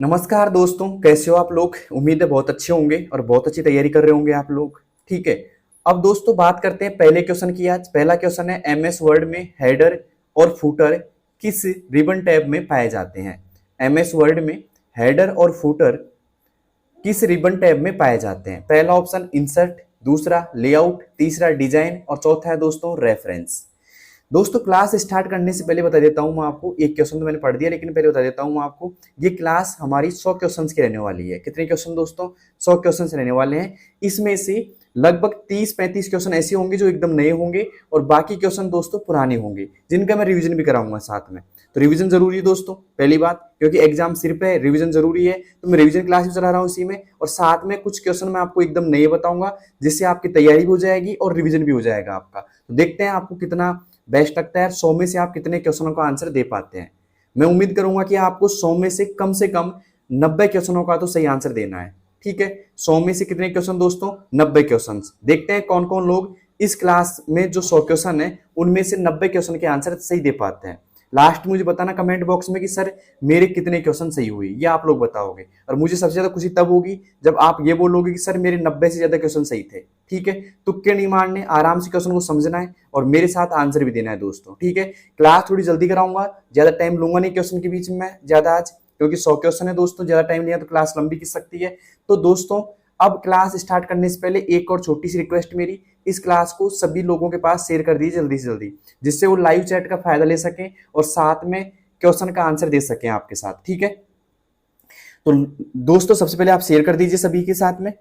नमस्कार दोस्तों, कैसे हो आप लोग। उम्मीद है बहुत अच्छे होंगे और बहुत अच्छी तैयारी कर रहे होंगे आप लोग। ठीक है, अब दोस्तों बात करते हैं पहले क्वेश्चन की। आज पहला क्वेश्चन है, एमएस वर्ड में हेडर और फुटर किस रिबन टैब में पाए जाते हैं। एमएस वर्ड में हेडर और फुटर किस रिबन टैब में पाए जाते हैं। पहला ऑप्शन इंसर्ट, दूसरा लेआउट, तीसरा डिजाइन और चौथा है दोस्तों रेफरेंस। दोस्तों क्लास स्टार्ट करने से पहले बता देता हूं मैं आपको, एक क्वेश्चन तो मैंने पढ़ दिया लेकिन पहले बता देता हूं मैं आपको, ये क्लास हमारी 100 क्वेश्चंस की रहने वाली है। कितने क्वेश्चन दोस्तों? 100 क्वेश्चंस रहने वाले हैं। इसमें से लगभग 30-35 क्वेश्चन ऐसे होंगे जो एकदम नए होंगे और बाकी क्वेश्चन दोस्तों पुराने होंगे, जिनका मैं रिवीजन भी कराऊंगा साथ में। तो रिवीजन जरूरी है दोस्तों, पहली बात, क्योंकि एग्जाम सिर पे है, रिवीजन जरूरी है। तो मैं रिवीजन क्लास भी चला रहा हूँ इसी में, और साथ में कुछ क्वेश्चन मैं आपको एकदम नए बताऊंगा, जिससे आपकी तैयारी भी हो जाएगी और रिवीजन भी हो जाएगा आपका। तो देखते हैं आपको कितना बेस्ट लगता है, 100 में से आप कितने क्वेश्चनों का आंसर दे पाते हैं। मैं उम्मीद करूंगा कि आपको 100 में से कम 90 क्वेश्चनों का तो सही आंसर देना है। ठीक है, 100 में से कितने क्वेश्चन दोस्तों? 90 क्वेश्चन। देखते हैं कौन कौन लोग इस क्लास में जो 100 क्वेश्चन है उनमें से 90 क्वेश्चन के आंसर सही दे पाते हैं। लास्ट मुझे बताना कमेंट बॉक्स में कि सर मेरे कितने क्वेश्चन सही हुए, ये आप लोग बताओगे। और मुझे सबसे ज्यादा खुशी तब होगी जब आप ये बोलोगे कि सर मेरे 90 से ज्यादा क्वेश्चन सही थे। ठीक है, तुक्के नहीं मारने, आराम से क्वेश्चन को समझना है और मेरे साथ आंसर भी देना है दोस्तों। ठीक है, क्लास थोड़ी जल्दी कराऊंगा, ज्यादा टाइम लूंगा नहीं क्वेश्चन के बीच में ज्यादा आज, क्योंकि 100 क्वेश्चन है दोस्तों, ज्यादा टाइम लिया तो क्लास लंबी खिंच सकती है। तो दोस्तों अब क्लास स्टार्ट करने से पहले एक और छोटी सी रिक्वेस्ट मेरी, इस क्लास को सभी लोगों के पास शेयर कर दीजिए जल्दी से जल्दी, जिससे वो लाइव चैट का फायदा ले सकें और साथ में क्वेश्चन का आंसर दे सकें आपके साथ। ठीक है, तो दोस्तों सबसे पहले आप शेयर कर दीजिए सभी के साथ में,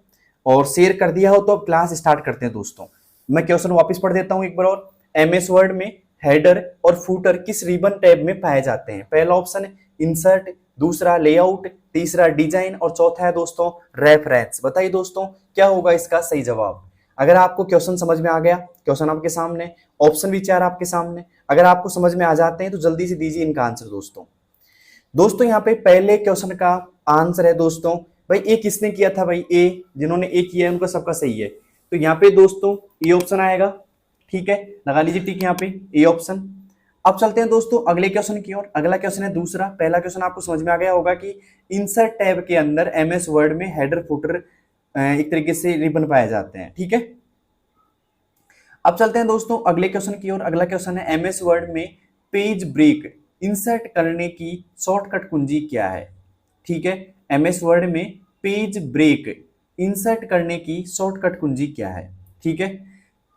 और शेयर कर दिया हो तो अब क्लास स्टार्ट करते हैं दोस्तों। मैं क्वेश्चन वापस पढ़ देता हूं एक बार और। एमएस वर्ड में हेडर और फुटर किस रिबन टैब में पाए जाते हैं। पहला ऑप्शन है इंसर्ट, दूसरा लेआउट, तीसरा डिजाइन और चौथा है दोस्तों रेफरेंस। बताइए दोस्तों क्या होगा इसका सही जवाब। अगर आपको क्वेश्चन समझ में आ गया, क्वेश्चन आपके सामने, ऑप्शन भी चार आपके सामने, अगर आपको समझ में आ जाते हैं तो जल्दी से दीजिए इनका आंसर दोस्तों। दोस्तों यहाँ पे पहले क्वेश्चन का आंसर है दोस्तों, भाई ए किसने किया था? भाई ए, जिन्होंने ए किया है उनका सबका सही है। तो यहाँ पे दोस्तों ए ऑप्शन आएगा। ठीक है, लगा लीजिए टिक यहाँ पे ए ऑप्शन। अब चलते हैं दोस्तों अगले क्वेश्चन की ओर। अगला क्वेश्चन है दूसरा। पहला क्वेश्चन आपको समझ में आ गया होगा कि इंसर्ट टैब के अंदर एमएस वर्ड में हेडर फुटर एक तरीके से रिबन पाए जाते हैं। ठीक है, अब चलते हैं दोस्तों अगले क्वेश्चन की ओर। अगला क्वेश्चन है एमएस वर्ड में पेज ब्रेक इंसर्ट करने की शॉर्टकट कुंजी क्या है। ठीक है, एमएस वर्ड में पेज ब्रेक इंसर्ट करने की शॉर्टकट कुंजी क्या है। ठीक है,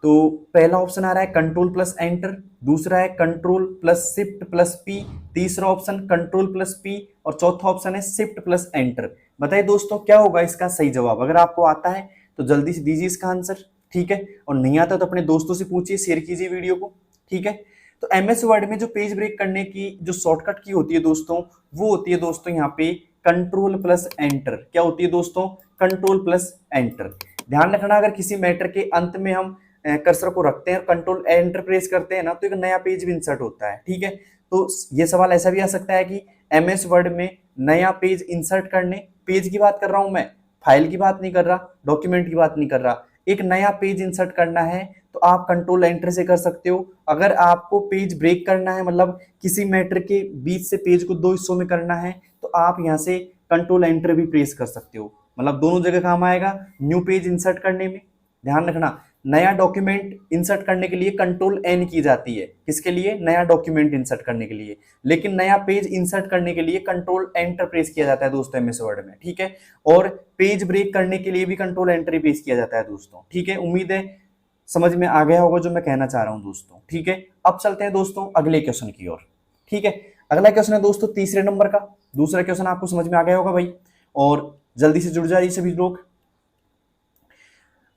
तो पहला ऑप्शन आ रहा है कंट्रोल प्लस एंटर, दूसरा है control plus shift plus P, तीसरा ऑप्शन कंट्रोल प्लस पी और चौथा ऑप्शन है शिफ्ट प्लस एंटर। बताइए दोस्तों क्या होगा इसका सही जवाब। अगर आपको आता है तो जल्दी से दीजिए इसका आंसर। ठीक है, और नहीं आता तो अपने दोस्तों से पूछिए, शेयर कीजिए वीडियो को। ठीक है, तो एमएस वर्ड में जो पेज ब्रेक करने की जो शॉर्टकट की होती है दोस्तों, वो होती है दोस्तों यहाँ पे कंट्रोल प्लस एंटर। क्या होती है दोस्तों? Control plus enter. ध्यान रखना, अगर किसी मैटर के अंत में हम कर्सर को रखते हैं और कंट्रोल एंटर प्रेस करते हैं ना, तो एक नया पेज भी इंसर्ट होता है। ठीक है, तो ये सवाल ऐसा भी आ सकता है कि एमएस वर्ड में नया पेज इंसर्ट करने, पेज की बात कर रहा हूं मैं, फाइल की बात नहीं कर रहा, डॉक्यूमेंट की बात नहीं कर रहा, एक नया पेज इंसर्ट करना है तो आप कंट्रोल एंटर से कर सकते हो। अगर आपको पेज ब्रेक करना है, मतलब किसी मैटर के बीच से पेज को दो हिस्सों में करना है, तो आप यहाँ से कंट्रोल एंटर भी प्रेस कर सकते हो। मतलब दोनों जगह काम आएगा न्यू पेज इंसर्ट करने में। ध्यान रखना, नया डॉक्यूमेंट इंसर्ट करने के लिए कंट्रोल एन की जाती है। किसके लिए? नया डॉक्यूमेंट इंसर्ट करने के लिए। लेकिन नया पेज इंसर्ट करने के लिए कंट्रोल एंटर प्रेस किया जाता है दोस्तों एमएस वर्ड में। ठीक है, और पेज ब्रेक करने के लिए भी कंट्रोल एंटर प्रेस किया जाता है दोस्तों। ठीक है, उम्मीद है समझ में आ गया होगा जो मैं कहना चाह रहा हूं दोस्तों। ठीक है, अब चलते हैं दोस्तों अगले क्वेश्चन की ओर। ठीक है, अगला क्वेश्चन है दोस्तों तीसरे नंबर का। दूसरा क्वेश्चन आपको समझ में आ गया होगा भाई, और जल्दी से जुड़ जाइए सभी लोग।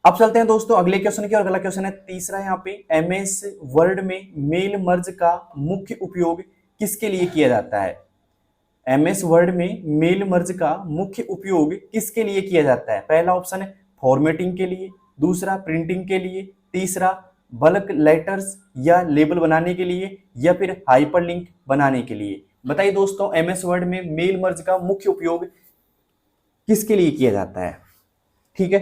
अब चलते हैं दोस्तों अगले क्वेश्चन की ओर। अगला क्वेश्चन है तीसरा यहाँ पे, एमएस वर्ड में मेल मर्ज का मुख्य उपयोग किसके लिए किया जाता है। एमएस वर्ड में मेल मर्ज का मुख्य उपयोग किसके लिए किया जाता है। पहला ऑप्शन है फॉर्मेटिंग के लिए, दूसरा प्रिंटिंग के लिए, तीसरा बल्क लेटर्स या लेबल बनाने के लिए, या फिर हाइपरलिंक बनाने के लिए। बताइए दोस्तों एमएस वर्ड में मेल मर्ज का मुख्य उपयोग किसके लिए किया जाता है। ठीक है,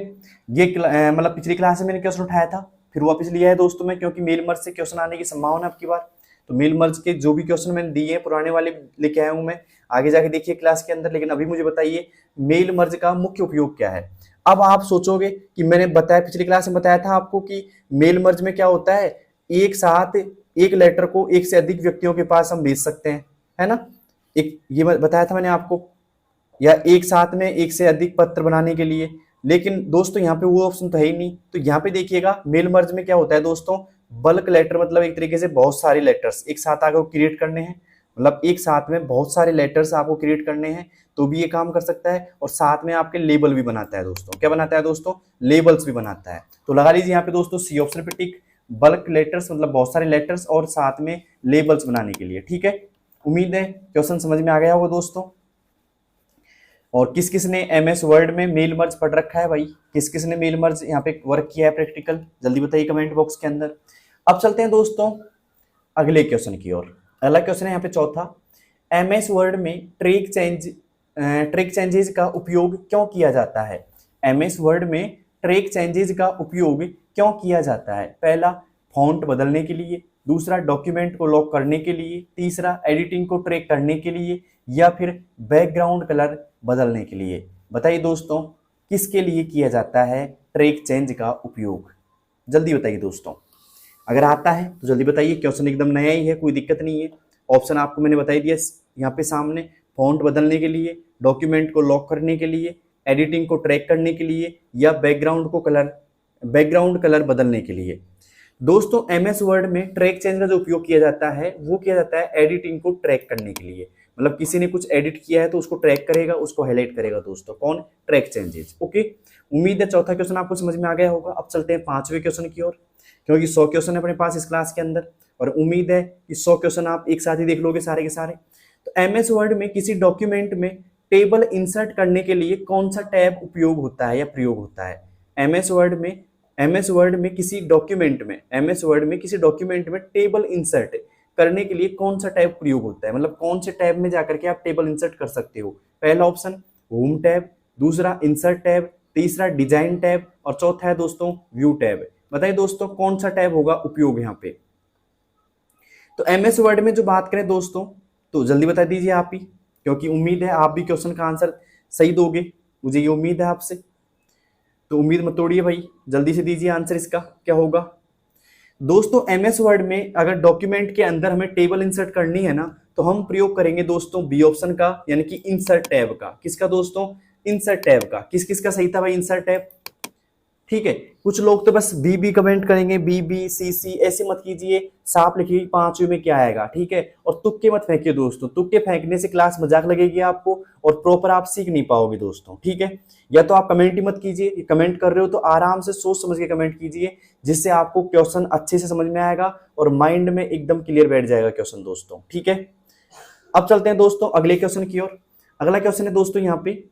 ये मतलब पिछली क्लास में मैंने क्वेश्चन उठाया था, फिर वापस लिया है दोस्तों मैं, क्योंकि मेल मर्ज से क्वेश्चन आने की संभावना अब की बार। तो मेल मर्ज के जो भी क्वेश्चन मैंने दिए हैं पुराने वाले लेके आया हूं मैं, आगे जाके देखिए क्लास के अंदर। लेकिन अभी मुझे बताइए मेल मर्ज का मुख्य उपयोग क्या है। अब आप सोचोगे कि मैंने बताया, पिछली क्लास में बताया था आपको कि मेल मर्ज में क्या होता है, एक साथ एक लेटर को एक से अधिक व्यक्तियों के पास हम भेज सकते हैं, है ना। एक ये बताया था मैंने आपको, या एक साथ में एक से अधिक पत्र बनाने के लिए। लेकिन दोस्तों यहाँ पे वो ऑप्शन तो है ही नहीं। तो यहाँ पे देखिएगा मेल मर्ज में क्या होता है दोस्तों, बल्क लेटर, मतलब एक तरीके से बहुत सारे लेटर्स एक साथ आपको क्रिएट करने हैं, मतलब एक साथ में बहुत सारे लेटर्स आपको क्रिएट करने हैं तो भी ये काम कर सकता है। और साथ में आपके लेबल भी बनाता है दोस्तों। क्या बनाता है दोस्तों, लेबल्स भी बनाता है। तो लगा लीजिए यहाँ पे दोस्तों सी ऑप्शन पे टिक, बल्क लेटर्स मतलब बहुत सारे लेटर्स और साथ में लेबल्स बनाने के लिए। ठीक है, उम्मीद है क्वेश्चन समझ में आ गया होगा दोस्तों। और किस किस ने एमएस वर्ड में मेल मर्ज पढ़ रखा है भाई, किस किस ने मेल मर्ज यहाँ पे वर्क किया है प्रैक्टिकल, जल्दी बताइए कमेंट बॉक्स के अंदर। अब चलते हैं दोस्तों अगले क्वेश्चन की ओर। अगला क्वेश्चन है यहाँ पे चौथा, एमएस वर्ड में ट्रैक चेंजेस का उपयोग क्यों किया जाता है। एमएस वर्ड में ट्रैक चेंजेस का उपयोग क्यों किया जाता है। पहला, फॉन्ट बदलने के लिए, दूसरा डॉक्यूमेंट को लॉक करने के लिए, तीसरा एडिटिंग को ट्रैक करने के लिए, या फिर बैकग्राउंड कलर बदलने के लिए। बताइए दोस्तों किसके लिए किया जाता है ट्रैक चेंज का उपयोग, जल्दी बताइए दोस्तों। अगर आता है तो जल्दी बताइए, क्वेश्चन एकदम नया ही है, कोई दिक्कत नहीं है। ऑप्शन आपको मैंने बता दिया यहाँ पे सामने, फॉन्ट बदलने के लिए, डॉक्यूमेंट को लॉक करने के लिए, एडिटिंग को ट्रैक करने के लिए, या बैकग्राउंड कलर बदलने के लिए। दोस्तों एमएस वर्ड में ट्रैक चेंज का जो उपयोग किया जाता है वो किया जाता है एडिटिंग को ट्रैक करने के लिए। मतलब किसी ने कुछ एडिट किया है तो उसको ट्रैक करेगा, उसको हाईलाइट करेगा दोस्तों, कौन, ट्रैक चेंजेस। ओके, उम्मीद है चौथा क्वेश्चन आपको समझ में आ गया होगा। अब चलते हैं पांचवें क्वेश्चन की ओर, क्योंकि 100 क्वेश्चन है अपने पास इस क्लास के अंदर और उम्मीद है कि 100 क्वेश्चन आप एक साथ ही देख लोगे सारे के सारे। तो एमएस वर्ड में किसी डॉक्यूमेंट में टेबल इंसर्ट करने के लिए कौन सा टैब उपयोग होता है या प्रयोग होता है। एमएस वर्ड में किसी डॉक्यूमेंट में टेबल इंसर्ट करने के लिए कौन सा टैब प्रयोग होता है, मतलब कौन से टैब में जाकर के आप टेबल इंसर्ट कर सकते हो। पहला ऑप्शन होम टैब, दूसरा इंसर्ट टैब, तीसरा डिजाइन टैब और चौथा है दोस्तों व्यू टैब। बताइए दोस्तों कौन सा टैब होगा उपयोग यहाँ पे। तो एमएस वर्ड में जो बात करें दोस्तों तो जल्दी बता दीजिए आप ही, क्योंकि उम्मीद है आप भी क्वेश्चन का आंसर सही दोगे, मुझे ये उम्मीद है आपसे। तो उम्मीद मत तोड़िए भाई, जल्दी से दीजिए आंसर इसका क्या होगा। दोस्तों एमएस वर्ड में अगर डॉक्यूमेंट के अंदर हमें टेबल इंसर्ट करनी है ना तो हम प्रयोग करेंगे दोस्तों बी ऑप्शन का, यानी कि इंसर्ट टैब का। किसका दोस्तों, इंसर्ट टैब का। किस किस का सही था भाई, इंसर्ट टैब। ठीक है, कुछ लोग तो बस बी कमेंट करेंगे, बी सी ऐसे मत कीजिए, साफ लिखिए पांचवे में क्या आएगा। ठीक है, और तुक्के मत फेंकिए दोस्तों, तुक्के फेंकने से क्लास मजाक लगेगी आपको और प्रॉपर आप सीख नहीं पाओगे दोस्तों। ठीक है, या तो आप कमेंट ही मत कीजिए, कमेंट कर रहे हो तो आराम से सोच समझ के कमेंट कीजिए, जिससे आपको क्वेश्चन अच्छे से समझ में आएगा और माइंड में एकदम क्लियर बैठ जाएगा क्वेश्चन दोस्तों। ठीक है, अब चलते हैं दोस्तों अगले क्वेश्चन की ओर। अगला क्वेश्चन है दोस्तों यहाँ पे,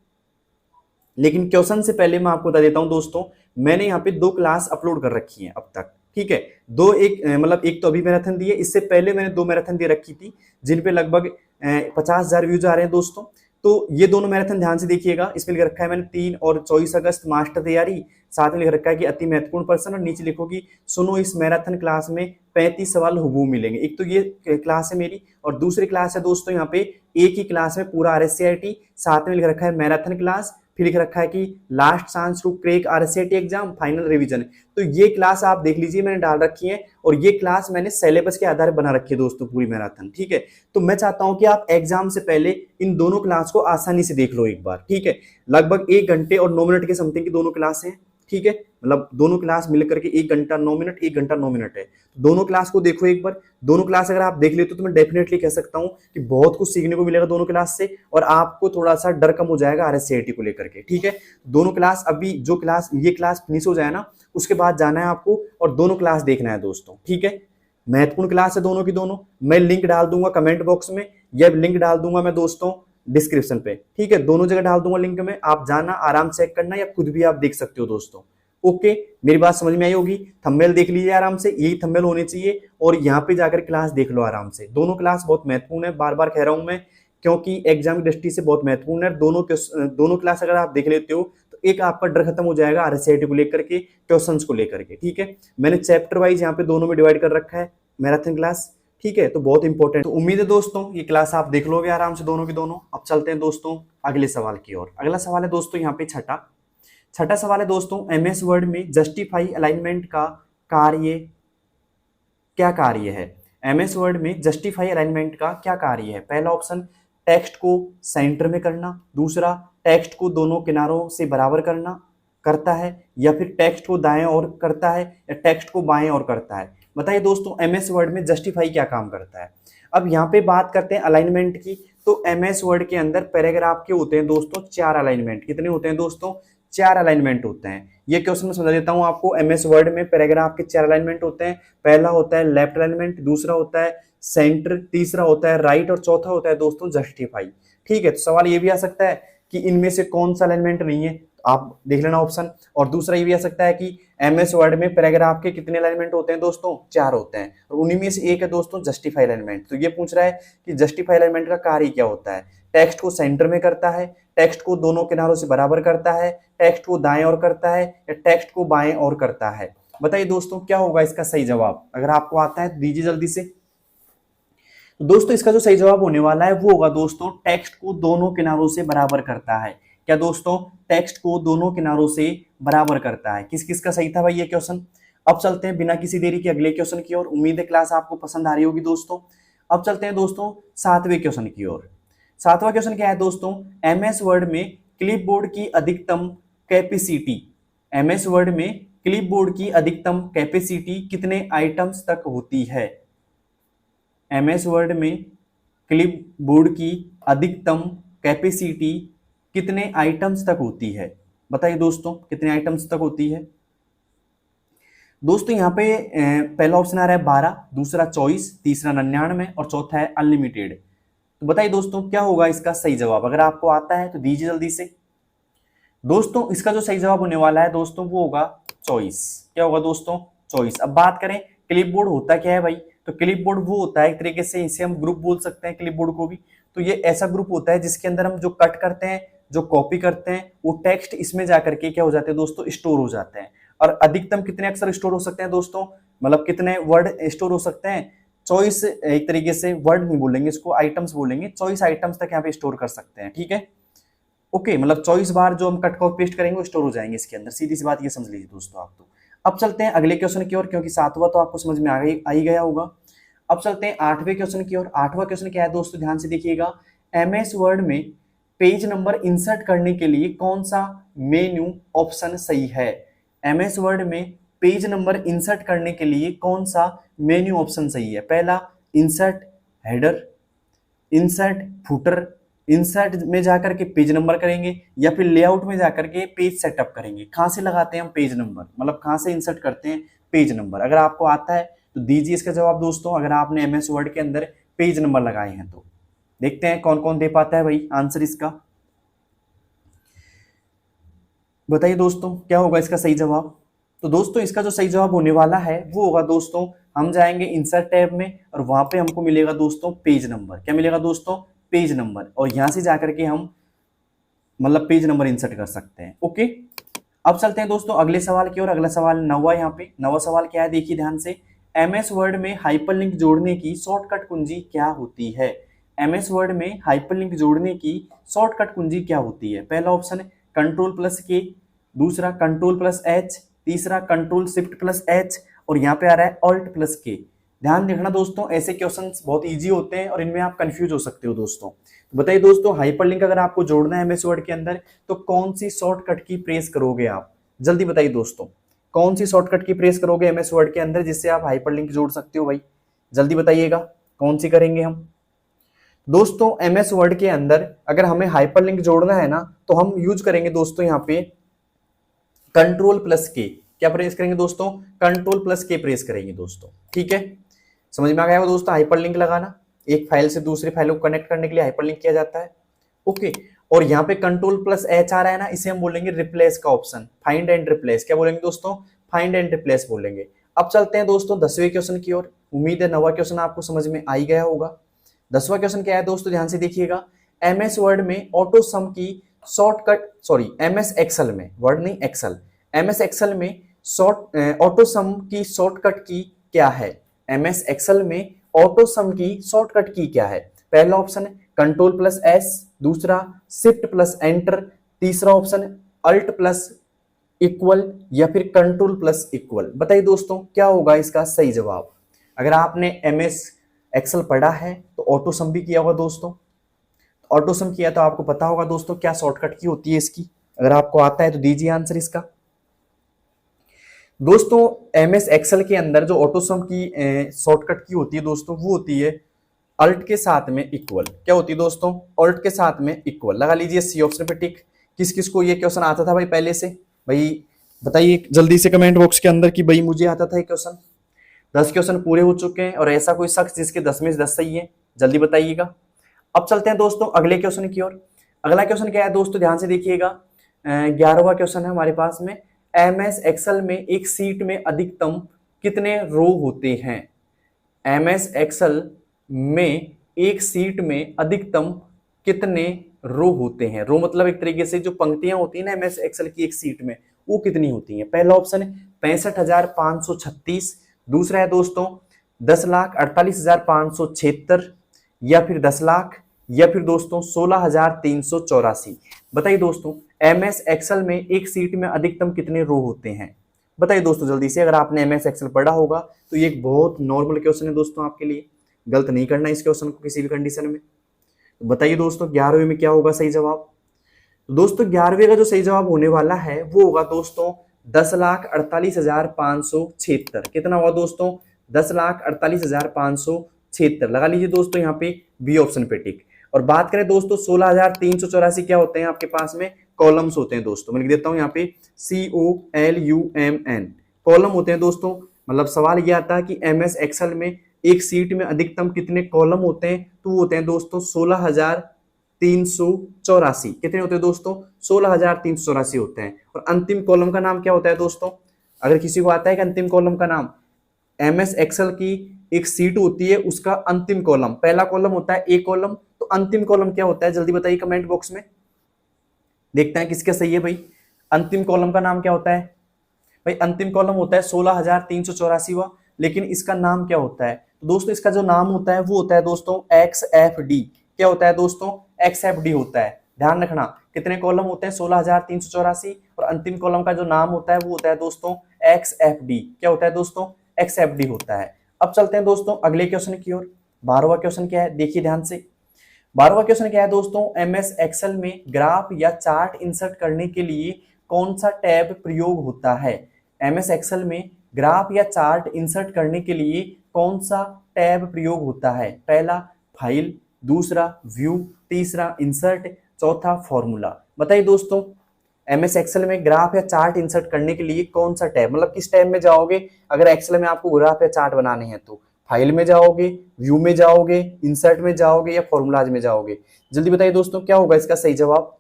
लेकिन क्वेश्चन से पहले मैं आपको बता देता हूं दोस्तों, मैंने यहाँ पे 2 क्लास अपलोड कर रखी हैं अब तक। ठीक है, एक तो अभी मैराथन दी है, इससे पहले मैंने 2 मैराथन दे रखी थी जिन पे लगभग 50,000 व्यूज आ रहे हैं दोस्तों। तो ये दोनों मैराथन ध्यान से देखिएगा, इसमें लिख रखा है मैंने 3 और 24 अगस्त मास्टर तैयारी, साथ में लिख रखा है कि अति महत्वपूर्ण प्रश्न, और नीचे लिखो कि सुनो इस मैराथन क्लास में 35 सवाल हुबहू मिलेंगे। एक तो ये क्लास है मेरी, और दूसरी क्लास है दोस्तों यहाँ पे एक ही क्लास में पूरा RSCIT, साथ में लिख रखा है मैराथन क्लास, फिर लिख रखा है कि last chance to crack RSCIT exam final revision. तो ये क्लास आप देख लीजिए मैंने डाल रखी है, और ये क्लास मैंने सिलेबस के आधार पर बना रखी है दोस्तों पूरी मैराथन। ठीक है, तो मैं चाहता हूं कि आप एग्जाम से पहले इन दोनों क्लास को आसानी से देख लो एक बार। ठीक है, लगभग 1 घंटे और 9 मिनट के समथिंग की दोनों क्लास हैं। ठीक है, मतलब दोनों क्लास मिलकर के 1 घंटा 9 मिनट, 1 घंटा 9 मिनट है। दोनों क्लास को देखो एक बार, दोनों क्लास अगर आप देख लेते हो तो मैं डेफिनेटली कह सकता हूं कि बहुत कुछ सीखने को मिलेगा दोनों क्लास से, और आपको थोड़ा सा डर कम हो जाएगा RSCIT को लेकर के। ठीक है, दोनों क्लास अभी जो क्लास ये क्लास फिनिश हो जाए ना उसके बाद जाना है आपको और दोनों क्लास देखना है दोस्तों। ठीक है, महत्वपूर्ण क्लास है दोनों की दोनों। मैं लिंक डाल दूंगा कमेंट बॉक्स में, यह लिंक डाल दूंगा मैं दोस्तों डिस्क्रिप्शन पे। ठीक है, दोनों जगह डाल दूंगा लिंक में, आप जाना आराम से चेक करना, या खुद भी आप देख सकते हो दोस्तों। ओके, मेरी बात समझ में आई होगी। थंबनेल देख लीजिए आराम से, यही थंबनेल होने चाहिए, और यहाँ पे जाकर क्लास देख लो आराम से। दोनों क्लास बहुत महत्वपूर्ण है, बार बार कह रहा हूं मैं, क्योंकि एग्जाम की दृष्टि से बहुत महत्वपूर्ण है। दोनों क्लास अगर आप देख लेते हो तो एक आपका डर खत्म हो जाएगा RSCIT को लेकर के, क्वेश्चंस को लेकर के। ठीक है, मैंने चैप्टर वाइज यहाँ पे दोनों में डिवाइड कर रखा है मैराथन क्लास। ठीक है, तो बहुत इंपॉर्टेंट। तो उम्मीद है दोस्तों ये क्लास आप देख लोगे आराम से दोनों की दोनों। अब चलते हैं दोस्तों अगले सवाल की ओर। अगला सवाल है दोस्तों यहाँ पे छठा छठा सवाल है दोस्तों, एमएस वर्ड में जस्टिफाई अलाइनमेंट का कार्य क्या कार्य है? एमएस वर्ड में जस्टिफाई अलाइनमेंट का क्या कार्य है? पहला ऑप्शन टेक्स्ट को सेंटर में करना, दूसरा टेक्स्ट को दोनों किनारों से बराबर करना करता है, या फिर टेक्स्ट को दाएं ओर करता है, या टेक्स्ट को बाएं ओर करता है। बताइए दोस्तों एमएस वर्ड में जस्टिफाई क्या काम करता है। अब यहाँ पे बात करते हैं अलाइनमेंट की। तो एमएस वर्ड के अंदर पैराग्राफ के होते हैं दोस्तों 4 अलाइनमेंट। कितने होते हैं दोस्तों? 4 अलाइनमेंट होते हैं। ये क्वेश्चन में समझा देता हूं आपको। एमएस वर्ड में पैराग्राफ के 4 अलाइनमेंट होते हैं। पहला होता है लेफ्ट अलाइनमेंट, दूसरा होता है सेंटर, तीसरा होता है राइट और चौथा होता है दोस्तों जस्टिफाई। ठीक है, तो सवाल ये भी आ सकता है कि इनमें से कौन सा अलाइनमेंट नहीं है, आप देख लेना ऑप्शन। और दूसरा ये भी आ सकता है कि एमएस वर्ड में पैराग्राफ के कितने अलाइनमेंट होते हैं दोस्तों? 4 होते हैं, और उन्हीं में से एक है दोस्तों जस्टिफाई अलाइनमेंट। तो ये पूछ रहा है कि जस्टिफाई अलाइनमेंट का कार्य क्या होता है। टेक्स्ट को सेंटर में करता है, टेक्स्ट को दोनों किनारों से बराबर करता है, टेक्स्ट को दाएं ओर करता है, या टेक्स्ट को बाएं ओर करता है। बताइए दोस्तों क्या होगा इसका सही जवाब? अगर आपको आता है तो दीजिए जल्दी से। तो दोस्तों इसका जो सही जवाब होने वाला है वो होगा दोस्तों टेक्स्ट को दोनों किनारों से बराबर करता है। क्या दोस्तों? टेक्स्ट को दोनों किनारों से बराबर करता है। किस किस का सही था भाई ये क्वेश्चन? अब चलते हैं बिना किसी देरी के अगले क्वेश्चन की ओर। उम्मीद है क्लास आपको पसंद आ रही होगी दोस्तों। अब चलते हैं दोस्तों 7वें क्वेश्चन की ओर। 7वां क्वेश्चन क्या है दोस्तों? एमएस वर्ड में क्लिपबोर्ड की अधिकतम कैपेसिटी, एमएस वर्ड में क्लिपबोर्ड की अधिकतम कैपेसिटी कितने आइटम्स तक होती है? एमएस वर्ड में क्लिपबोर्ड की अधिकतम कैपेसिटी कितने आइटम्स तक होती है? बताइए दोस्तों कितने आइटम्स तक होती है? दोस्तों यहाँ पे पहला ऑप्शन आ रहा है 12, दूसरा 24, तीसरा 99 और चौथा है अनलिमिटेड। तो बताइए दोस्तों क्या होगा इसका सही जवाब? अगर आपको आता है तो दीजिए जल्दी से। दोस्तों इसका जो सही जवाब होने वाला है दोस्तों वो होगा 24। क्या होगा दोस्तों? 24। अब बात करें क्लिपबोर्ड होता क्या है भाई? तो क्लिपबोर्ड वो होता है एक तरीके से, इसे हम ग्रुप बोल सकते हैं क्लिपबोर्ड को भी। तो ये ऐसा ग्रुप होता है जिसके अंदर हम जो कट करते हैं, जो कॉपी करते हैं, वो टेक्स्ट इसमें जाकर के क्या हो जाते हैं दोस्तों? स्टोर हो जाते हैं। और अधिकतम कितने अक्षर स्टोर हो सकते हैं दोस्तों? मतलब कितने वर्ड स्टोर हो सकते हैं? 24, एक तरीके से वर्ड नहीं बोलेंगे इसको, आइटम्स बोलेंगे। 24 आइटम्स तक यहाँ पे स्टोर कर सकते हैं। ठीक है, ओके, मतलब 24 बार जो हम कट कॉपी पेस्ट करेंगे वो स्टोर हो जाएंगे इसके अंदर। सीधी सी बात ये समझ लीजिए दोस्तों आप। तो अब चलते हैं अगले क्वेश्चन की ओर, क्योंकि 7वां तो आपको समझ में आ ही गया होगा। अब चलते हैं 8वें क्वेश्चन की ओर। 8वां क्वेश्चन क्या है दोस्तों? ध्यान से देखिएगा। एमएस वर्ड में पेज नंबर इंसर्ट करने के लिए कौन सा मेन्यू ऑप्शन सही है? एमएस वर्ड में पेज नंबर इंसर्ट करने के लिए कौन सा मेन्यू ऑप्शन सही है? पहला insert header, insert footer, insert में जाकर के पेज नंबर करेंगे, या फिर लेआउट में जाकर के पेज सेटअप करेंगे। कहां से लगाते हैं हम पेज नंबर, मतलब कहां से इंसर्ट करते हैं पेज नंबर? अगर आपको आता है तो दीजिए इसका जवाब दोस्तों। अगर आपने एमएस वर्ड के अंदर पेज नंबर लगाए हैं तो देखते हैं कौन कौन दे पाता है भाई आंसर इसका। बताइए दोस्तों क्या होगा इसका सही जवाब? तो दोस्तों इसका जो सही जवाब होने वाला है वो होगा दोस्तों, हम जाएंगे इंसर्ट टैब में और वहां पे हमको मिलेगा दोस्तों पेज नंबर। क्या मिलेगा दोस्तों? Page number. और यहां से जाकर के हम मतलब पेज नंबर इंसर्ट कर सकते हैं। ओके, अब चलते हैं दोस्तों अगले सवाल की ओर। अगला सवाल 9वां। यहाँ पे 9वां सवाल क्या है देखिए ध्यान से। एमएस वर्ड में हाइपरलिंक जोड़ने की शॉर्टकट कुंजी क्या होती है? एमएस वर्ड में हाइपरलिंक जोड़ने की शॉर्टकट कुंजी क्या होती है? पहला ऑप्शन है Ctrl+K, दूसरा Ctrl+H, तीसरा Ctrl+Shift+H, और यहाँ पे आ रहा है Alt+K। ध्यान देखना दोस्तों, ऐसे क्वेश्चंस बहुत इजी होते हैं और इनमें आप कंफ्यूज हो सकते हो दोस्तों। तो बताइए दोस्तों हाइपरलिंक अगर आपको जोड़ना है एमएस वर्ड के अंदर तो कौन सी शॉर्टकट की प्रेस करोगे आप? जल्दी बताइए दोस्तों, कौन सी शॉर्टकट की प्रेस करोगे एमएस वर्ड के अंदर जिससे आप हाइपरलिंक जोड़ सकते हो भाई? जल्दी बताइएगा कौन सी करेंगे हम दोस्तों। एमएस वर्ड के अंदर अगर हमें हाइपरलिंक जोड़ना है ना तो हम यूज करेंगे दोस्तों यहाँ पे Ctrl+K। क्या प्रेस करेंगे दोस्तों? Ctrl+K प्रेस करेंगे दोस्तों। ठीक है, समझ में आ गया होगा दोस्तों हाइपरलिंक लगाना। एक फाइल से दूसरी फाइल को कनेक्ट करने के लिए हाइपरलिंक किया जाता है। ओके, और यहाँ पे Ctrl+H आ रहा है ना, इसे हम बोलेंगे रिप्लेस का ऑप्शन, फाइंड एंड रिप्लेस। क्या बोलेंगे दोस्तों? फाइंड एंड रिप्लेस बोलेंगे। अब चलते हैं दोस्तों 10वें क्वेश्चन की ओर। उम्मीद है 9वां क्वेश्चन आपको समझ में आ ही गया होगा। 10वां क्वेश्चन क्या है दोस्तों? ध्यान से देखिएगा। एमएस वर्ड में ऑटो सम की शॉर्टकट, सॉरी एमएस एक्सेल में, वर्ड नहीं एक्सेल, एमएस एक्सेल में ऑटो सम की शॉर्टकट की क्या है? एमएस एक्सेल में ऑटो सम की शॉर्टकट की क्या है? पहला ऑप्शन है कंट्रोल प्लस एस, दूसरा शिफ्ट प्लस एंटर, तीसरा ऑप्शन अल्ट प्लस इक्वल या फिर कंट्रोल प्लस इक्वल। बताइए दोस्तों क्या होगा इसका सही जवाब? अगर आपने एमएस एक्सेल पढ़ा है तो ऑटो सम भी किया होगा दोस्तों। ऑटो सम किया तो आपको पता होगा दोस्तों क्या शॉर्टकट की होती है इसकी। अगर आपको आता है तो दीजिए आंसर इसका। दोस्तों एमएस एक्सेल के अंदर जो ऑटो सम की शॉर्टकट की होती है दोस्तों, वो होती है अल्ट के साथ में इक्वल। क्या होती है दोस्तों? अल्ट के साथ में इक्वल। लगा लीजिए सी ऑप्शन पे टिक। किस किस को ये क्वेश्चन आता था भाई पहले से? भाई बताइए जल्दी से कमेंट बॉक्स के अंदर कि भाई मुझे आता था ये क्वेश्चन। 10 क्वेश्चन पूरे हो चुके हैं और ऐसा कोई शख्स जिसके 10 में से 10 सही है, जल्दी बताइएगा। अब चलते हैं दोस्तों अगले क्वेश्चन की ओर। अगला क्वेश्चन क्या है दोस्तों, ध्यान से देखिएगा। 11वां क्वेश्चन है हमारे पास में। एमएस एक्सेल में एक सीट में अधिकतम कितने रो होते हैं? एमएस एक्सेल में एक सीट में अधिकतम कितने रो होते हैं? रो मतलब एक तरीके से जो पंक्तियां होती है ना एमएस एक्सेल की एक सीट में, वो कितनी होती हैं? पहला ऑप्शन है 65,536, दूसरा है दोस्तों 10,48,576, या फिर 10 लाख, या फिर दोस्तों 16,384। बताइए दोस्तों एमएस एक्सेल में एक सीट में अधिकतम कितने रो होते हैं? बताइए दोस्तों जल्दी से। अगर आपने एमएस एक्सेल पढ़ा होगा तो ये एक बहुत नॉर्मल क्वेश्चन है दोस्तों आपके लिए, गलत नहीं करना इस क्वेश्चन को किसी भी कंडीशन में। तो बताइए दोस्तों 11वें में क्या होगा सही जवाब? तो दोस्तों 11वें का जो सही जवाब होने वाला है वो होगा दोस्तों 10,48,576। कितना हुआ दोस्तों? 10,48,576। लगा लीजिए दोस्तों यहाँ पे बी ऑप्शन पे टिक। और बात करें दोस्तों 16,384 क्या होते हैं आपके पास में? कॉलम्स होते हैं दोस्तों। मैं लिख देता हूं यहाँ पे COLUMN, कॉलम होते हैं दोस्तों। मतलब सवाल यह आता है कि एमएस एक्सेल में एक सीट में अधिकतम कितने कॉलम होते हैं? तो वो होते हैं दोस्तों 16,384। कितने होते हैं दोस्तों? 16,384 होते हैं। और अंतिम कॉलम का नाम क्या होता है दोस्तों? अगर किसी को आता है कि अंतिम कॉलम का नाम, एमएस एक्सेल की एक सीट होती है उसका अंतिम कॉलम, पहला कॉलम होता है ए कॉलम, तो अंतिम कॉलम क्या होता है? जल्दी बताइए कमेंट बॉक्स में। देखते हैं किसका सही है भाई। अंतिम कॉलम का नाम क्या होता है भाई? अंतिम कॉलम होता है 16,384, लेकिन इसका नाम क्या होता है? तो दोस्तों इसका जो नाम होता है वो होता है दोस्तों XFD। क्या होता है दोस्तों? XFD होता है। ध्यान रखना कितने कॉलम होते हैं? 16,384। और अंतिम कॉलम का जो नाम होता है वो होता है दोस्तों XFD। क्या होता है दोस्तों? XFD होता है। अब चलते हैं दोस्तों अगले क्वेश्चन की ओर। 12वां क्वेश्चन क्या है देखिए ध्यान से। 12वां क्वेश्चन क्या है दोस्तों? एमएस एक्सेल में ग्राफ या चार्ट इंसर्ट करने के लिए कौन सा टैब प्रयोग होता है? एमएस एक्सेल में ग्राफ या चार्ट इंसर्ट करने के लिए कौन सा टैब प्रयोग होता है? पहला फाइल, दूसरा व्यू, तीसरा इंसर्ट, चौथा फॉर्मूला। बताइए दोस्तों एमएस एक्सेल में ग्राफ या चार्ट इंसर्ट करने के लिए कौन सा टैब, मतलब किस टैब में जाओगे अगर एक्सेल में आपको ग्राफ या चार्ट बनाने हैं? तो फाइल में जाओगे, व्यू में जाओगे, इंसर्ट में जाओगे, या फॉर्मूलाज में जाओगे? जल्दी बताइए दोस्तों क्या होगा इसका सही जवाब?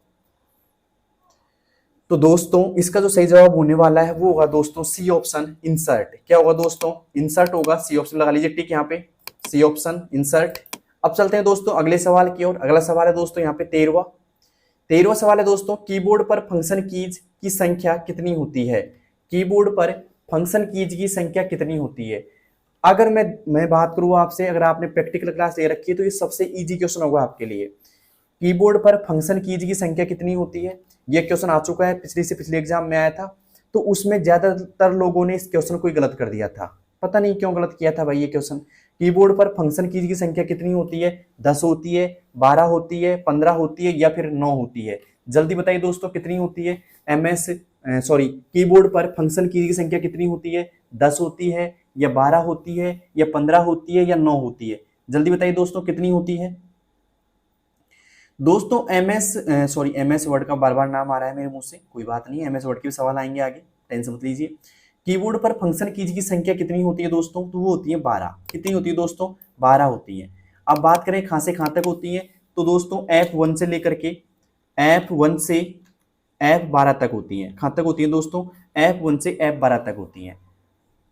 तो दोस्तों इसका जो सही जवाब होने वाला है वो होगा दोस्तों सी ऑप्शन इंसर्ट। क्या होगा दोस्तों? इंसर्ट होगा। सी ऑप्शन लगा लीजिए टिक यहाँ पे, सी ऑप्शन इंसर्ट। अब चलते हैं दोस्तों अगले सवाल की ओर। अगला सवाल है दोस्तों यहाँ पे 13वां सवाल है दोस्तों, कीबोर्ड पर फंक्शन कीज की संख्या कितनी होती है? कीबोर्ड पर फंक्शन कीज की संख्या कितनी होती है? अगर मैं बात करूँ आपसे, अगर आपने प्रैक्टिकल क्लास ले रखी है तो ये सबसे इजी क्वेश्चन होगा आपके लिए। कीबोर्ड पर फंक्शन कीज की संख्या कितनी होती है? ये क्वेश्चन आ चुका है, पिछले से पिछले एग्जाम में आया था, तो उसमें ज्यादातर लोगों ने इस क्वेश्चन को गलत कर दिया था। पता नहीं क्यों गलत किया था भाई ये क्वेश्चन। कीबोर्ड पर फंक्शन कीज की संख्या कितनी होती है? 10 होती है, 12 होती है, 15 होती है, या फिर 9 होती है? जल्दी बताइए दोस्तों कितनी होती है? कीबोर्ड पर फंक्शन कीज की संख्या कितनी होती है? 10 होती है, या 12 होती है, या 15 होती है, या 9 होती है? जल्दी बताइए दोस्तों कितनी होती है? दोस्तों एमएस वर्ड का बार बार नाम आ रहा है मेरे मुंह से, कोई बात नहीं, एमएस वर्ड के भी सवाल आएंगे आगे, टेंशन मत लीजिए। कीबोर्ड पर फंक्शन कीज की संख्या कितनी होती है दोस्तों? तो वो होती है 12। कितनी होती है दोस्तों? 12 होती है। अब बात करें कहां से कहां तक होती है, तो दोस्तों F1 से लेकर के F1 से F12 तक होती है। कहां तक होती है दोस्तों? F1 से F12 तक होती है।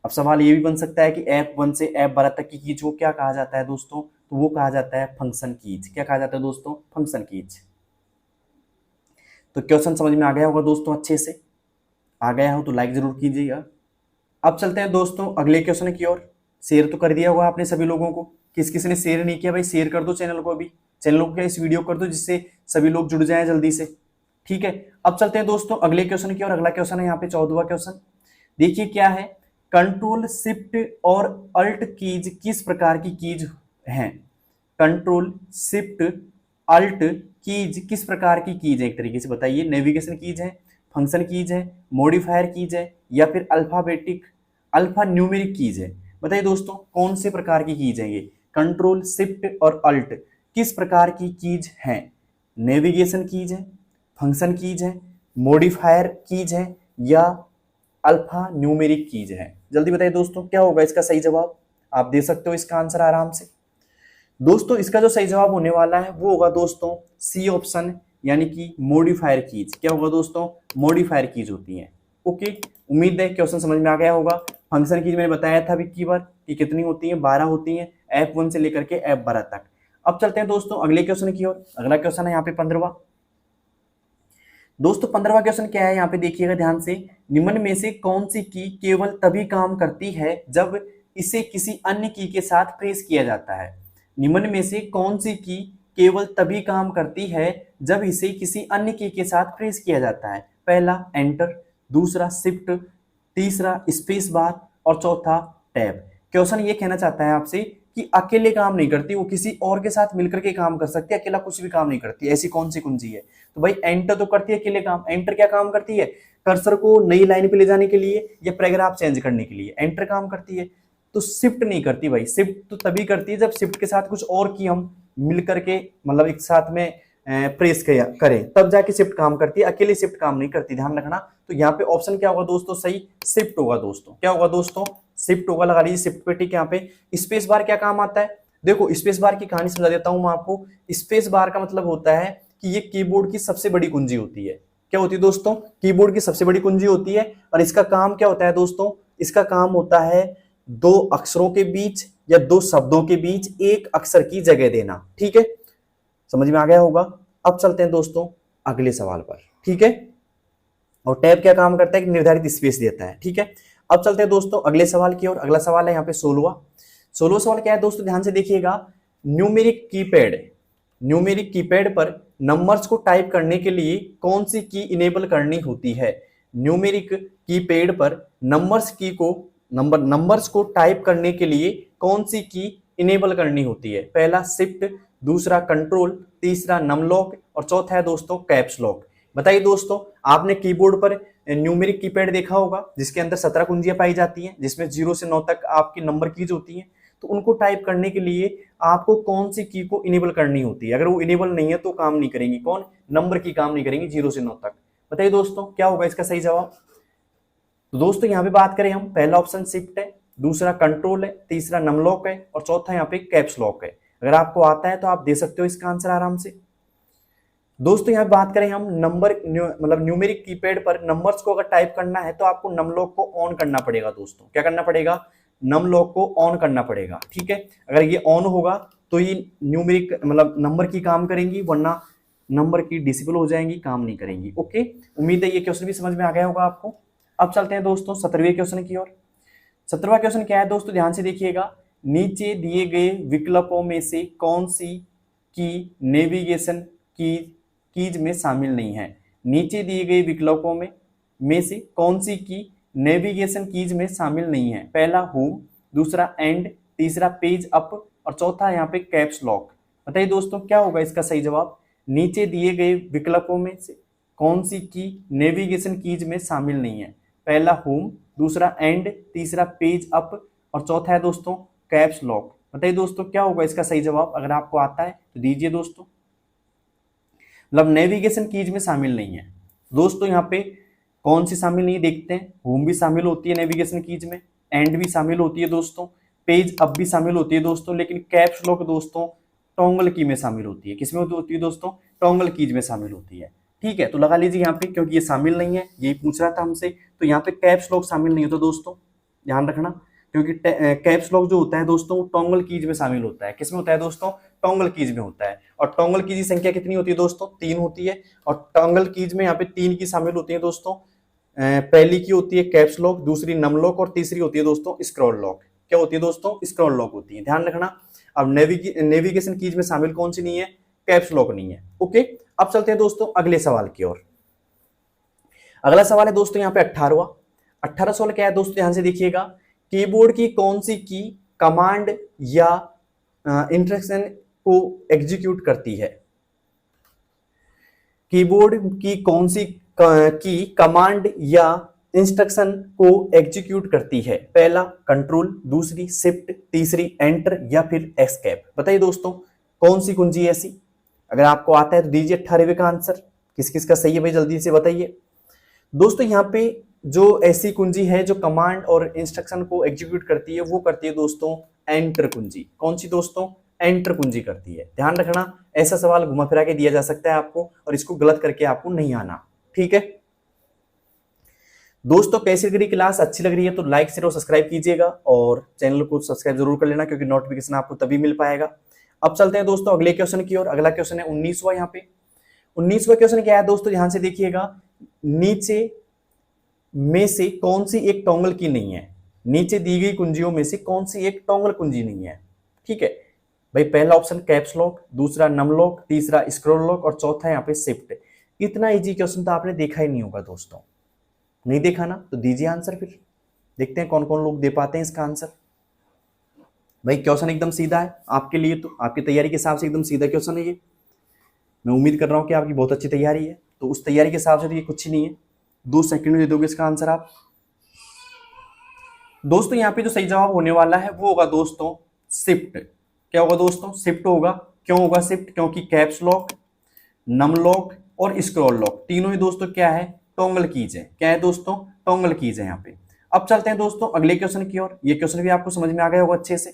अब सवाल ये भी बन सकता है कि F1 से F12 तक की कीज को क्या कहा जाता है दोस्तों? तो वो कहा जाता है फंक्शन कीज। क्या कहा जाता है दोस्तों? Function keys. तो क्वेश्चन समझ में आ गया होगा दोस्तों, अच्छे से आ गया हो तो लाइक जरूर कीजिएगा। अब चलते हैं दोस्तों अगले क्वेश्चन की ओर। शेयर तो कर दिया होगा आपने सभी लोगों को। किस किस ने शेयर नहीं किया भाई शेयर कर दो चैनल को, अभी चैनल को क्या इस वीडियो कर दो जिससे सभी लोग जुड़ जाएं जल्दी से। ठीक है, अब चलते हैं दोस्तों अगले क्वेश्चन की और अगला क्वेश्चन है यहाँ पे 14वां क्वेश्चन। देखिए क्या है, कंट्रोल शिफ्ट और अल्ट कीज किस प्रकार की कीज हैं? कंट्रोल शिफ्ट अल्ट कीज किस प्रकार की कीज है, एक तरीके से बताइए। नेविगेशन कीज है, फंक्शन कीज है, मॉडिफायर कीज है, या फिर अल्फा न्यूमेरिक कीज है? बताइए दोस्तों कौन से प्रकार की कीज है ये? कंट्रोल शिफ्ट और अल्ट किस प्रकार की कीज है? नेविगेशन कीज है, फंक्शन कीज है, मॉडिफायर कीज है, या अल्फा न्यूमेरिक कीज है? जल्दी बताइए दोस्तों क्या होगा इसका सही जवाब। आप दे सकते हो इसका आंसर आराम से। दोस्तों इसका जो सही जवाब होने वाला है वो होगा दोस्तों सी ऑप्शन, यानी कि मॉडिफायर कीज। क्या होगा दोस्तों? मॉडिफायर कीज होती है। ओके, उम्मीद है क्वेश्चन समझ में आ गया होगा। फंक्शन कीज मैंने बताया था अभी बार कि कितनी होती है, 12 होती है, F1 से लेकर के F12 तक। अब चलते हैं दोस्तों अगले क्वेश्चन की ओर। अगला क्वेश्चन है यहाँ पे 15वां। दोस्तों 15वां क्वेश्चन क्या है, यहाँ पे देखिएगा ध्यान से। निम्न में से कौन सी की केवल तभी काम करती है जब इसे किसी अन्य की के साथ प्रेस किया जाता है? निम्न में से कौन सी की केवल तभी काम करती है जब इसे किसी अन्य की के साथ प्रेस किया जाता है? पहला एंटर, दूसरा शिफ्ट, तीसरा स्पेस बार और चौथा टैब। क्वेश्चन ये कहना चाहता है आपसे कि अकेले काम नहीं करती, वो किसी और के साथ मिलकर के काम कर सकती है, अकेला कुछ भी काम नहीं करती। ऐसी कौन सी कुंजी है? तो भाई एंटर तो करती है अकेले काम। एंटर क्या काम करती है? कर्सर को नई लाइन पे ले जाने के लिए या पैराग्राफ चेंज करने के लिए एंटर काम करती है। तो शिफ्ट नहीं करती भाई, शिफ्ट तो तभी करती है जब शिफ्ट के साथ कुछ और की हम मिलकर के मतलब एक साथ में प्रेस करें, तब जाके शिफ्ट काम करती है, अकेले शिफ्ट काम नहीं करती, ध्यान रखना। तो यहाँ पे ऑप्शन क्या होगा दोस्तों? सही शिफ्ट होगा दोस्तों। क्या होगा दोस्तों? शिफ्ट होगा, लगा लीजिए शिफ्ट पे टिक। यहाँ पे स्पेस बार क्या काम आता है? देखो स्पेस बार की कहानी समझा देता हूं मैं आपको। स्पेस बार का मतलब होता है कि ये कीबोर्ड की सबसे बड़ी कुंजी होती है। क्या होती है दोस्तों? कीबोर्ड की सबसे बड़ी कुंजी होती है। और इसका काम क्या होता है दोस्तों? इसका काम होता है दो अक्षरों के बीच या दो शब्दों के बीच एक अक्षर की जगह देना। ठीक है, समझ में आ गया होगा। अब चलते हैं दोस्तों अगले सवाल पर। ठीक है, और टैब क्या काम करता है कि निर्धारित स्पेस देता है। ठीक है, अब चलते हैं दोस्तों अगले सवाल की ओर। अगला सवाल है यहाँ पे 16वां सवाल क्या है दोस्तों? ध्यान से देखिएगा। न्यूमेरिक कीपैड पर नंबर्स को टाइप करने के लिए कौन सी की इनेबल करनी होती है? न्यूमेरिक कीपैड पर नंबर्स को टाइप करने के लिए कौन सी की इनेबल करनी होती है? पहला शिफ्ट, दूसरा कंट्रोल, तीसरा नमलॉक और चौथा है दोस्तों कैप्स लॉक। बताइए दोस्तों, आपने कीबोर्ड पर न्यूमेरिक कीपैड देखा होगा जिसके अंदर 17 कुंजियां पाई जाती हैं, जिसमें 0 से 9 तक आपकी नंबर कीज होती हैं। तो उनको टाइप करने के लिए आपको कौन सी की को इनेबल करनी होती है? अगर वो इनेबल नहीं है तो काम नहीं करेंगी। कौन? नंबर की काम नहीं करेंगी 0 से 9 तक। बताइए दोस्तों क्या होगा इसका सही जवाब। तो दोस्तों यहाँ पे बात करें हम, पहला ऑप्शन शिफ्ट है, दूसरा कंट्रोल है, तीसरा नमलॉक है और चौथा यहाँ पे कैप्स लॉक है। अगर आपको आता है तो आप दे सकते हो इसका आंसर आराम से। दोस्तों यहाँ बात करें हम मतलब न्यूमेरिक कीपैड पर नंबर्स को अगर टाइप करना है तो आपको नमलॉक को ऑन करना पड़ेगा दोस्तों। क्या करना पड़ेगा? नमलॉक को ऑन करना पड़ेगा। ठीक है, अगर ये ऑन होगा तो ये न्यूमेरिक मतलब नंबर की काम करेंगी, वरना नंबर की डिसेबल हो जाएंगी, काम नहीं करेंगी। ओके, उम्मीद है ये क्वेश्चन भी समझ में आ गया होगा आपको। अब चलते हैं दोस्तों 17वें क्वेश्चन की ओर। 17वां क्वेश्चन क्या है दोस्तों? ध्यान से देखिएगा। नीचे दिए गए विकल्पों में से कौन सी की नेविगेशन कीज में शामिल नहीं है? नीचे दिए गए विकल्पों में से कौन सी की नेविगेशन कीज में शामिल नहीं है? पहला होम, दूसरा एंड, तीसरा पेज अप और चौथा यहाँ पे कैप्स लॉक। बताइए दोस्तों क्या होगा इसका सही जवाब। नीचे दिए गए विकल्पों में से कौन सी की नेविगेशन कीज में शामिल नहीं है? पहला होम, दूसरा एंड, तीसरा पेज अप और चौथा है दोस्तों कैप्स लॉक। बताइए दोस्तों क्या होगा इसका सही जवाब। अगर आपको आता है तो दीजिए दोस्तों। मतलब नेविगेशन कीज में शामिल नहीं है दोस्तों। यहाँ पे कौन सी शामिल नहीं देखते हैं? होम भी शामिल होती है नेविगेशन कीज में, एंड भी शामिल होती है दोस्तों, पेज अप भी शामिल होती है दोस्तों, लेकिन कैप्स लॉक दोस्तों टॉन्गल की में शामिल होती है। किसमें होती है दोस्तों? टॉन्गल कीज में शामिल होती है। ठीक है, तो लगा लीजिए यहाँ पे, क्योंकि ये शामिल नहीं है, यही पूछ रहा था हमसे, तो यहाँ पे कैप्स लॉक शामिल नहीं होता दोस्तों, ध्यान रखना। क्योंकि कैप्स लॉक जो होता है दोस्तों वो टॉन्गल कीज में शामिल होता है। किसमें होता है दोस्तों? टॉन्गल कीज में होता है। और टॉन्गल कीज की संख्या कितनी होती है दोस्तों? 3 होती है। और टॉन्गल कीज में यहाँ पे 3 की शामिल होती है दोस्तों। पहली की होती है कैप्स लॉक, दूसरी नम लॉक और तीसरी होती है दोस्तों स्क्रॉल लॉक। क्या होती है दोस्तों? स्क्रॉल लॉक होती है, ध्यान रखना। अब नेविगेशन कीज में शामिल कौन सी नहीं है, कैप्स लॉक नहीं है। ओके, अब चलते हैं दोस्तों अगले सवाल की ओर। अगला सवाल है दोस्तों यहाँ पे 18वां सवाल क्या है दोस्तों, ध्यान से देखिएगा। कीबोर्ड की कौन सी की कमांड या इंस्ट्रक्शन को एग्जीक्यूट करती है? कीबोर्ड की कौन सी की कमांड या इंस्ट्रक्शन को एग्जीक्यूट करती है? पहला कंट्रोल, दूसरी शिफ्ट, तीसरी एंटर या फिर एस्केप। बताइए दोस्तों कौन सी कुंजी है ऐसी? अगर आपको आता है तो दीजिए 18वें का आंसर। किस किस का सही है भाई जल्दी से बताइए दोस्तों। यहाँ पे जो ऐसी कुंजी है जो कमांड और इंस्ट्रक्शन को एग्जीक्यूट करती है वो करती है दोस्तों एंटर कुंजी। कौन सी दोस्तों? एंटर कुंजी करती है। ध्यान रखना, ऐसा सवाल घुमा फिरा के दिया जा सकता है आपको और इसको गलत करके आपको नहीं आना, ठीक है दोस्तों। कैसी लग रही क्लास? अच्छी लग रही है तो लाइक शेयर और सब्सक्राइब कीजिएगा और चैनल को सब्सक्राइब जरूर कर लेना क्योंकि नोटिफिकेशन आपको तभी मिल पाएगा। अब चलते हैं दोस्तों अगले क्वेश्चन की ओर। अगला क्वेश्चन है 19वां। यहाँ पे 19वां क्वेश्चन क्या है दोस्तों, ध्यान से देखिएगा। नीचे में से कौन सी एक टॉगल की नहीं है? नीचे दी गई कुंजियों में से कौन सी एक टॉगल कुंजी नहीं है? ठीक है भाई, पहला ऑप्शन कैप्स लॉक, दूसरा नम लॉक, तीसरा स्क्रॉल लॉक और चौथा यहाँ पे शिफ्ट। इतना इजी क्वेश्चन तो आपने देखा ही नहीं होगा दोस्तों। नहीं देखा ना? तो दीजिए आंसर फिर, देखते हैं कौन कौन लोग दे पाते हैं इसका आंसर। भाई क्वेश्चन एकदम सीधा है आपके लिए, तो आपकी तैयारी के हिसाब से एकदम सीधा क्वेश्चन है ये। मैं उम्मीद कर रहा हूं कि आपकी बहुत अच्छी तैयारी है, तो उस तैयारी के हिसाब से तो ये कुछ ही नहीं है। 2 सेकंड में दे दोगे इसका आंसर आप दोस्तों। यहाँ पे जो सही जवाब होने वाला है वो होगा दोस्तों शिफ्ट। क्या होगा दोस्तों? शिफ्ट होगा। क्यों होगा शिफ्ट? क्योंकि कैप्स लॉक, नम लॉक और स्क्रॉल लॉक तीनों ही दोस्तों क्या है? टॉगल कीज है। क्या है दोस्तों? टॉगल कीज है यहाँ पे। अब चलते हैं दोस्तों अगले क्वेश्चन की ओर। ये क्वेश्चन भी आपको समझ में आ गया होगा अच्छे से।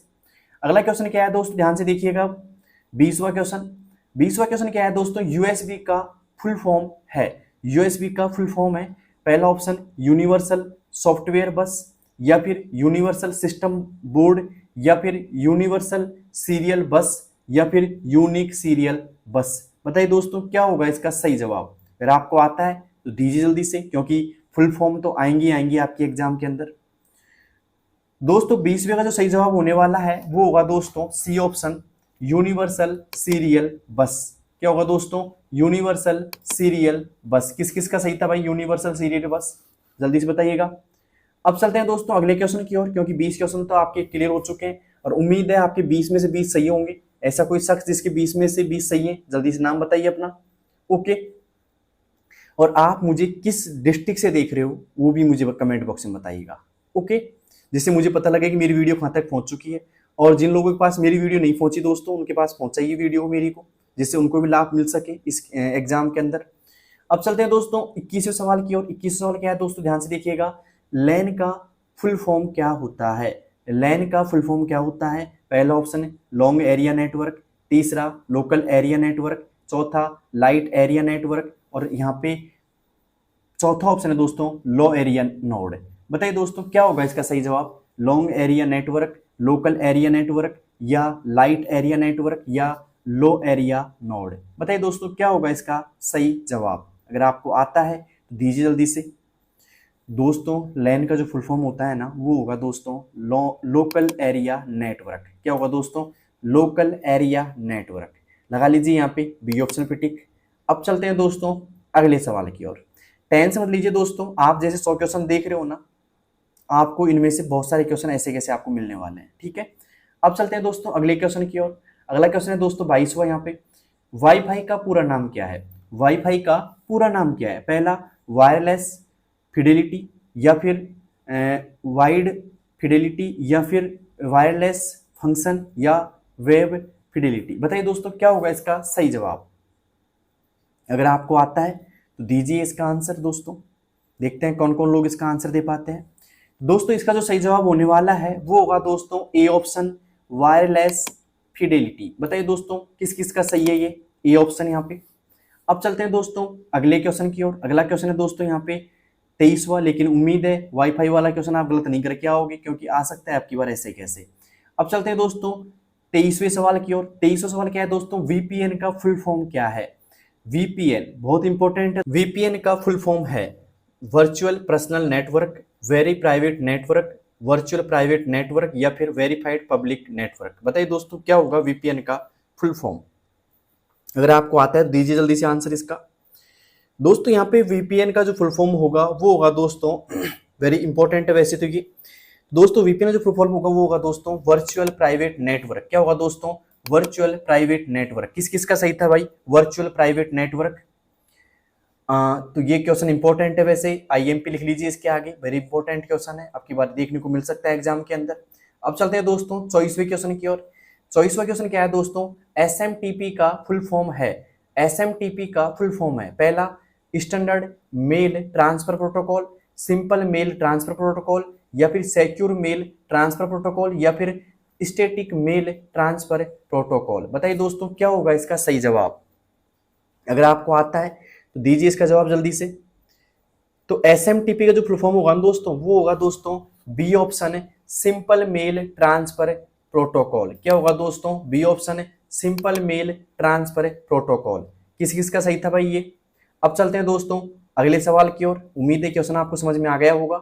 अगला क्वेश्चन क्या है दोस्तों, ध्यान से देखिएगा। 20वां क्वेश्चन क्या है दोस्तों? यूएसबी का फुल फॉर्म है। यूएसबी का फुल फॉर्म है। पहला ऑप्शन यूनिवर्सल सॉफ्टवेयर बस या फिर यूनिवर्सल सिस्टम बोर्ड या फिर यूनिवर्सल सीरियल बस या फिर यूनिक सीरियल बस। बताइए दोस्तों क्या होगा इसका सही जवाब? अगर आपको आता है तो दीजिए जल्दी से, क्योंकि फुल फॉर्म तो आएंगी आपके एग्जाम के अंदर। दोस्तों 20वें का जो सही जवाब होने वाला है वो होगा दोस्तों सी ऑप्शन, यूनिवर्सल सीरियल बस। क्या होगा दोस्तों? यूनिवर्सल सीरियल बस। किस किस का सही था भाई यूनिवर्सल सीरियल बस? जल्दी से बताइएगा। अब चलते हैं दोस्तों अगले क्वेश्चन की ओर, क्योंकि 20 क्वेश्चन तो आपके क्लियर हो चुके हैं और उम्मीद है आपके 20 में से 20 सही होंगे। ऐसा कोई शख्स जिसके 20 में से 20 सही है, जल्दी से नाम बताइए अपना। ओके, और आप मुझे किस डिस्ट्रिक्ट से देख रहे हो वो भी मुझे कमेंट बॉक्स में बताइएगा। ओके, जिससे मुझे पता लगे कि मेरी वीडियो कहाँ तक पहुंच चुकी है। और जिन लोगों के पास मेरी वीडियो नहीं पहुंची दोस्तों, उनके पास पहुंचाइए वीडियो मेरी को, जिससे उनको भी लाभ मिल सके इस एग्जाम के अंदर। अब चलते हैं दोस्तों 21वें सवाल की ओर। 21वां सवाल क्या है दोस्तों, ध्यान से देखिएगा। लैन का फुल फॉर्म क्या होता है? लैन का फुल फॉर्म क्या होता है? पहला ऑप्शन है लॉन्ग एरिया नेटवर्क, तीसरा लोकल एरिया नेटवर्क, चौथा लाइट एरिया नेटवर्क और यहाँ पे चौथा ऑप्शन है दोस्तों लो एरिया नोड। बताइए दोस्तों क्या होगा इसका सही जवाब? Long area network, local area network या लाइट एरिया नेटवर्क या लो एरिया नोड। बताइए दोस्तों क्या होगा इसका सही जवाब? अगर आपको आता है तो दीजिए जल्दी से। दोस्तों लैन का जो फुल फॉर्म होता है ना वो होगा दोस्तों लोकल एरिया नेटवर्क। क्या होगा दोस्तों? Local area network. लगा लीजिए यहाँ पे बी ऑप्शन पे टिक। अब चलते हैं दोस्तों अगले सवाल की ओर। टेंशन मत लीजिए दोस्तों, आप जैसे 100 क्वेश्चन देख रहे हो ना, आपको इनमें से बहुत सारे क्वेश्चन ऐसे कैसे आपको मिलने वाले हैं, ठीक है। अब चलते हैं दोस्तों अगले क्वेश्चन की ओर। अगला क्वेश्चन है दोस्तों 22वां। यहाँ पे वाईफाई का पूरा नाम क्या है? वाईफाई का पूरा नाम क्या है? पहला वायरलेस फिडेलिटी या फिर वाइड फिडेलिटी या फिर वायरलेस फंक्शन या वेब फिडेलिटी। बताइए दोस्तों क्या होगा इसका सही जवाब? अगर आपको आता है तो दीजिए इसका आंसर दोस्तों। देखते हैं कौन कौन लोग इसका आंसर दे पाते हैं। दोस्तों इसका जो सही जवाब होने वाला है वो होगा दोस्तों ए ऑप्शन, वायरलेस फिडेलिटी। बताइए दोस्तों किस किस का सही है ये ए ऑप्शन यहाँ पे। अब चलते हैं दोस्तों अगले क्वेश्चन की ओर। अगला क्वेश्चन है दोस्तों यहाँ पे 23वां, लेकिन उम्मीद है वाईफाई वाला क्वेश्चन आप गलत नहीं करके आओगे, क्योंकि आ सकता है आपकी बार ऐसे कैसे। अब चलते हैं दोस्तों 23वें सवाल की ओर। 23वां सवाल क्या है दोस्तों? वीपीएन का फुल फॉर्म क्या है? वीपीएन बहुत इंपॉर्टेंट है। वीपीएन का फुल फॉर्म है virtual personal network, very private network, virtual private network या फिर वेरीफाइड पब्लिक नेटवर्क। बताइए दोस्तों क्या होगा वीपीएन का फुल फॉर्म? अगर आपको आता है दीजिए जल्दी से आंसर इसका। दोस्तों यहाँ पे वीपीएन का जो फुल फॉर्म होगा वो होगा दोस्तों वेरी इंपॉर्टेंट है वैसे तो ये। दोस्तों वीपीएन का जो फुल फॉर्म होगा वो होगा दोस्तों वर्चुअल प्राइवेट नेटवर्क। क्या होगा दोस्तों? Virtual private network. किस किस का सही था भाई? Virtual private network. तो ये क्वेश्चन इंपॉर्टेंट है वैसे, आईएमपी लिख लीजिए इसके आगे, वेरी इंपॉर्टेंट क्वेश्चन है, आपकी बार देखने को मिल सकता है एग्जाम के अंदर। अब चलते हैं दोस्तों 24वें क्वेश्चन की ओर। 24वां क्वेश्चन क्या है दोस्तों? एसएमटीपी का फुल फॉर्म है। एसएमटीपी का फुल फॉर्म है, पहला standard mail transfer protocol, simple mail transfer protocol, या फिर सिक्योर मेल ट्रांसफर प्रोटोकॉल, या फिर स्टैटिक मेल ट्रांसफर प्रोटोकॉल। बताइए दोस्तों क्या होगा इसका सही जवाब? अगर आपको आता है तो दीजिए इसका जवाब जल्दी से। तो एसएमटीपी का जो फुल फॉर्म होगा दोस्तों वो होगा दोस्तों B option, simple mail transfer protocol. क्या होगा दोस्तों? B option, simple mail transfer protocol. किस किस का सही था भाई ये? अब चलते हैं दोस्तों अगले सवाल की ओर। उम्मीद है क्वेश्चन आपको समझ में आ गया होगा।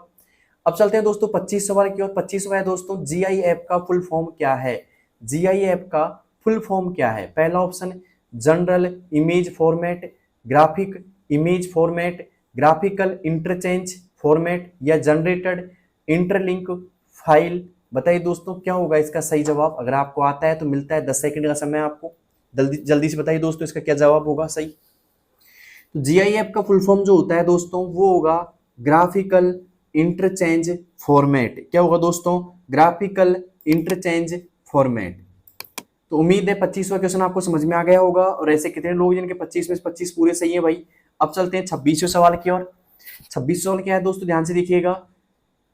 अब चलते हैं दोस्तों 25 सवाल की ओर। 25वां है दोस्तों जीआई ऐप का फुल फॉर्म क्या है? जीआई ऐप का फुल फॉर्म क्या है? पहला option general image format, graphic image format, graphical interchange format, या जनरेटेड इंटरलिंक फाइल। बताइए दोस्तों क्या होगा इसका सही जवाब? अगर आपको आता है तो मिलता है 10 सेकंड का समय आपको, जल्दी जल्दी से बताइए दोस्तों इसका क्या जवाब होगा सही। तो जीआई ऐप का फुल फॉर्म जो होता है दोस्तों वो होगा ग्राफिकल इंटरचेंज फॉर्मेट। क्या होगा दोस्तों? Graphical interchange format. तो उम्मीद है 25वां क्वेश्चन आपको समझ में आ गया होगा। और ऐसे कितने लोग जिनके 25 में से 25 पूरे सही है भाई। अब चलते हैं 26वें सवाल की ओर। 26वां सवाल क्या है दोस्तों? ध्यान से देखिएगा।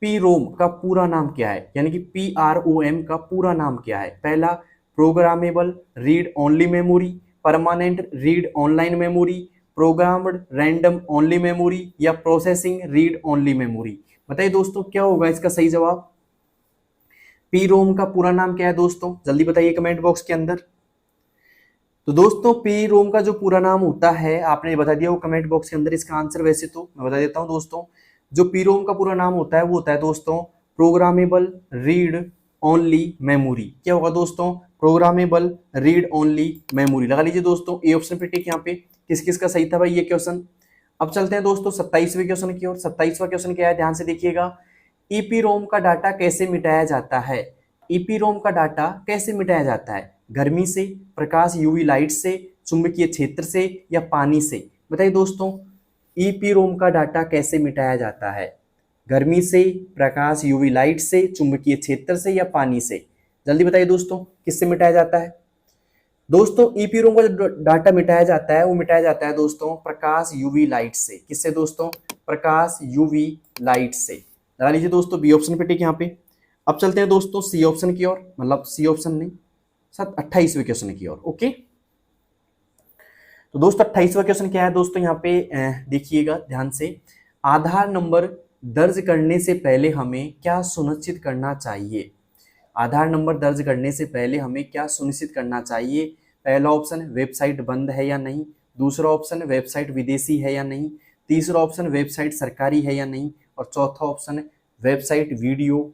पी रोम का पूरा नाम क्या है? यानी कि PROM का पूरा नाम क्या है? पहला programmable read only memory, permanent read online memory, programmed random only memory, या प्रोसेसिंग रीड ओनली मेमोरी। बताइए दोस्तों क्या होगा इसका सही जवाब? पी रोम का पूरा नाम क्या है दोस्तों? जल्दी बताइए कमेंट बॉक्स के अंदर। तो दोस्तों पी रोम का जो पूरा नाम होता है आपने बता दिया वो कमेंट बॉक्स के अंदर। इसका आंसर वैसे तो मैं बता देता हूं दोस्तों, जो पी रोम का पूरा नाम होता है वो होता है दोस्तों प्रोग्रामेबल रीड ओनली मेमोरी। क्या होगा दोस्तों? Programmable read only memory. लगा लीजिए दोस्तों ए ऑप्शन पे टिक। यहाँ पे किस किस का सही था भाई ये क्वेश्चन। अब चलते हैं दोस्तों 27वें क्वेश्चन की ओर। 27वां क्वेश्चन क्या है? ध्यान से देखिएगा। ईपीरोम का डाटा कैसे मिटाया जाता है? ईपीरोम का डाटा कैसे मिटाया जाता है? गर्मी से, प्रकाश यूवी लाइट से, चुंबकीय क्षेत्र से, या पानी से? बताइए दोस्तों ईपीरोम का डाटा कैसे मिटाया जाता है? गर्मी से, प्रकाश यूवी लाइट से, चुंबकीय क्षेत्र से, या पानी से? जल्दी बताइए दोस्तों किससे मिटाया जाता है? दोस्तों ईपीरोम का जो डाटा मिटाया जाता है वो मिटाया जाता है दोस्तों प्रकाश यूवी लाइट से। किससे दोस्तों? प्रकाश यूवी लाइट से। लगा लीजिए दोस्तों बी ऑप्शन पे टिक यहाँ पे। अब चलते हैं दोस्तों सी ऑप्शन की ओर, मतलब सी ऑप्शन नहीं, 28वें क्वेश्चन की ओर। ओके, तो दोस्तों 28वां क्वेश्चन क्या है दोस्तों? यहाँ पे देखिएगा ध्यान से। आधार नंबर दर्ज करने से पहले हमें क्या सुनिश्चित करना चाहिए? आधार नंबर दर्ज करने से पहले हमें क्या सुनिश्चित करना चाहिए? पहला ऑप्शन वेबसाइट बंद है या नहीं, दूसरा ऑप्शन वेबसाइट विदेशी है या नहीं, तीसरा ऑप्शन वेबसाइट सरकारी है या नहीं, और चौथा ऑप्शन वेबसाइट वीडियो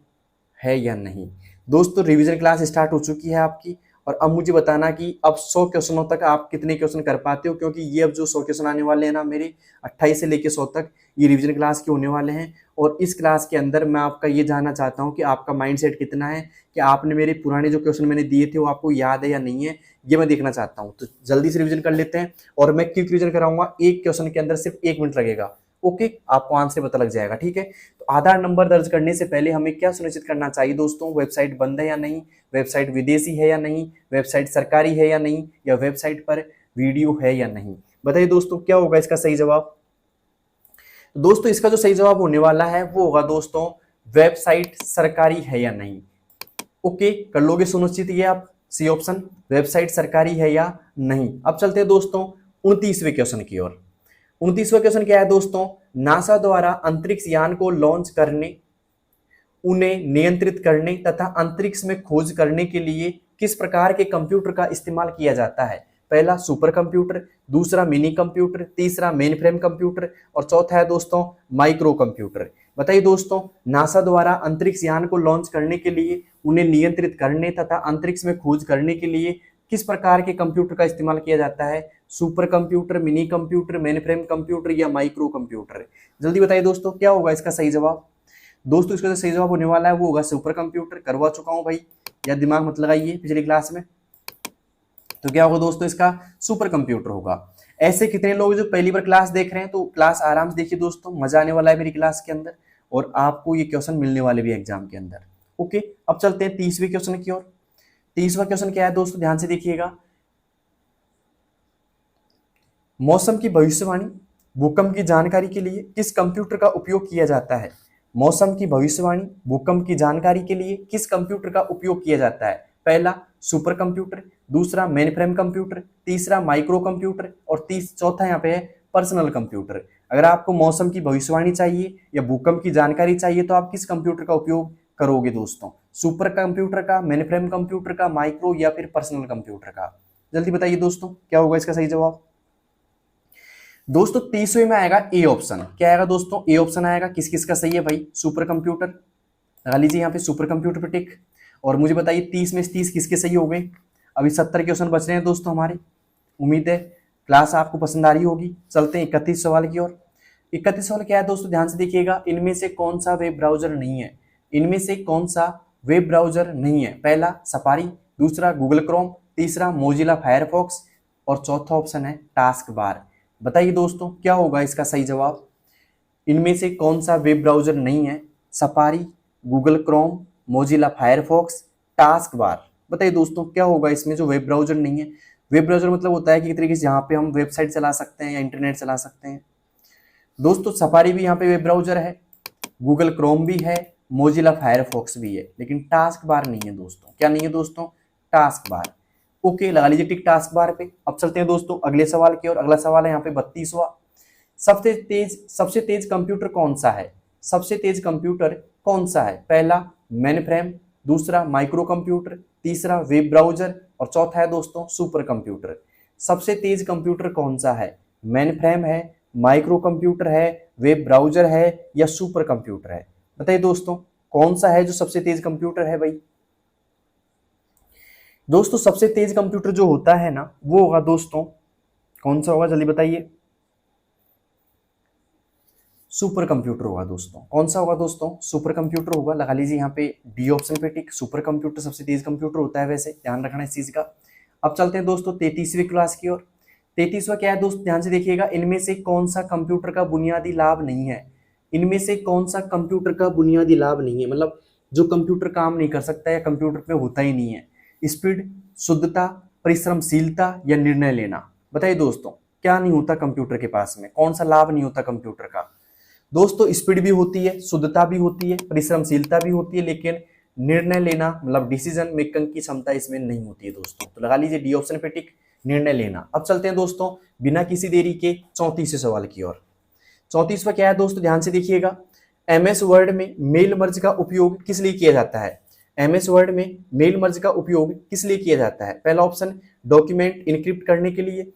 है या नहीं। दोस्तों रिवीजन क्लास स्टार्ट हो चुकी है आपकी, और अब मुझे बताना कि अब 100 क्वेश्चनों तक आप कितने क्वेश्चन कर पाते हो, क्योंकि ये अब जो 100 क्वेश्चन आने वाले हैं ना मेरे 28 से लेके 100 तक, ये रिवीजन क्लास के होने वाले हैं। और इस क्लास के अंदर मैं आपका ये जानना चाहता हूँ कि आपका माइंडसेट कितना है, कि आपने मेरे पुराने जो क्वेश्चन मैंने दिए थे वो आपको याद है या नहीं है, ये मैं देखना चाहता हूँ। तो जल्दी से रिवीजन कर लेते हैं, और मैं क्विक रिवीजन कराऊंगा। एक क्वेश्चन के अंदर सिर्फ 1 मिनट लगेगा। ओके, आपको आंसर पता लग जाएगा। ठीक है, तो आधार नंबर दर्ज करने से पहले हमें क्या सुनिश्चित करना चाहिए दोस्तों? वेबसाइट बंद है या नहीं, वेबसाइट विदेशी है या नहीं, वेबसाइट सरकारी है या नहीं, या वेबसाइट पर वीडियो है या नहीं। बताइए दोस्तों क्या होगा इसका सही जवाब? दोस्तों इसका जो सही जवाब होने वाला है वो होगा दोस्तों वेबसाइट सरकारी है या नहीं। ओके, कर लोगे सुनिश्चित ये आप, सी ऑप्शन वेबसाइट सरकारी है या नहीं। अब चलते हैं दोस्तों 29वें क्वेश्चन की ओर। 29वां क्वेश्चन क्या है दोस्तों? नासा द्वारा अंतरिक्ष यान को लॉन्च करने, उन्हें नियंत्रित करने तथा अंतरिक्ष में खोज करने के लिए किस प्रकार के कंप्यूटर का इस्तेमाल किया जाता है? पहला सुपर कंप्यूटर, दूसरा मिनी कंप्यूटर, तीसरा मेन फ्रेम कंप्यूटर, और चौथा है दोस्तों माइक्रो कंप्यूटर। बताइए दोस्तों, नासा द्वारा अंतरिक्ष यान को लॉन्च करने के लिए, उन्हें नियंत्रित करने तथा अंतरिक्ष में खोज करने के लिए किस प्रकार के कंप्यूटर का इस्तेमाल किया जाता है? Super computer, mini computer, mainframe computer या माइक्रो कंप्यूटर? जल्दी बताइए दोस्तों, क्या होगा इसका सही जवाब? दोस्तों इसका जो सही जवाब होने वाला है वो होगा सुपर कंप्यूटर। करवा चुका हूं भाई, या दिमाग मत लगाइए पिछली क्लास में। तो क्या होगा दोस्तों, इसका सुपर कंप्यूटर होगा। ऐसे कितने लोग जो पहली बार क्लास देख रहे हैं, तो क्लास आराम से देखिए दोस्तों, मजा आने वाला है मेरी क्लास के अंदर और आपको ये क्वेश्चन मिलने वाले भी एग्जाम के अंदर। ओके, अब चलते हैं 30वें क्वेश्चन की ओर। 30वां क्वेश्चन क्या है दोस्तों, ध्यान से देखिएगा। मौसम की भविष्यवाणी, भूकंप की जानकारी के लिए किस कंप्यूटर का उपयोग किया जाता है? मौसम की भविष्यवाणी, भूकंप की जानकारी के लिए किस कंप्यूटर का उपयोग किया जाता है? पहला सुपर कंप्यूटर, दूसरा मेनफ्रेम कंप्यूटर, तीसरा माइक्रो कंप्यूटर और चौथा यहाँ पे है पर्सनल कंप्यूटर। अगर आपको मौसम की भविष्यवाणी चाहिए या भूकंप की जानकारी चाहिए तो आप किस कंप्यूटर का उपयोग करोगे दोस्तों? सुपर कंप्यूटर का, मेनफ्रेम कंप्यूटर का, माइक्रो या फिर पर्सनल कंप्यूटर का? जल्दी बताइए दोस्तों, क्या होगा इसका सही जवाब? दोस्तों 30वें में आएगा ए ऑप्शन। क्या आएगा दोस्तों? ए ऑप्शन आएगा। किस किस का सही है भाई? सुपर कंप्यूटर, लगा लीजिए यहाँ पे सुपर कंप्यूटर पे टिक। और मुझे बताइए 30 में से 30 किसके सही हो गए? अभी 70 क्वेश्चन बच रहे हैं दोस्तों हमारे। उम्मीद है क्लास आपको पसंद आ रही होगी। चलते हैं 31 सवाल की ओर। 31 सवाल क्या है दोस्तों, ध्यान से देखिएगा। इनमें से कौन सा वेब ब्राउजर नहीं है? इनमें से कौन सा वेब ब्राउजर नहीं है? पहला सफारी, दूसरा गूगल क्रोम, तीसरा मोजिला फायरफॉक्स और चौथा ऑप्शन है टास्क बार। बताइए दोस्तों, क्या होगा इसका सही जवाब? इनमें से कौन सा वेब ब्राउजर नहीं है? Safari, Google Chrome, Mozilla Firefox, task bar. बताइए दोस्तों, क्या होगा इसमें जो वेब ब्राउजर नहीं है? वेब ब्राउजर मतलब होता है कि एक तरीके से यहाँ पे हम वेबसाइट चला सकते हैं या इंटरनेट चला सकते हैं। दोस्तों सफारी भी यहाँ पे वेब ब्राउजर है, गूगल क्रोम भी है, मोजिला फायरफॉक्स भी है, लेकिन टास्क बार नहीं है दोस्तों। क्या नहीं है दोस्तों? Task bar. ओके, लगा लीजिए टिक टास्क बार पे। अब चलते हैं दोस्तों अगले सवाल की ओर। अगला सवाल है यहाँ पे 32वां। सबसे तेज कंप्यूटर कौन सा है? सबसे तेज कंप्यूटर कौन सा है? पहला मेनफ्रेम, दूसरा माइक्रो कंप्यूटर, तीसरा वेब ब्राउजर और चौथा है दोस्तों सुपर कंप्यूटर। सबसे तेज कंप्यूटर कौन सा है? मेनफ्रेम है, माइक्रो कंप्यूटर है, वेब ब्राउजर है या सुपर कंप्यूटर है? बताइए दोस्तों, कौन सा है जो सबसे तेज कंप्यूटर है भाई? दोस्तों सबसे तेज कंप्यूटर जो होता है ना, वो होगा दोस्तों, कौन सा होगा जल्दी बताइए? सुपर कंप्यूटर होगा दोस्तों। कौन सा होगा दोस्तों? सुपर कंप्यूटर होगा। लगा लीजिए यहाँ पे डी ऑप्शन पे टिक। सुपर कंप्यूटर सबसे तेज कंप्यूटर होता है, वैसे ध्यान रखना इस चीज का। अब चलते हैं दोस्तों 33वीं क्लास की ओर। 33वां क्या है दोस्त, ध्यान से देखिएगा। इनमें से कौन सा कंप्यूटर का बुनियादी लाभ नहीं है? इनमें से कौन सा कंप्यूटर का बुनियादी लाभ नहीं है, मतलब जो कंप्यूटर काम नहीं कर सकता या कंप्यूटर में होता ही नहीं है? स्पीड, शुद्धता, परिश्रमशीलता या निर्णय लेना? बताइए दोस्तों, क्या नहीं होता कंप्यूटर के पास में? कौन सा लाभ नहीं होता कंप्यूटर का? दोस्तों स्पीड भी होती है, शुद्धता भी होती है, परिश्रमशीलता भी होती है, लेकिन निर्णय लेना मतलब डिसीजन मेकिंग की क्षमता इसमें नहीं होती है दोस्तों। तो लगा लीजिए डी ऑप्शन पे टिक, निर्णय लेना। अब चलते हैं दोस्तों बिना किसी देरी के 34वें सवाल की ओर। 34वां क्या है दोस्तों, ध्यान से देखिएगा। एमएस वर्ड में मेल मर्ज का उपयोग किस लिए किया जाता है? एमएस वर्ड में मेल मर्ज का उपयोग किस लिए किया जाता है? पहला ऑप्शन डॉक्यूमेंट इनक्रिप्ट करने के लिए,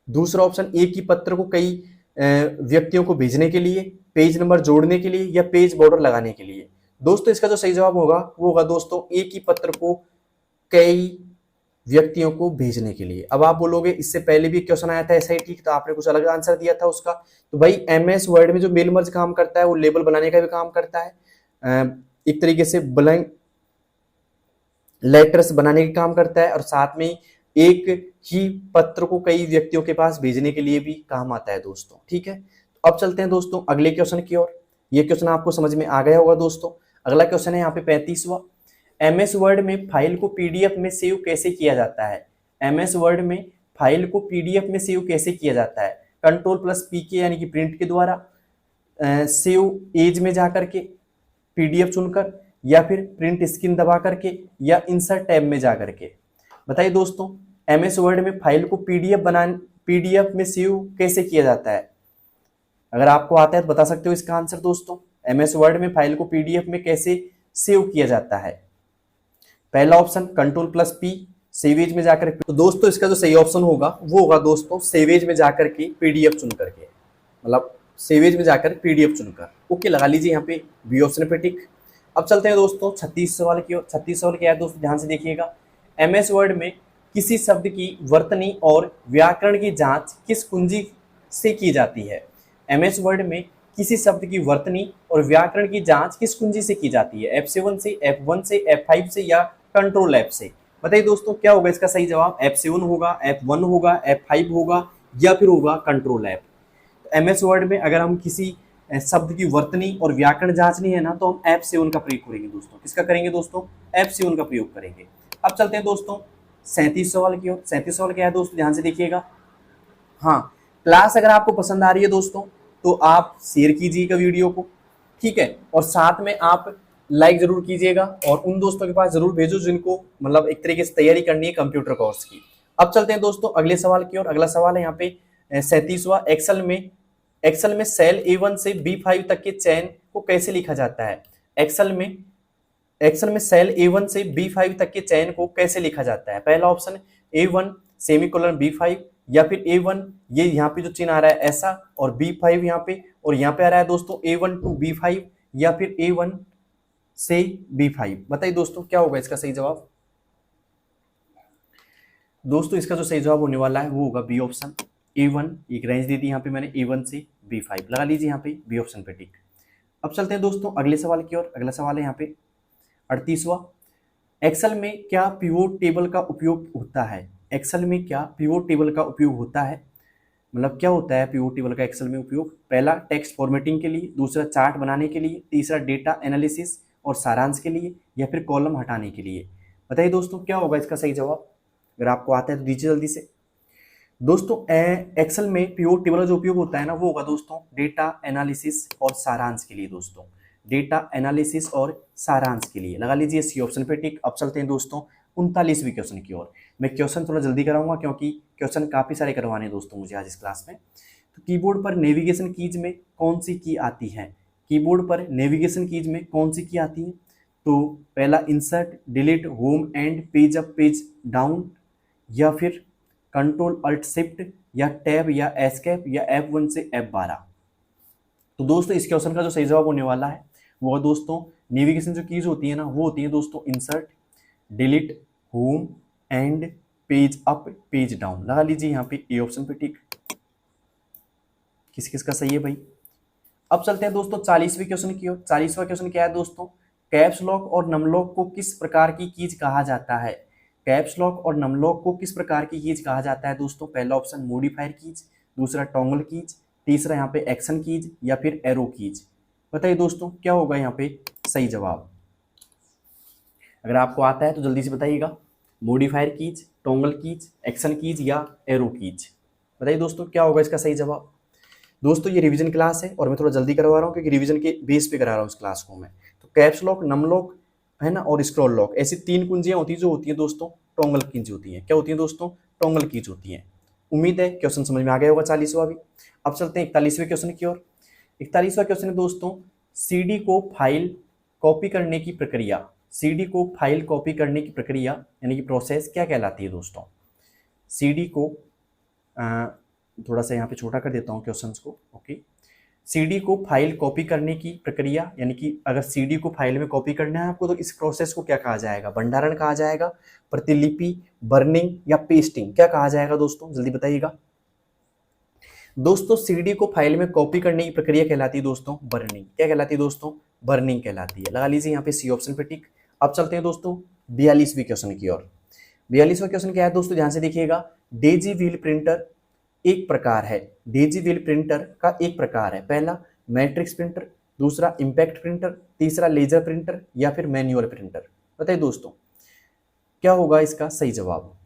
दूसरा ऑप्शन एक ही पत्र को कई व्यक्तियों को भेजने के लिए, पेज नंबर जोड़ने के लिए या पेज बॉर्डर लगाने के लिए? दोस्तों इसका जो सही जवाब होगा वो होगा दोस्तों एक ही पत्र को कई व्यक्तियों को भेजने के लिए। अब आप बोलोगे इससे पहले भी क्वेश्चन आया था ऐसा ही, ठीक, तो आपने कुछ अलग आंसर दिया था उसका। तो भाई एमएस वर्ड में जो मेल मर्ज काम करता है वो लेबल बनाने का भी काम करता है, एक तरीके से ब्लैंक लेटर्स बनाने का काम करता है और साथ में एक ही पत्र को कई व्यक्तियों के पास भेजने के लिए भी काम आता है दोस्तों। ठीक है, तो अब चलते हैं दोस्तों अगले क्वेश्चन की ओर। ये क्वेश्चन आपको समझ में आ गया होगा दोस्तों। अगला क्वेश्चन है यहाँ पे 35वां। एमएस वर्ड में फाइल को पीडीएफ में सेव कैसे किया जाता है? एमएस वर्ड में फाइल को पीडीएफ में सेव कैसे किया जाता है? Ctrl+PK यानी कि प्रिंट के द्वारा, सेव एज में जाकर के पीडीएफ चुनकर, या फिर प्रिंट स्क्रीन दबा करके, या इंसर्ट टैब में जाकर के? बताइए दोस्तों, एमएस वर्ड में फाइल को पीडीएफ में सेव कैसे किया जाता है? अगर आपको आता है तो बता सकते हो इसका आंसर दोस्तों। एमएस वर्ड में फाइल को पीडीएफ में कैसे सेव किया जाता है? पहला ऑप्शन Ctrl+P सेवेज में जाकर। तो दोस्तों इसका जो सही ऑप्शन होगा वो होगा दोस्तों सेवेज में जाकर के पीडीएफ चुन करके, मतलब सेवेज में जाकर पीडीएफ चुनकर। ओके, लगा लीजिए यहाँ पे बी ऑप्शन पे टिक। अब चलते हैं दोस्तों 36 सवाल की ओर। 36 सवाल क्या है दोस्तों, ध्यान से देखिएगा। एमएस वर्ड में किसी शब्द की वर्तनी और व्याकरण की जांच किस कुंजी से की जाती है? एमएस वर्ड में किसी शब्द की वर्तनी और व्याकरण की जांच किस कुंजी से की जाती है? F7 से, F1 से, F5 से या कंट्रोल F से? बताइए दोस्तों क्या होगा इसका सही जवाब? F7 होगा, F1 होगा, F5 होगा या फिर होगा कंट्रोल F। एमएस वर्ड में अगर हम किसी शब्द की वर्तनी और व्याकरण जांचनी है ना, तो हम F7 का प्रयोग करेंगे दोस्तों। किसका करेंगे दोस्तों? F7 का प्रयोग करेंगे। अब चलते हैं दोस्तों 37 सवाल की ओर। 37 सवाल क्या है दोस्तों, ध्यान से देखिएगा। हाँ, क्लास अगर आपको पसंद आ रही है दोस्तों तो आप शेयर कीजिएगा वीडियो को, ठीक है, और साथ में आप लाइक जरूर कीजिएगा और उन दोस्तों के पास जरूर भेजो जिनको मतलब एक तरीके से तैयारी करनी है कंप्यूटर कोर्स की। अब चलते हैं दोस्तों अगले सवाल की ओर। अगला सवाल है यहाँ पे 37वां। एक्सेल में सेल A1 से B5 तक के चयन को कैसे लिखा जाता है? एक्सेल में सेल A1 से B5 तक के चयन को कैसे लिखा जाता है? पहला ऑप्शन A1 सेमीकोलन B5 या फिर A1 ये यहाँ पे जो चिन्ह आ रहा है ऐसा और B5 यहाँ पे, और यहाँ पे आ रहा है दोस्तों A1 to B5 या फिर A1 से B5। बताइए दोस्तों क्या होगा इसका सही जवाब? दोस्तों इसका जो सही जवाब होने वाला है वो होगा बी ऑप्शन A1। एक रेंज दी थी यहाँ पे मैंने A1 से B5, लगा लीजिए यहाँ पे बी ऑप्शन पे टिक। अब चलते हैं दोस्तों अगले सवाल की ओर। अगला सवाल है यहाँ पे 38वां। एक्सेल में क्या पिवोट टेबल का उपयोग होता है? एक्सेल में क्या पिवोट टेबल का उपयोग होता है? मतलब क्या होता है पिवोट टेबल का एक्सेल में उपयोग? पहला टेक्स्ट फॉर्मेटिंग के लिए, दूसरा चार्ट बनाने के लिए, तीसरा डेटा एनालिसिस और सारांश के लिए या फिर कॉलम हटाने के लिए? बताइए दोस्तों क्या होगा इसका सही जवाब? अगर आपको आता है तो दीजिए जल्दी से। दोस्तों एक्सेल में पिवोट टेबल का जो उपयोग होता है ना वो होगा दोस्तों डेटा एनालिसिस और सारांश के लिए। दोस्तों डेटा एनालिसिस और सारांश के लिए, लगा लीजिए सी ऑप्शन पे टिक। अब चलते हैं दोस्तों 39वें क्वेश्चन की ओर। मैं क्वेश्चन थोड़ा जल्दी कराऊंगा क्योंकि क्वेश्चन काफी सारे करवाने हैं दोस्तों मुझे आज इस क्लास में। तो कीबोर्ड पर नेविगेशन कीज में कौन सी की आती है? कीबोर्ड पर नेविगेशन कीज में कौन सी की आती है? तो पहला insert, delete, home and, page up, page down या फिर कंट्रोल अल्ट शिफ्ट या टैब या एस्केप या F1 से F12। तो दोस्तों इस क्वेश्चन का जो सही जवाब होने वाला है वो दोस्तों नेविगेशन जो कीज होती है ना वो होती है दोस्तों insert, delete, home and, page up, page down. लगा लीजिए यहाँ पे ए ऑप्शन पे टिक। किस किस का सही है भाई? अब चलते हैं दोस्तों 40वें क्वेश्चन की ओर। 40वां क्वेश्चन क्या है दोस्तों? कैप्स लॉक और नम लॉक को किस प्रकार की कीज कहा जाता है? कैप्स लॉक और नम लॉक को किस प्रकार की कीज कहा जाता है दोस्तों? पहला ऑप्शन मॉडिफायर कीज, दूसरा टॉगल कीज, तीसरा यहाँ पे एक्शन कीज या फिर एरो कीज। बताइए दोस्तों क्या होगा यहाँ पे सही जवाब? अगर आपको आता है तो जल्दी से बताइएगा। Modifier keys, toggle keys, action keys या एरो कीज? बताइए दोस्तों क्या होगा इसका सही जवाब? दोस्तों ये रिवीजन क्लास है और मैं थोड़ा जल्दी करवा रहा हूँ क्योंकि रिवीजन के बेस पे करा रहा हूँ इस क्लास को मैं। तो कैप्स लॉक, नम लॉक है ना और स्क्रॉल लॉक, ऐसी तीन कुंजियां होती है जो होती है दोस्तों टॉगल कीज होती है। क्या होती है दोस्तों? टॉगल कीज होती है। उम्मीद है क्वेश्चन समझ में आ गया होगा 40वां भी। अब चलते हैं 41वें क्वेश्चन की ओर। 41वां क्वेश्चन है दोस्तों सीडी को फाइल कॉपी करने की प्रक्रिया, सीडी को फाइल कॉपी करने की प्रक्रिया यानी कि प्रोसेस क्या कहलाती है दोस्तों? सीडी को थोड़ा सा यहाँ पे छोटा कर देता हूँ क्वेश्चंस को। ओके, सीडी को फाइल कॉपी करने की प्रक्रिया यानी कि अगर सीडी को फाइल में कॉपी करना है आपको तो इस प्रोसेस को क्या कहा जाएगा? भंडारण कहा जाएगा, प्रतिलिपि, बर्निंग या पेस्टिंग? क्या कहा जाएगा दोस्तों जल्दी बताइएगा। दोस्तों सीडी को फाइल में कॉपी करने की प्रक्रिया कहलाती है दोस्तों बर्निंग। क्या कहलाती है दोस्तों? बर्निंग कहलाती है। लगा लीजिए यहाँ पे सी ऑप्शन पे टिक। अब चलते हैं दोस्तों 42वें क्वेश्चन की ओर। 42वां क्वेश्चन क्या है दोस्तों? ध्यान से देखिएगा। डेजी व्हील प्रिंटर एक प्रकार है, डेजी व्हील प्रिंटर का एक प्रकार है। पहला मैट्रिक्स प्रिंटर, दूसरा इंपैक्ट प्रिंटर, तीसरा लेजर प्रिंटर या फिर मैन्युअल प्रिंटर? बताइए दोस्तों क्या होगा इसका सही जवाब?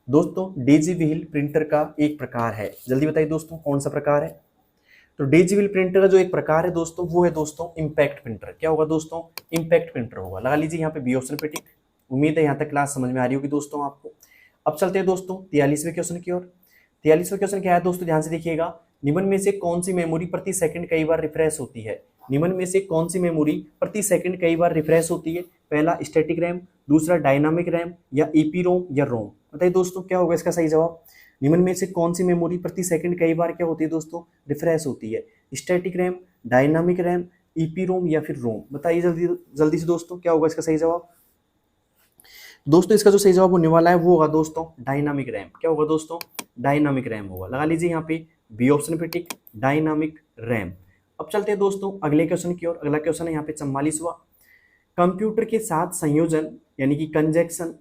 दोस्तों डेजी व्हील प्रिंटर का एक प्रकार है। जल्दी बताइए दोस्तों कौन सा प्रकार है? तो डेजी व्हील प्रिंटर का जो एक प्रकार है दोस्तों वो है दोस्तों इंपैक्ट प्रिंटर। क्या होगा दोस्तों? इंपैक्ट प्रिंटर होगा। लगा लीजिए यहाँ पे बी ऑप्शन पे टिक। उम्मीद है यहाँ तक क्लास समझ में आ रही होगी दोस्तों आपको। अब चलते हैं दोस्तों 43वें क्वेश्चन की ओर। 43वां क्वेश्चन क्या है दोस्तों? ध्यान से देखिएगा। निम्न में से कौन सी मेमोरी प्रति सेकंड कई बार रिफ्रेश होती है? निम्न में से कौन सी मेमोरी प्रति सेकंड कई बार रिफ्रेश होती है? पहला स्टैटिक रैम, दूसरा डायनामिक रैम या ईपीरोम या रोम? बताइए दोस्तों क्या होगा इसका सही जवाब? निम्न में से कौन सी मेमोरी प्रति सेकंड कई बार क्या होती है दोस्तों? रिफ्रेश होती है। Static RAM, dynamic RAM, EPROM या फिर रोम? बताइए जल्दी जल्दी से दोस्तों, क्या होगा इसका सही जवाब? दोस्तों इसका जो सही जवाब होने वाला है वो होगा दोस्तों डायनामिक रैम। क्या होगा दोस्तों? डायनामिक रैम होगा। लगा लीजिए यहाँ पे बी ऑप्शन पे टिक, डायनामिक रैम। अब चलते हैं दोस्तों अगले क्वेश्चन की ओर। अगला क्वेश्चन है यहाँ पे 44वां। कंप्यूटर के साथ संयोजन यानी कि कंजक्शन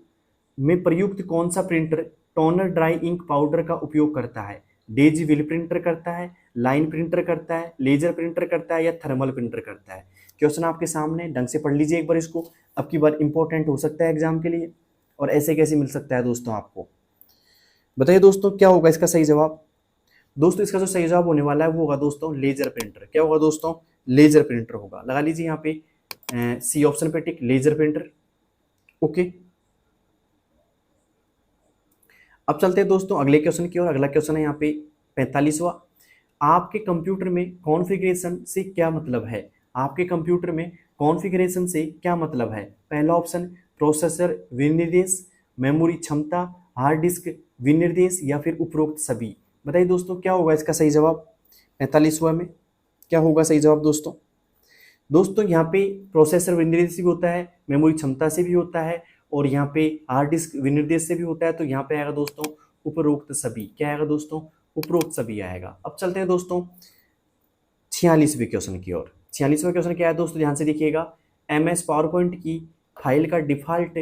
में प्रयुक्त कौन सा printer toner dry ink powder का उपयोग करता है? डेजी व्हील प्रिंटर करता है, लाइन प्रिंटर करता है, लेजर प्रिंटर करता है या थर्मल प्रिंटर करता है? क्वेश्चन आपके सामने, ढंग से पढ़ लीजिए एक बार इसको। अब की बार इंपॉर्टेंट हो सकता है एग्जाम के लिए, और ऐसे कैसे मिल सकता है दोस्तों आपको? बताइए दोस्तों क्या होगा इसका सही जवाब? दोस्तों इसका जो सही जवाब होने वाला है वो होगा दोस्तों लेजर प्रिंटर। क्या होगा दोस्तों? लेजर प्रिंटर होगा। लगा लीजिए यहाँ पे सी ऑप्शन पे टिक, लेजर प्रिंटर। ओके, अब चलते हैं दोस्तों अगले क्वेश्चन की ओर। अगला क्वेश्चन है यहाँ पे 45वां। आपके कंप्यूटर में कॉन्फ़िगरेशन से क्या मतलब है? आपके कंप्यूटर में कॉन्फ़िगरेशन से क्या मतलब है? पहला ऑप्शन प्रोसेसर विनिर्देश, मेमोरी क्षमता, हार्ड डिस्क विनिर्देश या फिर उपरोक्त सभी? बताइए दोस्तों क्या होगा इसका सही जवाब? 45वां में क्या होगा सही जवाब दोस्तों? दोस्तों यहाँ पे प्रोसेसर विनिर्देश से भी होता है, मेमोरी क्षमता से भी होता है, और यहाँ पे हार्ड डिस्क विनिर्देश से भी होता है। तो यहाँ पे आएगा दोस्तों उपरोक्त सभी। क्या आएगा दोस्तों? उपरोक्त सभी आएगा। अब चलते हैं दोस्तों 46वें क्वेश्चन की ओर। 46वां क्वेश्चन क्या है दोस्तों, ध्यान से देखिएगा। MS पावर पॉइंट की फाइल का डिफॉल्ट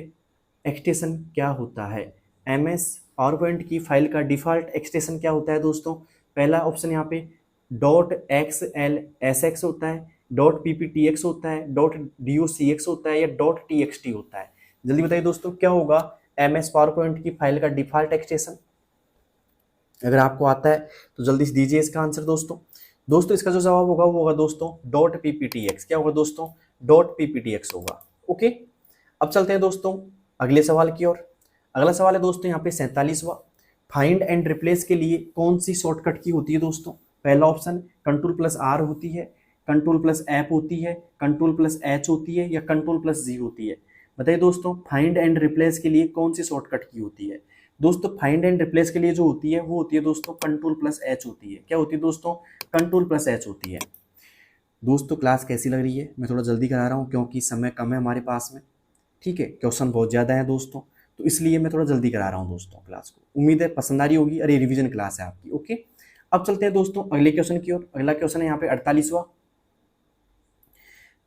एक्सटेंशन क्या होता है? MS पावर पॉइंट की फाइल का डिफॉल्ट एक्सटेंशन क्या होता है दोस्तों? पहला ऑप्शन यहाँ पे .xlsx होता है, .pptx होता है, .docx होता है या .txt होता है? जल्दी बताइए दोस्तों क्या होगा MS पावर पॉइंट की फाइल का डिफॉल्ट एक्सटेंशन? अगर आपको आता है तो जल्दी से दीजिए इसका आंसर दोस्तों। दोस्तों इसका जो जवाब होगा वो होगा दोस्तों .pptx। क्या होगा दोस्तों? .pptx होगा। ओके, अब चलते हैं दोस्तों अगले सवाल की ओर। अगला सवाल है दोस्तों यहाँ पे 47वां। फाइंड एंड रिप्लेस के लिए कौन सी शॉर्टकट की होती है दोस्तों? पहला ऑप्शन Ctrl+R होती है, Ctrl+F होती है, Ctrl+H होती है या Ctrl+G होती है? बताइए दोस्तों फाइंड एंड रिप्लेस के लिए कौन सी शॉर्टकट की होती है? दोस्तों फाइंड एंड रिप्लेस के लिए जो होती है वो होती है दोस्तों Ctrl+H होती है। क्या होती है दोस्तों? Ctrl+H होती है। दोस्तों क्लास कैसी लग रही है? मैं थोड़ा जल्दी करा रहा हूँ क्योंकि समय कम है हमारे पास में, ठीक है, क्वेश्चन बहुत ज़्यादा है दोस्तों, तो इसलिए मैं थोड़ा जल्दी करा रहा हूँ दोस्तों क्लास को। उम्मीद है पसंद आ रही होगी। अरे रिवीजन क्लास है आपकी। ओके, अब चलते हैं दोस्तों अगले क्वेश्चन की ओर। अगला क्वेश्चन है यहाँ पे 48वां।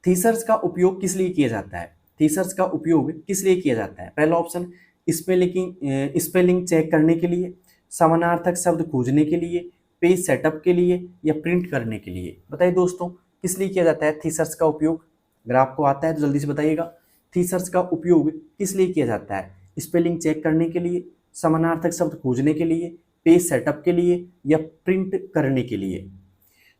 थीसर्स का उपयोग किस लिए किया जाता है? थीसर्स का उपयोग किस लिए किया जाता है? पहला ऑप्शन स्पेलिंग चेक करने के लिए, समानार्थक शब्द खोजने के लिए, पेज सेटअप के लिए या प्रिंट करने के लिए? बताइए दोस्तों किस लिए किया जाता है थीसर्स का उपयोग? अगर आपको आता है तो जल्दी से बताइएगा। थीसर्स का उपयोग किस लिए किया जाता है? स्पेलिंग चेक करने के लिए, समानार्थक शब्द खोजने के लिए, पेज सेटअप के लिए या प्रिंट करने के लिए?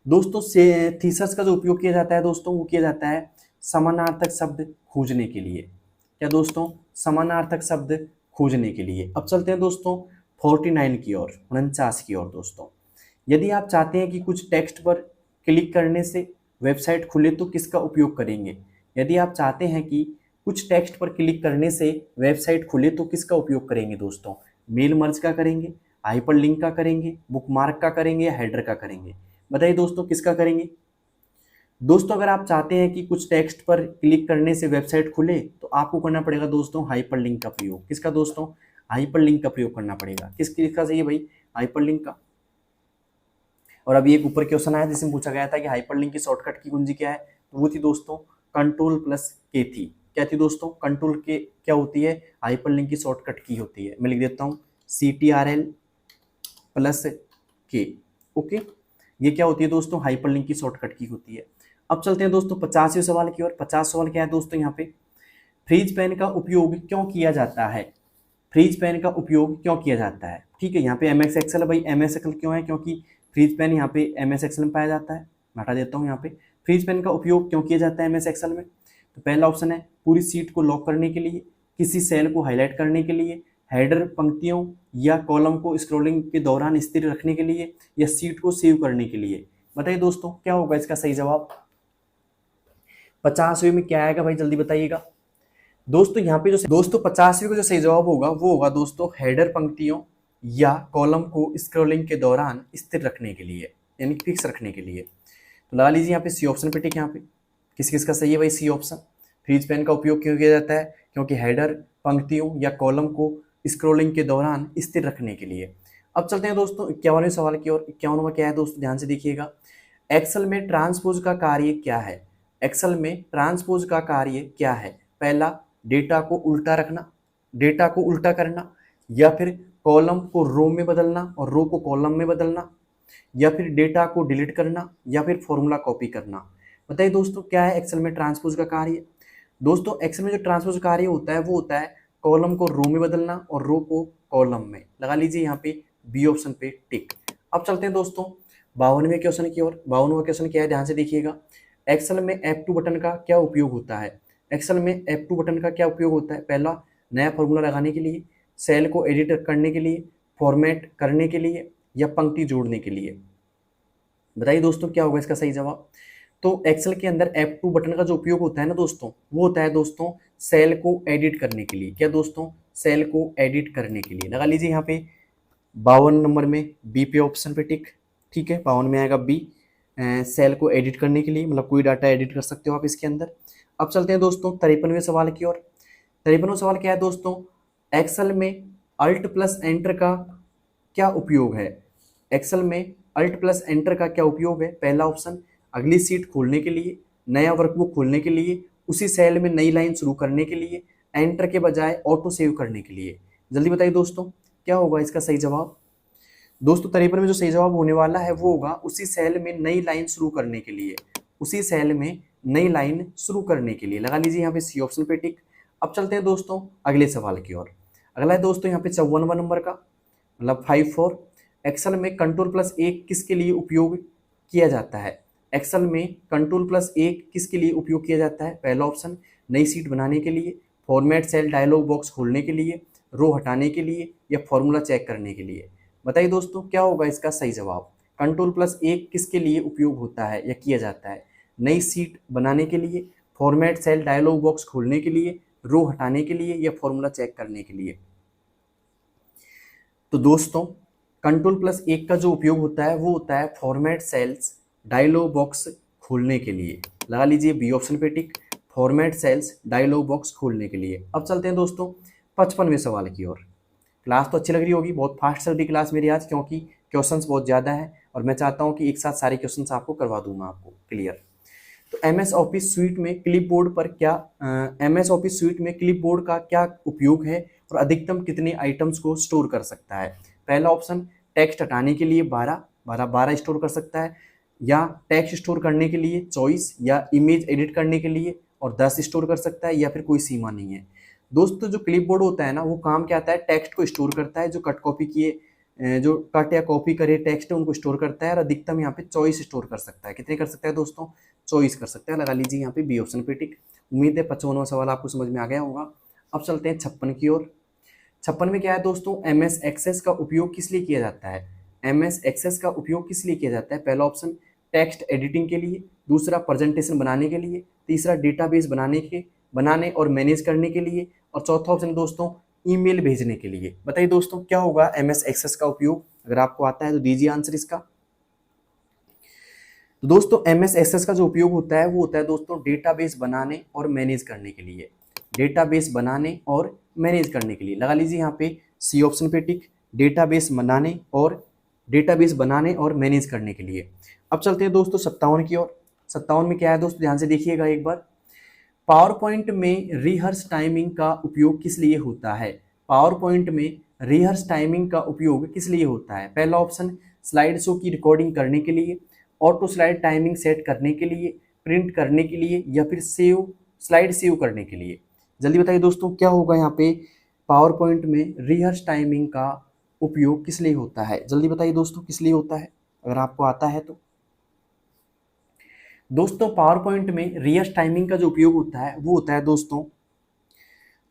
दोस्तों से थीसर्स का जो उपयोग किया जाता है दोस्तों वो किया जाता है समानार्थक शब्द खोजने के लिए। क्या दोस्तों? समानार्थक शब्द खोजने के लिए। अब चलते हैं दोस्तों 49 की ओर, 49 की ओर। दोस्तों यदि आप चाहते हैं कि कुछ टेक्स्ट पर क्लिक करने से वेबसाइट खुले तो किसका उपयोग करेंगे? यदि आप चाहते हैं कि कुछ टेक्स्ट पर क्लिक करने से वेबसाइट खुले तो किसका उपयोग करेंगे दोस्तों? मेल मर्ज का करेंगे, हाइपरलिंक का करेंगे, बुकमार्क का करेंगे या हेडर का करेंगे? बताइए दोस्तों किसका करेंगे? दोस्तों अगर आप चाहते हैं कि कुछ टेक्स्ट पर क्लिक करने से वेबसाइट खुले तो आपको करना पड़ेगा दोस्तों हाइपरलिंक का प्रयोग। किसका दोस्तों? हाइपरलिंक का प्रयोग करना पड़ेगा। किसका सही है भाई? हाइपरलिंक का। और अभी एक ऊपर क्वेश्चन आया जिसमें पूछा गया था कि हाइपरलिंक की शॉर्टकट की कुंजी क्या है, तो वो थी दोस्तों Ctrl+K थी। क्या थी दोस्तों? Ctrl+K क्या होती है? हाइपरलिंक की शॉर्टकट की होती है। मैं लिख देता हूँ Ctrl+K। ओके, ये क्या होती है दोस्तों? हाइपरलिंक की शॉर्टकट की होती है। अब चलते हैं दोस्तों 50वें सवाल की ओर। 50 सवाल क्या है दोस्तों यहाँ पे? फ्रीज पेन का उपयोग क्यों किया जाता है? फ्रीज पेन का उपयोग क्यों किया जाता है? ठीक है, यहाँ पे MS एक्सेल है भाई। MS एक्सेल क्यों है? क्योंकि फ्रीज पेन यहाँ पे MS एक्सेल में पाया जाता है। मैं हटा देता हूँ यहाँ पे। फ्रीज पेन का उपयोग क्यों किया जाता है MS एक्सेल में? तो पहला ऑप्शन है पूरी सीट को लॉक करने के लिए, किसी सेल को हाईलाइट करने के लिए, हेडर पंक्तियों या कॉलम को स्क्रॉलिंग के दौरान स्थिर रखने के लिए या सीट को सेव करने के लिए? बताइए दोस्तों क्या होगा इसका सही जवाब? 50वें में क्या आएगा भाई? जल्दी बताइएगा दोस्तों। यहाँ पे जो दोस्तों 50वें को जो सही जवाब होगा वो होगा दोस्तों हेडर पंक्तियों या कॉलम को स्क्रॉलिंग के दौरान स्थिर रखने के लिए, यानी फिक्स रखने के लिए। तो लगा लीजिए यहाँ पे सी ऑप्शन पे टिक। यहाँ पे किस किस का सही है भाई? C option. फ्रीज पेन का उपयोग क्यों किया जाता है? क्योंकि हेडर, पंक्तियों या कॉलम को स्क्रॉलिंग के दौरान स्थिर रखने के लिए। अब चलते हैं दोस्तों 51वें सवाल की ओर। 51वां क्या है दोस्तों? ध्यान से देखिएगा। एक्सेल में ट्रांसपोज का कार्य क्या है? एक्सेल में ट्रांसपोज का कार्य क्या है? पहला, डेटा को उल्टा रखना, डेटा को उल्टा करना, या फिर कॉलम को रो में बदलना और रो को कॉलम में बदलना, या फिर डेटा को डिलीट करना, या फिर फॉर्मूला कॉपी करना। बताइए दोस्तों क्या है एक्सेल में ट्रांसपोज का कार्य? दोस्तों एक्सेल में जो ट्रांसपोज कार्य होता है वो होता है कॉलम को रो में बदलना और रो को कॉलम में। लगा लीजिए यहाँ पे बी ऑप्शन पे टिक। अब चलते हैं दोस्तों 52वें क्वेश्चन की ओर। 52वां क्वेश्चन क्या है? ध्यान से देखिएगा। एक्सेल में F2 बटन का क्या उपयोग होता है? एक्सेल में F2 बटन का क्या उपयोग होता है? पहला, नया फॉर्मूला लगाने के लिए, सेल को एडिट करने के लिए, फॉर्मेट करने के लिए, या पंक्ति जोड़ने के लिए। बताइए दोस्तों क्या होगा इसका सही जवाब? तो एक्सेल के अंदर F2 बटन का जो उपयोग होता है ना दोस्तों, वो होता है दोस्तों सेल को एडिट करने के लिए। क्या दोस्तों? सेल को एडिट करने के लिए। लगा लीजिए यहाँ पे 52 नंबर में बी पे ऑप्शन पे टिक। ठीक है, 52 में आएगा बी, सेल को एडिट करने के लिए, मतलब कोई डाटा एडिट कर सकते हो आप इसके अंदर। अब चलते हैं दोस्तों 53वें सवाल की ओर। 53वां सवाल क्या है दोस्तों? एक्सेल में अल्ट प्लस एंटर का क्या उपयोग है? एक्सेल में अल्ट प्लस एंटर का क्या उपयोग है? पहला ऑप्शन, अगली सीट खोलने के लिए, नया वर्कबुक खोलने के लिए, उसी सेल में नई लाइन शुरू करने के लिए, एंटर के बजाय ऑटो सेव करने के लिए। जल्दी बताइए दोस्तों क्या होगा इसका सही जवाब? दोस्तों 53 में जो सही जवाब होने वाला है वो होगा उसी सेल में नई लाइन शुरू करने के लिए, उसी सेल में नई लाइन शुरू करने के लिए। लगा लीजिए यहाँ पे सी ऑप्शन पे टिक। अब चलते हैं दोस्तों अगले सवाल की ओर। अगला है दोस्तों यहाँ पे 54वां नंबर का, मतलब 54। एक्सेल में कंट्रोल प्लस एक किसके लिए उपयोग किया जाता है? एक्सेल में कंट्रोल प्लस एक किसके लिए उपयोग किया जाता है? पहला ऑप्शन, नई सीट बनाने के लिए, फॉर्मेट सेल डायलॉग बॉक्स खोलने के लिए, रो हटाने के लिए, या फॉर्मूला चेक करने के लिए। बताइए दोस्तों क्या होगा इसका सही जवाब? कंट्रोल प्लस एक किसके लिए उपयोग होता है या किया जाता है? नई सीट बनाने के लिए, फॉर्मेट सेल डायलॉग बॉक्स खोलने के लिए, रो हटाने के लिए, या फॉर्मूला चेक करने के लिए। तो दोस्तों कंट्रोल प्लस एक का जो उपयोग होता है वो होता है फॉर्मेट सेल्स डायलॉग बॉक्स खोलने के लिए। लगा लीजिए बी ऑप्शन पे टिक, फॉर्मेट सेल्स डायलॉग बॉक्स खोलने के लिए। अब चलते हैं दोस्तों 55वें सवाल की ओर। क्लास तो अच्छी लग रही होगी, बहुत फास्ट चल रही क्लास मेरी आज, क्योंकि क्वेश्चंस बहुत ज़्यादा है और मैं चाहता हूँ कि एक साथ सारे क्वेश्चंस आपको करवा दूँ मैं आपको क्लियर। तो एमएस ऑफिस स्वीट में क्लिपबोर्ड पर क्या एमएस ऑफिस स्वीट में क्लिपबोर्ड का क्या उपयोग है और अधिकतम कितने आइटम्स को स्टोर कर सकता है? पहला ऑप्शन, टेक्स्ट हटाने के लिए 12 स्टोर कर सकता है, या टेक्स्ट स्टोर करने के लिए 24, या इमेज एडिट करने के लिए और 10 स्टोर कर सकता है, या फिर कोई सीमा नहीं है। दोस्तों जो क्लिपबोर्ड होता है ना वो काम क्या आता है? टेक्स्ट को स्टोर करता है, जो कट कॉपी किए जो कट या कॉपी करे टेक्स्ट है उनको स्टोर करता है, और अधिकतम यहाँ पे 24 स्टोर कर सकता है। कितने कर सकता है दोस्तों? 24 कर सकता है। लगा लीजिए यहाँ पे बी ऑप्शन पे टिक। उम्मीद है 55वां सवाल आपको समझ में आ गया होगा। अब चलते हैं 56 की ओर। 56 में क्या है दोस्तों? एमएस एक्सेस का उपयोग किस लिए किया जाता है? एमएस एक्सेस का उपयोग किस लिए किया जाता है? पहला ऑप्शन, टेक्स्ट एडिटिंग के लिए, दूसरा प्रेजेंटेशन बनाने के लिए, तीसरा डेटाबेस बनाने और मैनेज करने के लिए, और चौथा ऑप्शन दोस्तों ईमेल भेजने के लिए। बताइए दोस्तों क्या होगा एमएस एक्सेस का उपयोग? अगर आपको आता है तो दीजिए आंसर इसका। तो दोस्तों एमएस एक्सेस का जो उपयोग होता है वो होता है दोस्तों डेटाबेस बनाने और मैनेज करने के लिए, डेटाबेस बनाने और मैनेज करने के लिए। लगा लीजिए यहाँ पे सी ऑप्शन पे टिक, डेटाबेस बनाने और मैनेज करने के लिए। अब चलते हैं दोस्तों 57 की ओर। 57 में क्या है दोस्तों? ध्यान से देखिएगा एक बार। पावर पॉइंट में रिहर्स टाइमिंग का उपयोग किस लिए होता है? पावर पॉइंट में रिहर्स टाइमिंग का उपयोग किस लिए होता है? पहला ऑप्शन, स्लाइड शो की रिकॉर्डिंग करने के लिए, ऑटो स्लाइड टाइमिंग सेट करने के लिए, प्रिंट करने के लिए, या फिर स्लाइड सेव करने के लिए। जल्दी बताइए दोस्तों क्या होगा यहाँ पे? पावर पॉइंट में रिहर्स टाइमिंग का उपयोग किस लिए होता है? जल्दी बताइए दोस्तों किस लिए होता है अगर आपको आता है तो। दोस्तों पावर पॉइंट में रिहर्स टाइमिंग का जो उपयोग होता है वो होता है दोस्तों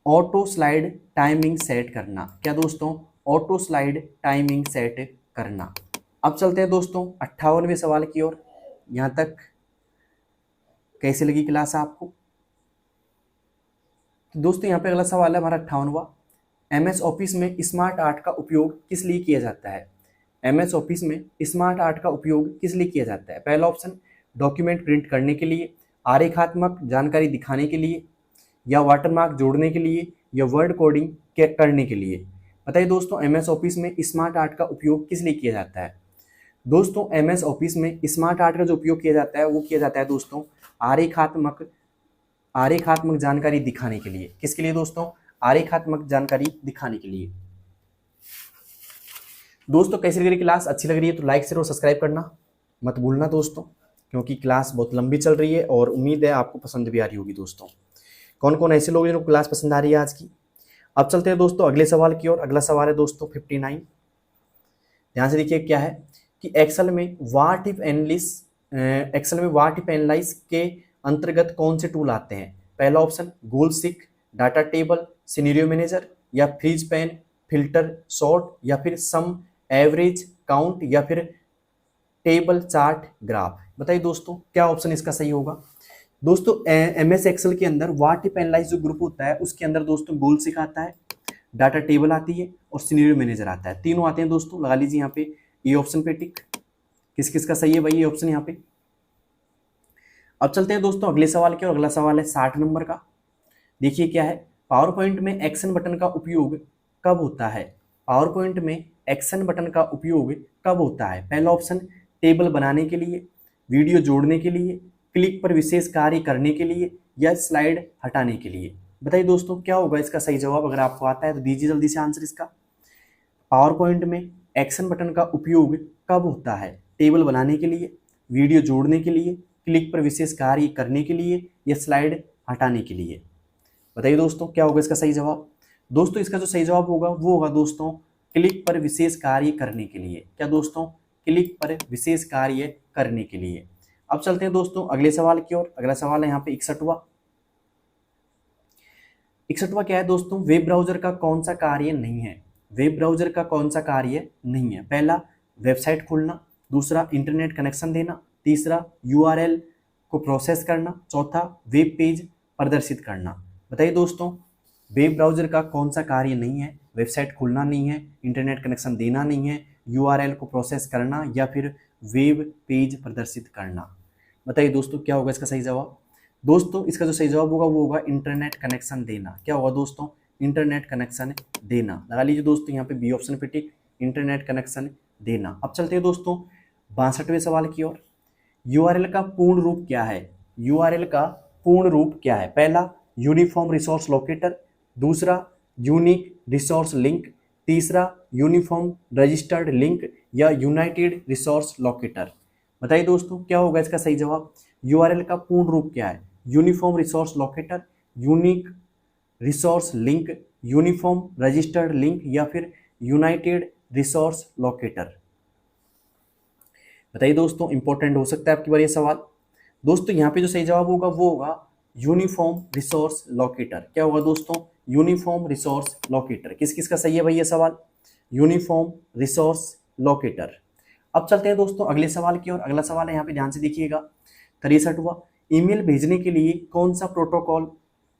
ऑटो स्लाइड टाइमिंग सेट करना। क्या दोस्तों? ऑटो स्लाइड टाइमिंग सेट करना। अब चलते हैं दोस्तों 58वें सवाल की ओर। यहाँ तक कैसे लगी क्लास आपको? तो दोस्तों यहाँ पे अगला सवाल है हमारा 58वां। एमएस ऑफिस में स्मार्ट आर्ट का उपयोग किस लिए किया जाता है? एमएस ऑफिस में स्मार्ट आर्ट का उपयोग किस लिए किया जाता है? पहला ऑप्शन, डॉक्यूमेंट प्रिंट करने के लिए, आरेखात्मक जानकारी दिखाने के लिए, या वाटरमार्क जोड़ने के लिए, या वर्ड कोडिंग करने के लिए। बताइए दोस्तों एमएस ऑफिस में स्मार्ट आर्ट का उपयोग किस लिए किया जाता है? दोस्तों एमएस ऑफिस में स्मार्ट आर्ट का जो उपयोग किया जाता है वो किया जाता है दोस्तों आरेखात्मक जानकारी दिखाने के लिए। किसके लिए दोस्तों? आरेखात्मक जानकारी दिखाने के लिए। दोस्तों कैसी लग रही क्लास? अच्छी लग रही है तो लाइक शेयर और सब्सक्राइब करना मत भूलना दोस्तों, क्योंकि क्लास बहुत लंबी चल रही है और उम्मीद है आपको पसंद भी आ रही होगी दोस्तों। कौन कौन ऐसे लोग जिनको क्लास पसंद आ रही है आज की? अब चलते हैं दोस्तों अगले सवाल की ओर। अगला सवाल है दोस्तों 59। ध्यान से देखिए क्या है कि एक्सेल में व्हाट इफ एनालाइज के अंतर्गत कौन से टूल आते हैं? पहला ऑप्शन गोल सिक, डाटा टेबल, सिनेरियो मैनेजर, या फ्रीज पेन, फिल्टर सॉर्ट, या फिर सम, एवरेज, काउंट, या फिर टेबल चार्ट ग्राफ। बताइए दोस्तों क्या ऑप्शन इसका सही होगा? दोस्तों एमएस एक्सेल के अंदर व्हाट इफ एनालाइज जो ग्रुप होता है उसके अंदर दोस्तों गोल सिक आता है, डाटा टेबल आती है और सिनेरियो मैनेजर आता है। तीनों आते हैं दोस्तों। लगा लीजिए यहाँ पे ये ऑप्शन पे टिक। किस किस का सही है भाई ये ऑप्शन यहाँ पे? अब चलते हैं दोस्तों अगले सवाल के और अगला सवाल है 60 नंबर का। देखिए क्या है, पावर पॉइंट में एक्शन बटन का उपयोग कब होता है? पावर पॉइंट में एक्शन बटन का उपयोग कब होता है? पहला ऑप्शन टेबल बनाने के लिए, वीडियो जोड़ने के लिए, क्लिक पर विशेष कार्य करने के लिए, या स्लाइड हटाने के लिए। बताइए दोस्तों क्या होगा इसका सही जवाब? अगर आपको आता है तो दीजिए जल्दी से आंसर इसका। पावर पॉइंट में एक्शन बटन का उपयोग कब होता है? टेबल बनाने के लिए, वीडियो जोड़ने के लिए, क्लिक पर विशेष कार्य करने के लिए, या स्लाइड हटाने के लिए। बताइए दोस्तों क्या होगा इसका सही जवाब? दोस्तों इसका जो सही जवाब होगा वो होगा दोस्तों क्लिक पर विशेष कार्य करने के लिए। क्या दोस्तों? क्लिक पर विशेष कार्य करने के लिए। अब चलते हैं दोस्तों अगले सवाल की ओर। अगला सवाल है यहाँ पे 61वां। 61वां क्या है दोस्तों? वेब ब्राउजर का कौन सा कार्य नहीं है? वेब ब्राउजर का कौन सा कार्य नहीं है? पहला वेबसाइट खोलना, दूसरा इंटरनेट कनेक्शन देना, तीसरा यूआरएल को प्रोसेस करना, चौथा वेब पेज प्रदर्शित करना। बताइए दोस्तों वेब ब्राउजर का कौन सा कार्य नहीं है? वेबसाइट खोलना नहीं है, इंटरनेट कनेक्शन देना नहीं है, यूआरएल को प्रोसेस करना, या फिर वेब पेज प्रदर्शित करना। बताइए दोस्तों क्या होगा इसका सही जवाब? दोस्तों इसका जो सही जवाब होगा वो होगा इंटरनेट कनेक्शन देना। क्या होगा दोस्तों? इंटरनेट कनेक्शन देना। लगा लीजिए दोस्तों यहाँ पे बी ऑप्शन पे टिक, इंटरनेट कनेक्शन देना। अब चलते हैं दोस्तों 62वें सवाल की ओर। यूआरएल का पूर्ण रूप क्या है? यूआरएल का पूर्ण रूप क्या है? पहला यूनिफॉर्म रिसोर्स लोकेटर, दूसरा यूनिक रिसोर्स लिंक, तीसरा यूनिफॉर्म रजिस्टर्ड लिंक, या यूनाइटेड रिसोर्स लोकेटर। बताइए दोस्तों क्या होगा इसका सही जवाब? यूआरएल का पूर्ण रूप क्या है? Uniform resource locator, unique resource link, uniform registered link, या फिर यूनाइटेड रिसोर्स लोकेटर। बताइए दोस्तों इंपॉर्टेंट हो सकता है आपकी बार ये सवाल। दोस्तों यहाँ पे जो सही जवाब होगा वो होगा यूनिफॉर्म रिसोर्स लोकेटर। क्या होगा दोस्तों? Uniform resource locator. किस किस का सही है भाई ये सवाल? Uniform resource locator. अब चलते हैं दोस्तों अगले सवाल की ओर। अगला सवाल है यहाँ पे ध्यान से देखिएगा 63वां। ईमेल भेजने के लिए कौन सा प्रोटोकॉल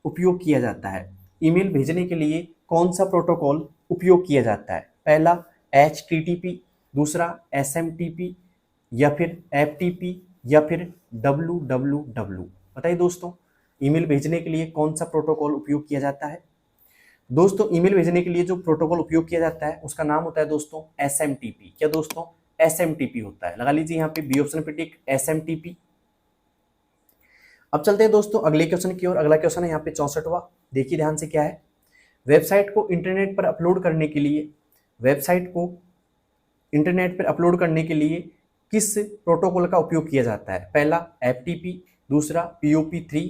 उपयोग किया जाता है? ईमेल भेजने के लिए कौन सा प्रोटोकॉल उपयोग किया जाता है? पहला HTTP, दूसरा SMTP, या फिर FTP, या फिर WWW। बताइए दोस्तों ईमेल भेजने के लिए कौन सा प्रोटोकॉल उपयोग किया जाता है? दोस्तों ईमेल भेजने के लिए जो प्रोटोकॉल उपयोग किया जाता है उसका नाम होता है दोस्तों SMTP। क्या दोस्तों? SMTP होता है। लगा लीजिए यहाँ पे बी ऑप्शन पे टिक, SMTP। अब चलते हैं दोस्तों अगले क्वेश्चन की ओर। अगला क्वेश्चन है यहाँ पे 64वां। देखिए ध्यान से क्या है, वेबसाइट को इंटरनेट पर अपलोड करने के लिए किस प्रोटोकॉल का उपयोग किया जाता है? पहला FTP, दूसरा POP3,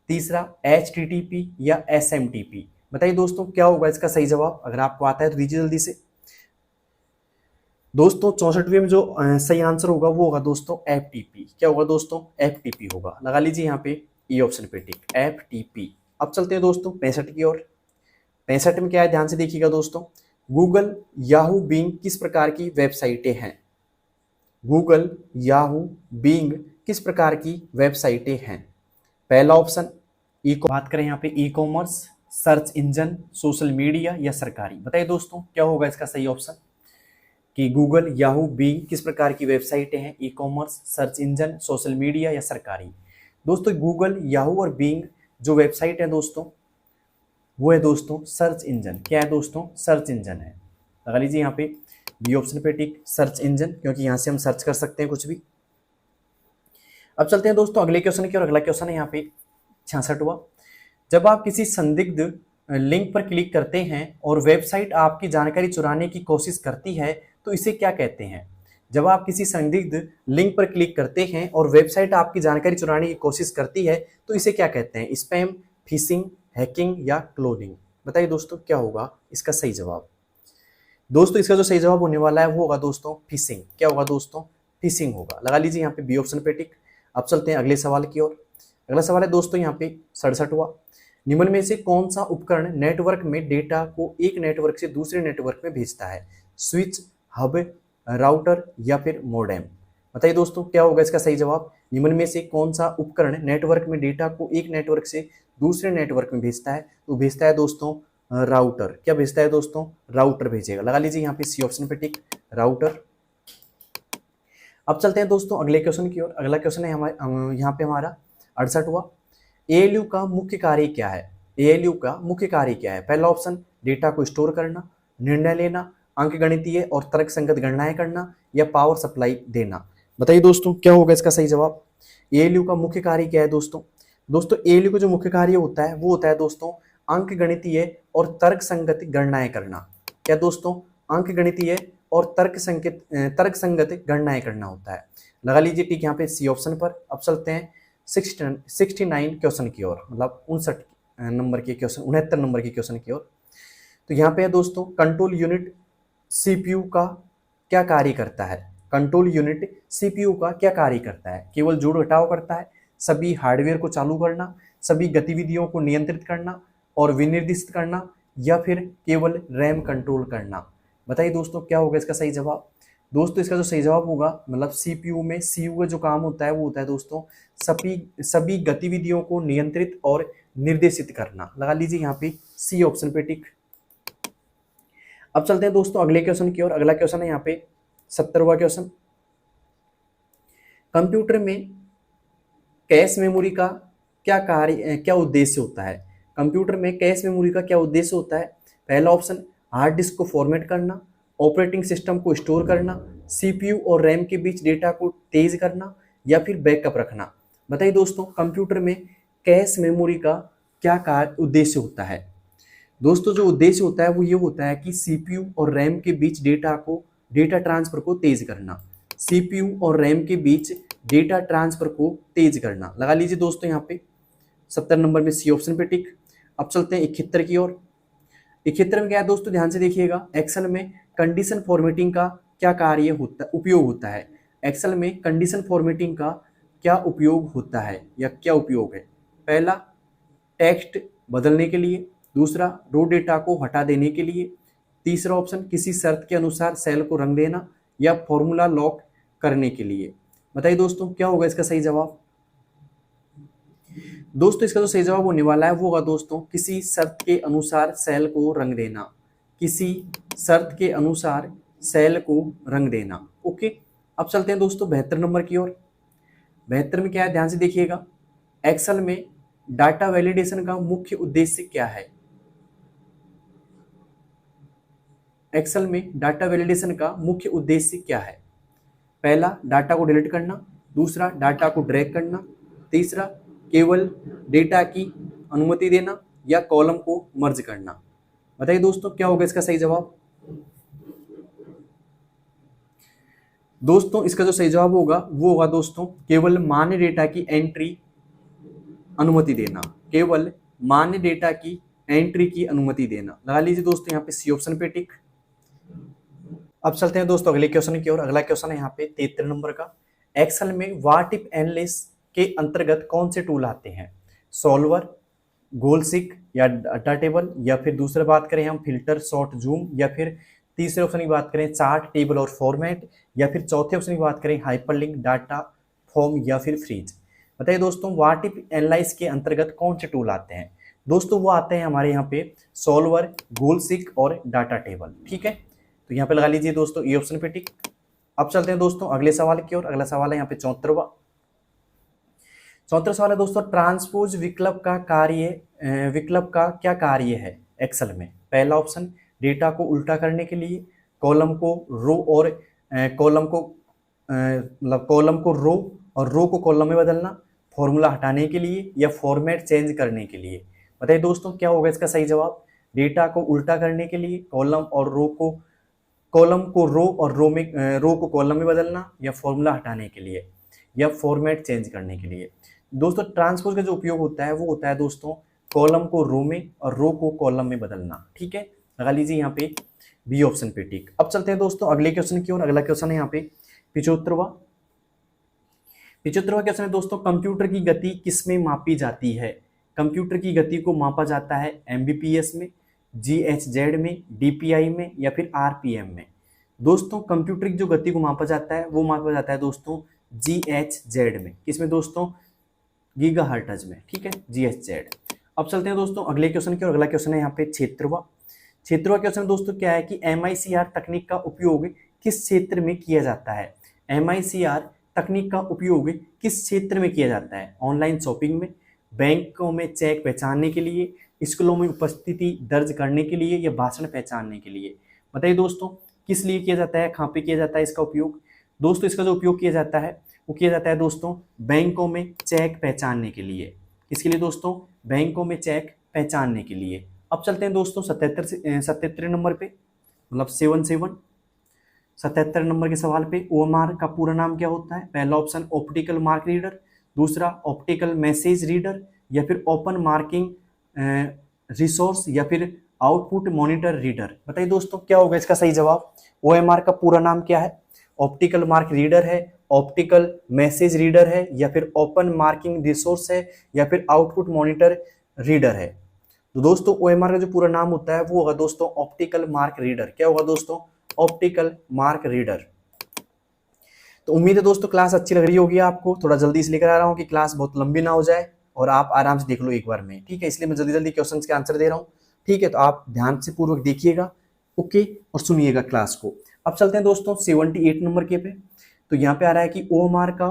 तीसरा HTTP, या SMTP। बताइए दोस्तों क्या होगा इसका सही जवाब? अगर आपको आता है तो दीजिए जल्दी से। दोस्तों 64वें में जो सही आंसर होगा वो होगा दोस्तों FTP। क्या होगा दोस्तों? FTP होगा। लगा लीजिए यहाँ पे ई ऑप्शन पे टिक, FTP। अब चलते हैं दोस्तों 65 की ओर। 65 में क्या है ध्यान से देखिएगा दोस्तों। गूगल, याहू, बिंग किस प्रकार की वेबसाइटें हैं? गूगल, याहू, बिंग किस प्रकार की वेबसाइटें हैं? पहला ऑप्शन बात करें यहाँ पे e commerce, search engine, social media, या सरकारी। बताइए दोस्तों क्या होगा इसका सही ऑप्शन? कि गूगल, याहू, बिंग किस प्रकार की वेबसाइटें हैं, e commerce, search engine, social media या सरकारी। दोस्तों गूगल, याहू और बिंग जो वेबसाइट है दोस्तों, वो है दोस्तों सर्च इंजन। क्या है दोस्तों? सर्च इंजन है। लगा लीजिए यहाँ पे बी ऑप्शन पे टिक, सर्च इंजन, क्योंकि यहाँ से हम सर्च कर सकते हैं कुछ भी। अब चलते हैं दोस्तों अगले क्वेश्चन की ओर। अगला क्वेश्चन है यहाँ पे 66वां। जब आप किसी संदिग्ध लिंक पर क्लिक करते हैं और वेबसाइट आपकी जानकारी चुराने की कोशिश करती है तो इसे क्या कहते हैं? जब आप किसी संदिग्ध लिंक पर क्लिक करते हैं और वेबसाइट आपकी जानकारी चुराने की कोशिश करती है तो इसे क्या कहते हैं? स्पैम, फिशिंग, हैकिंग या क्लोनिंग। बताइए दोस्तों क्या होगा इसका सही जवाब। दोस्तों इसका जो सही जवाब होने वाला है वो होगा दोस्तों फिशिंग। क्या होगा दोस्तों? फिशिंग होगा। लगा लीजिए यहाँ पे बी ऑप्शन पे टिक। अब चलते हैं अगले सवाल की ओर। अगला सवाल है दोस्तों यहाँ पे 67वां। निम्न में से कौन सा उपकरण नेटवर्क में डेटा को एक नेटवर्क से दूसरे नेटवर्क में भेजता है? स्विच, हब, राउटर या फिर मोडेम। बताइए दोस्तों क्या होगा इसका सही जवाब। निम्न में से कौन सा उपकरण नेटवर्क में डेटा को एक नेटवर्क से दूसरे नेटवर्क में भेजता है? तो भेजता है दोस्तों राउटर। क्या भेजता है दोस्तों? राउटर भेजेगा। लगा लीजिए यहाँ पे सी ऑप्शन पे टिक, राउटर। अब चलते हैं दोस्तों अगले क्वेश्चन की ओर। अगला क्वेश्चन है यहाँ पे हमारा 68वां। एएलयू का मुख्य कार्य क्या है? एएलयू का मुख्य कार्य क्या है? पहला ऑप्शन डेटा को स्टोर करना, निर्णय लेना, अंकगणितीय और तर्क संगत गणनाएं करना या पावर सप्लाई देना। बताइए दोस्तों क्या होगा इसका सही जवाब। एएलयू का मुख्य कार्य क्या है दोस्तों? दोस्तों एएलयू का जो मुख्य कार्य होता है वो होता है दोस्तों अंकगणितीय और तर्क संगत गणनाएं करना। क्या दोस्तों? अंकगणितीय और तर्क संगत गणनाएं करना होता है। लगा लीजिए ठीक यहाँ पे सी ऑप्शन पर। अब चलते हैं 69 क्वेश्चन की ओर, मतलब 69 नंबर के क्वेश्चन, 69 नंबर के क्वेश्चन की ओर। तो यहाँ पे है दोस्तों कंट्रोल यूनिट सीपीयू का क्या कार्य करता है? कंट्रोल यूनिट सीपीयू का क्या कार्य करता है? केवल जोड़ घटाव करता है, सभी हार्डवेयर को चालू करना, सभी गतिविधियों को नियंत्रित करना और विनिर्दिष्ट करना या फिर केवल रैम कंट्रोल करना। बताइए दोस्तों क्या होगा इसका सही जवाब। दोस्तों इसका जो सही जवाब होगा, मतलब सीपीयू में सीयू का जो काम होता है वो होता है दोस्तों सभी गतिविधियों को नियंत्रित और निर्देशित करना। लगा लीजिए यहाँ पे सी ऑप्शन पे टिक। अब चलते हैं दोस्तों अगले क्वेश्चन की ओर। अगला क्वेश्चन है यहाँ पे 70वां क्वेश्चन। कंप्यूटर में कैश मेमोरी का क्या उद्देश्य होता है? कंप्यूटर में कैश मेमोरी का क्या उद्देश्य होता है? पहला ऑप्शन हार्ड डिस्क को फॉर्मेट करना, ऑपरेटिंग सिस्टम को स्टोर करना, सीपीयू और रैम के बीच डेटा को तेज करना या फिर बैकअप रखना। बताइए दोस्तों कंप्यूटर में कैश मेमोरी का क्या उद्देश्य होता है? दोस्तों जो उद्देश्य होता है वो ये होता है कि सीपीयू और रैम के बीच डेटा ट्रांसफर को तेज करना। सीपीयू और रैम के बीच डेटा ट्रांसफर को तेज करना। लगा लीजिए दोस्तों यहाँ पे 70 नंबर में सी ऑप्शन पे टिक। अब चलते हैं 71 की ओर। 71 में क्या है दोस्तों, ध्यान से देखिएगा। एक्सेल में कंडीशन फॉर्मेटिंग का क्या उपयोग होता है? एक्सेल में कंडीशन फॉर्मेटिंग का क्या उपयोग होता है या क्या उपयोग है? पहला टेक्स्ट बदलने के लिए, दूसरा रो डेटा को हटा देने के लिए, तीसरा ऑप्शन किसी शर्त के अनुसार सेल को रंग देना या फॉर्मूला लॉक करने के लिए। बताइए दोस्तों क्या होगा इसका सही जवाब। दोस्तों इसका जो सही जवाब होने वाला है वो होगा दोस्तों किसी शर्त के अनुसार सेल को रंग देना। किसी शर्त के अनुसार सेल को रंग देना। ओके। अब चलते हैं दोस्तों 72 नंबर की ओर। 72 में क्या है, ध्यान से देखिएगा। एक्सेल में डाटा वैलिडेशन का मुख्य उद्देश्य क्या है? एक्सेल में डाटा वैलिडेशन का मुख्य उद्देश्य क्या है? पहला डाटा को डिलीट करना, दूसरा डाटा को ड्रैग करना, तीसरा केवल डेटा की अनुमति देना या कॉलम को मर्ज करना। बताइए दोस्तों क्या होगा इसका सही जवाब। दोस्तों इसका जो सही जवाब होगा वो होगा दोस्तों केवल मान्य डेटा की एंट्री अनुमति देना। केवल मान्य डेटा की एंट्री की अनुमति देना। लगा लीजिए दोस्तों यहाँ पे सी ऑप्शन पे टिक। अब चलते हैं दोस्तों अगले क्वेश्चन की ओर। अगला क्वेश्चन है यहाँ पे 73 नंबर का। एक्सेल में व्हाट इफ एनालिसिस के अंतर्गत कौन से टूल आते हैं? सॉल्वर, गोल सिक या डाटा टेबल, या फिर दूसरा बात करें हम फिल्टर, शॉर्ट, जूम, या फिर तीसरे ऑप्शन की बात करें चार्ट, टेबल और फॉर्मेट, या फिर चौथे ऑप्शन की बात करें हाइपरलिंक, डाटा फॉर्म या फिर फ्रीज। बताइए दोस्तों व्हाट इफ एनालाइज के अंतर्गत कौन से टूल आते हैं? दोस्तों वो आते हैं हमारे यहाँ पे सॉल्वर, गोल सिक और डाटा टेबल। ठीक है। तो यहाँ पे लगा लीजिए दोस्तों ई ऑप्शन पे टिक। अब चलते हैं दोस्तों अगले सवाल की ओर। अगला सवाल है यहाँ पे 74वां सवाल है दोस्तों, ट्रांसपोज विकल्प का क्या कार्य है एक्सेल में। पहला ऑप्शन, डेटा को उल्टा करने के लिए, कॉलम को रो और कॉलम को रो और रो को कॉलम में बदलना, फॉर्मूला हटाने के लिए या फॉर्मेट चेंज करने के लिए। बताइए दोस्तों क्या होगा इसका सही जवाब। डेटा को उल्टा करने के लिए, कॉलम को रो और रो को कॉलम में बदलना, या फॉर्मूला हटाने के लिए या फॉर्मेट चेंज करने के लिए। दोस्तों ट्रांसपोज का जो उपयोग होता है वो होता है दोस्तों कॉलम को रो में और रो को कॉलम में बदलना। ठीक है, लगा लीजिए यहाँ पे बी ऑप्शन पे टिक। अब चलते हैं दोस्तों अगले क्वेश्चन की ओर। अगला क्वेश्चन है यहाँ पे 75वां क्वेश्चन है दोस्तों, कंप्यूटर की गति किस में मापी जाती है। कंप्यूटर की गति को मापा जाता है एमबीपीएस में, जीएचजेड में, डीपीआई में या फिर आरपीएम में। दोस्तों कंप्यूटर की जो गति को मापा जाता है वो मापा जाता है दोस्तों जीएचजेड में। किसमें दोस्तों, गीगाहर्ट्ज में। ठीक है, जीएचजेड। अब चलते हैं दोस्तों अगले क्वेश्चन की ओर। अगला क्वेश्चन है यहाँ पे 76वां क्वेश्चन दोस्तों क्या है कि एमआईसीआर तकनीक का उपयोग किस क्षेत्र में किया जाता है। एमआईसीआर तकनीक का उपयोग किस क्षेत्र में किया जाता है। ऑनलाइन शॉपिंग में, बैंकों में चेक पहचानने के लिए, स्कूलों में उपस्थिति दर्ज करने के लिए या भाषण पहचानने के लिए। बताइए दोस्तों किस लिए किया जाता है, कहाँ पे किया जाता है इसका उपयोग। दोस्तों इसका जो उपयोग किया जाता है वो किया जाता है दोस्तों बैंकों में चेक पहचानने के लिए। किसके लिए दोस्तों, बैंकों में चेक पहचानने के लिए। अब चलते हैं दोस्तों 77 नंबर पे, मतलब 77 नंबर के सवाल पे। ओएमआर का पूरा नाम क्या होता है। पहला ऑप्शन ऑप्टिकल मार्क रीडर, दूसरा ऑप्टिकल मैसेज रीडर या फिर ओपन मार्किंग रिसोर्स या फिर आउटपुट मॉनिटर रीडर। बताइए दोस्तों क्या होगा इसका सही जवाब। ओएमआर का पूरा नाम क्या है। ऑप्टिकल मार्क रीडर है, ऑप्टिकल मैसेज रीडर है या फिर ओपन मार्किंग रिसोर्स है या फिर आउटपुट मॉनिटर रीडर है। तो दोस्तों ओएमआर का जो पूरा नाम होता है वो होगा दोस्तों ऑप्टिकल मार्क रीडर। क्या होगा दोस्तों, ऑप्टिकल मार्क रीडर। तो उम्मीद है दोस्तों क्लास अच्छी लग रही होगी आपको। थोड़ा जल्दी इसलिए करा रहा हूँ कि क्लास बहुत लंबी ना हो जाए और आप आराम से देख लो एक बार में। ठीक है, इसलिए मैं जल्दी जल्दी क्वेश्चंस के आंसर दे रहा हूँ। ठीक है, तो आप ध्यान से पूर्वक देखिएगा, ओके, और सुनिएगा क्लास को। अब चलते हैं दोस्तों 78 नंबर के पे। तो यहाँ पे आ रहा है कि ओएमआर का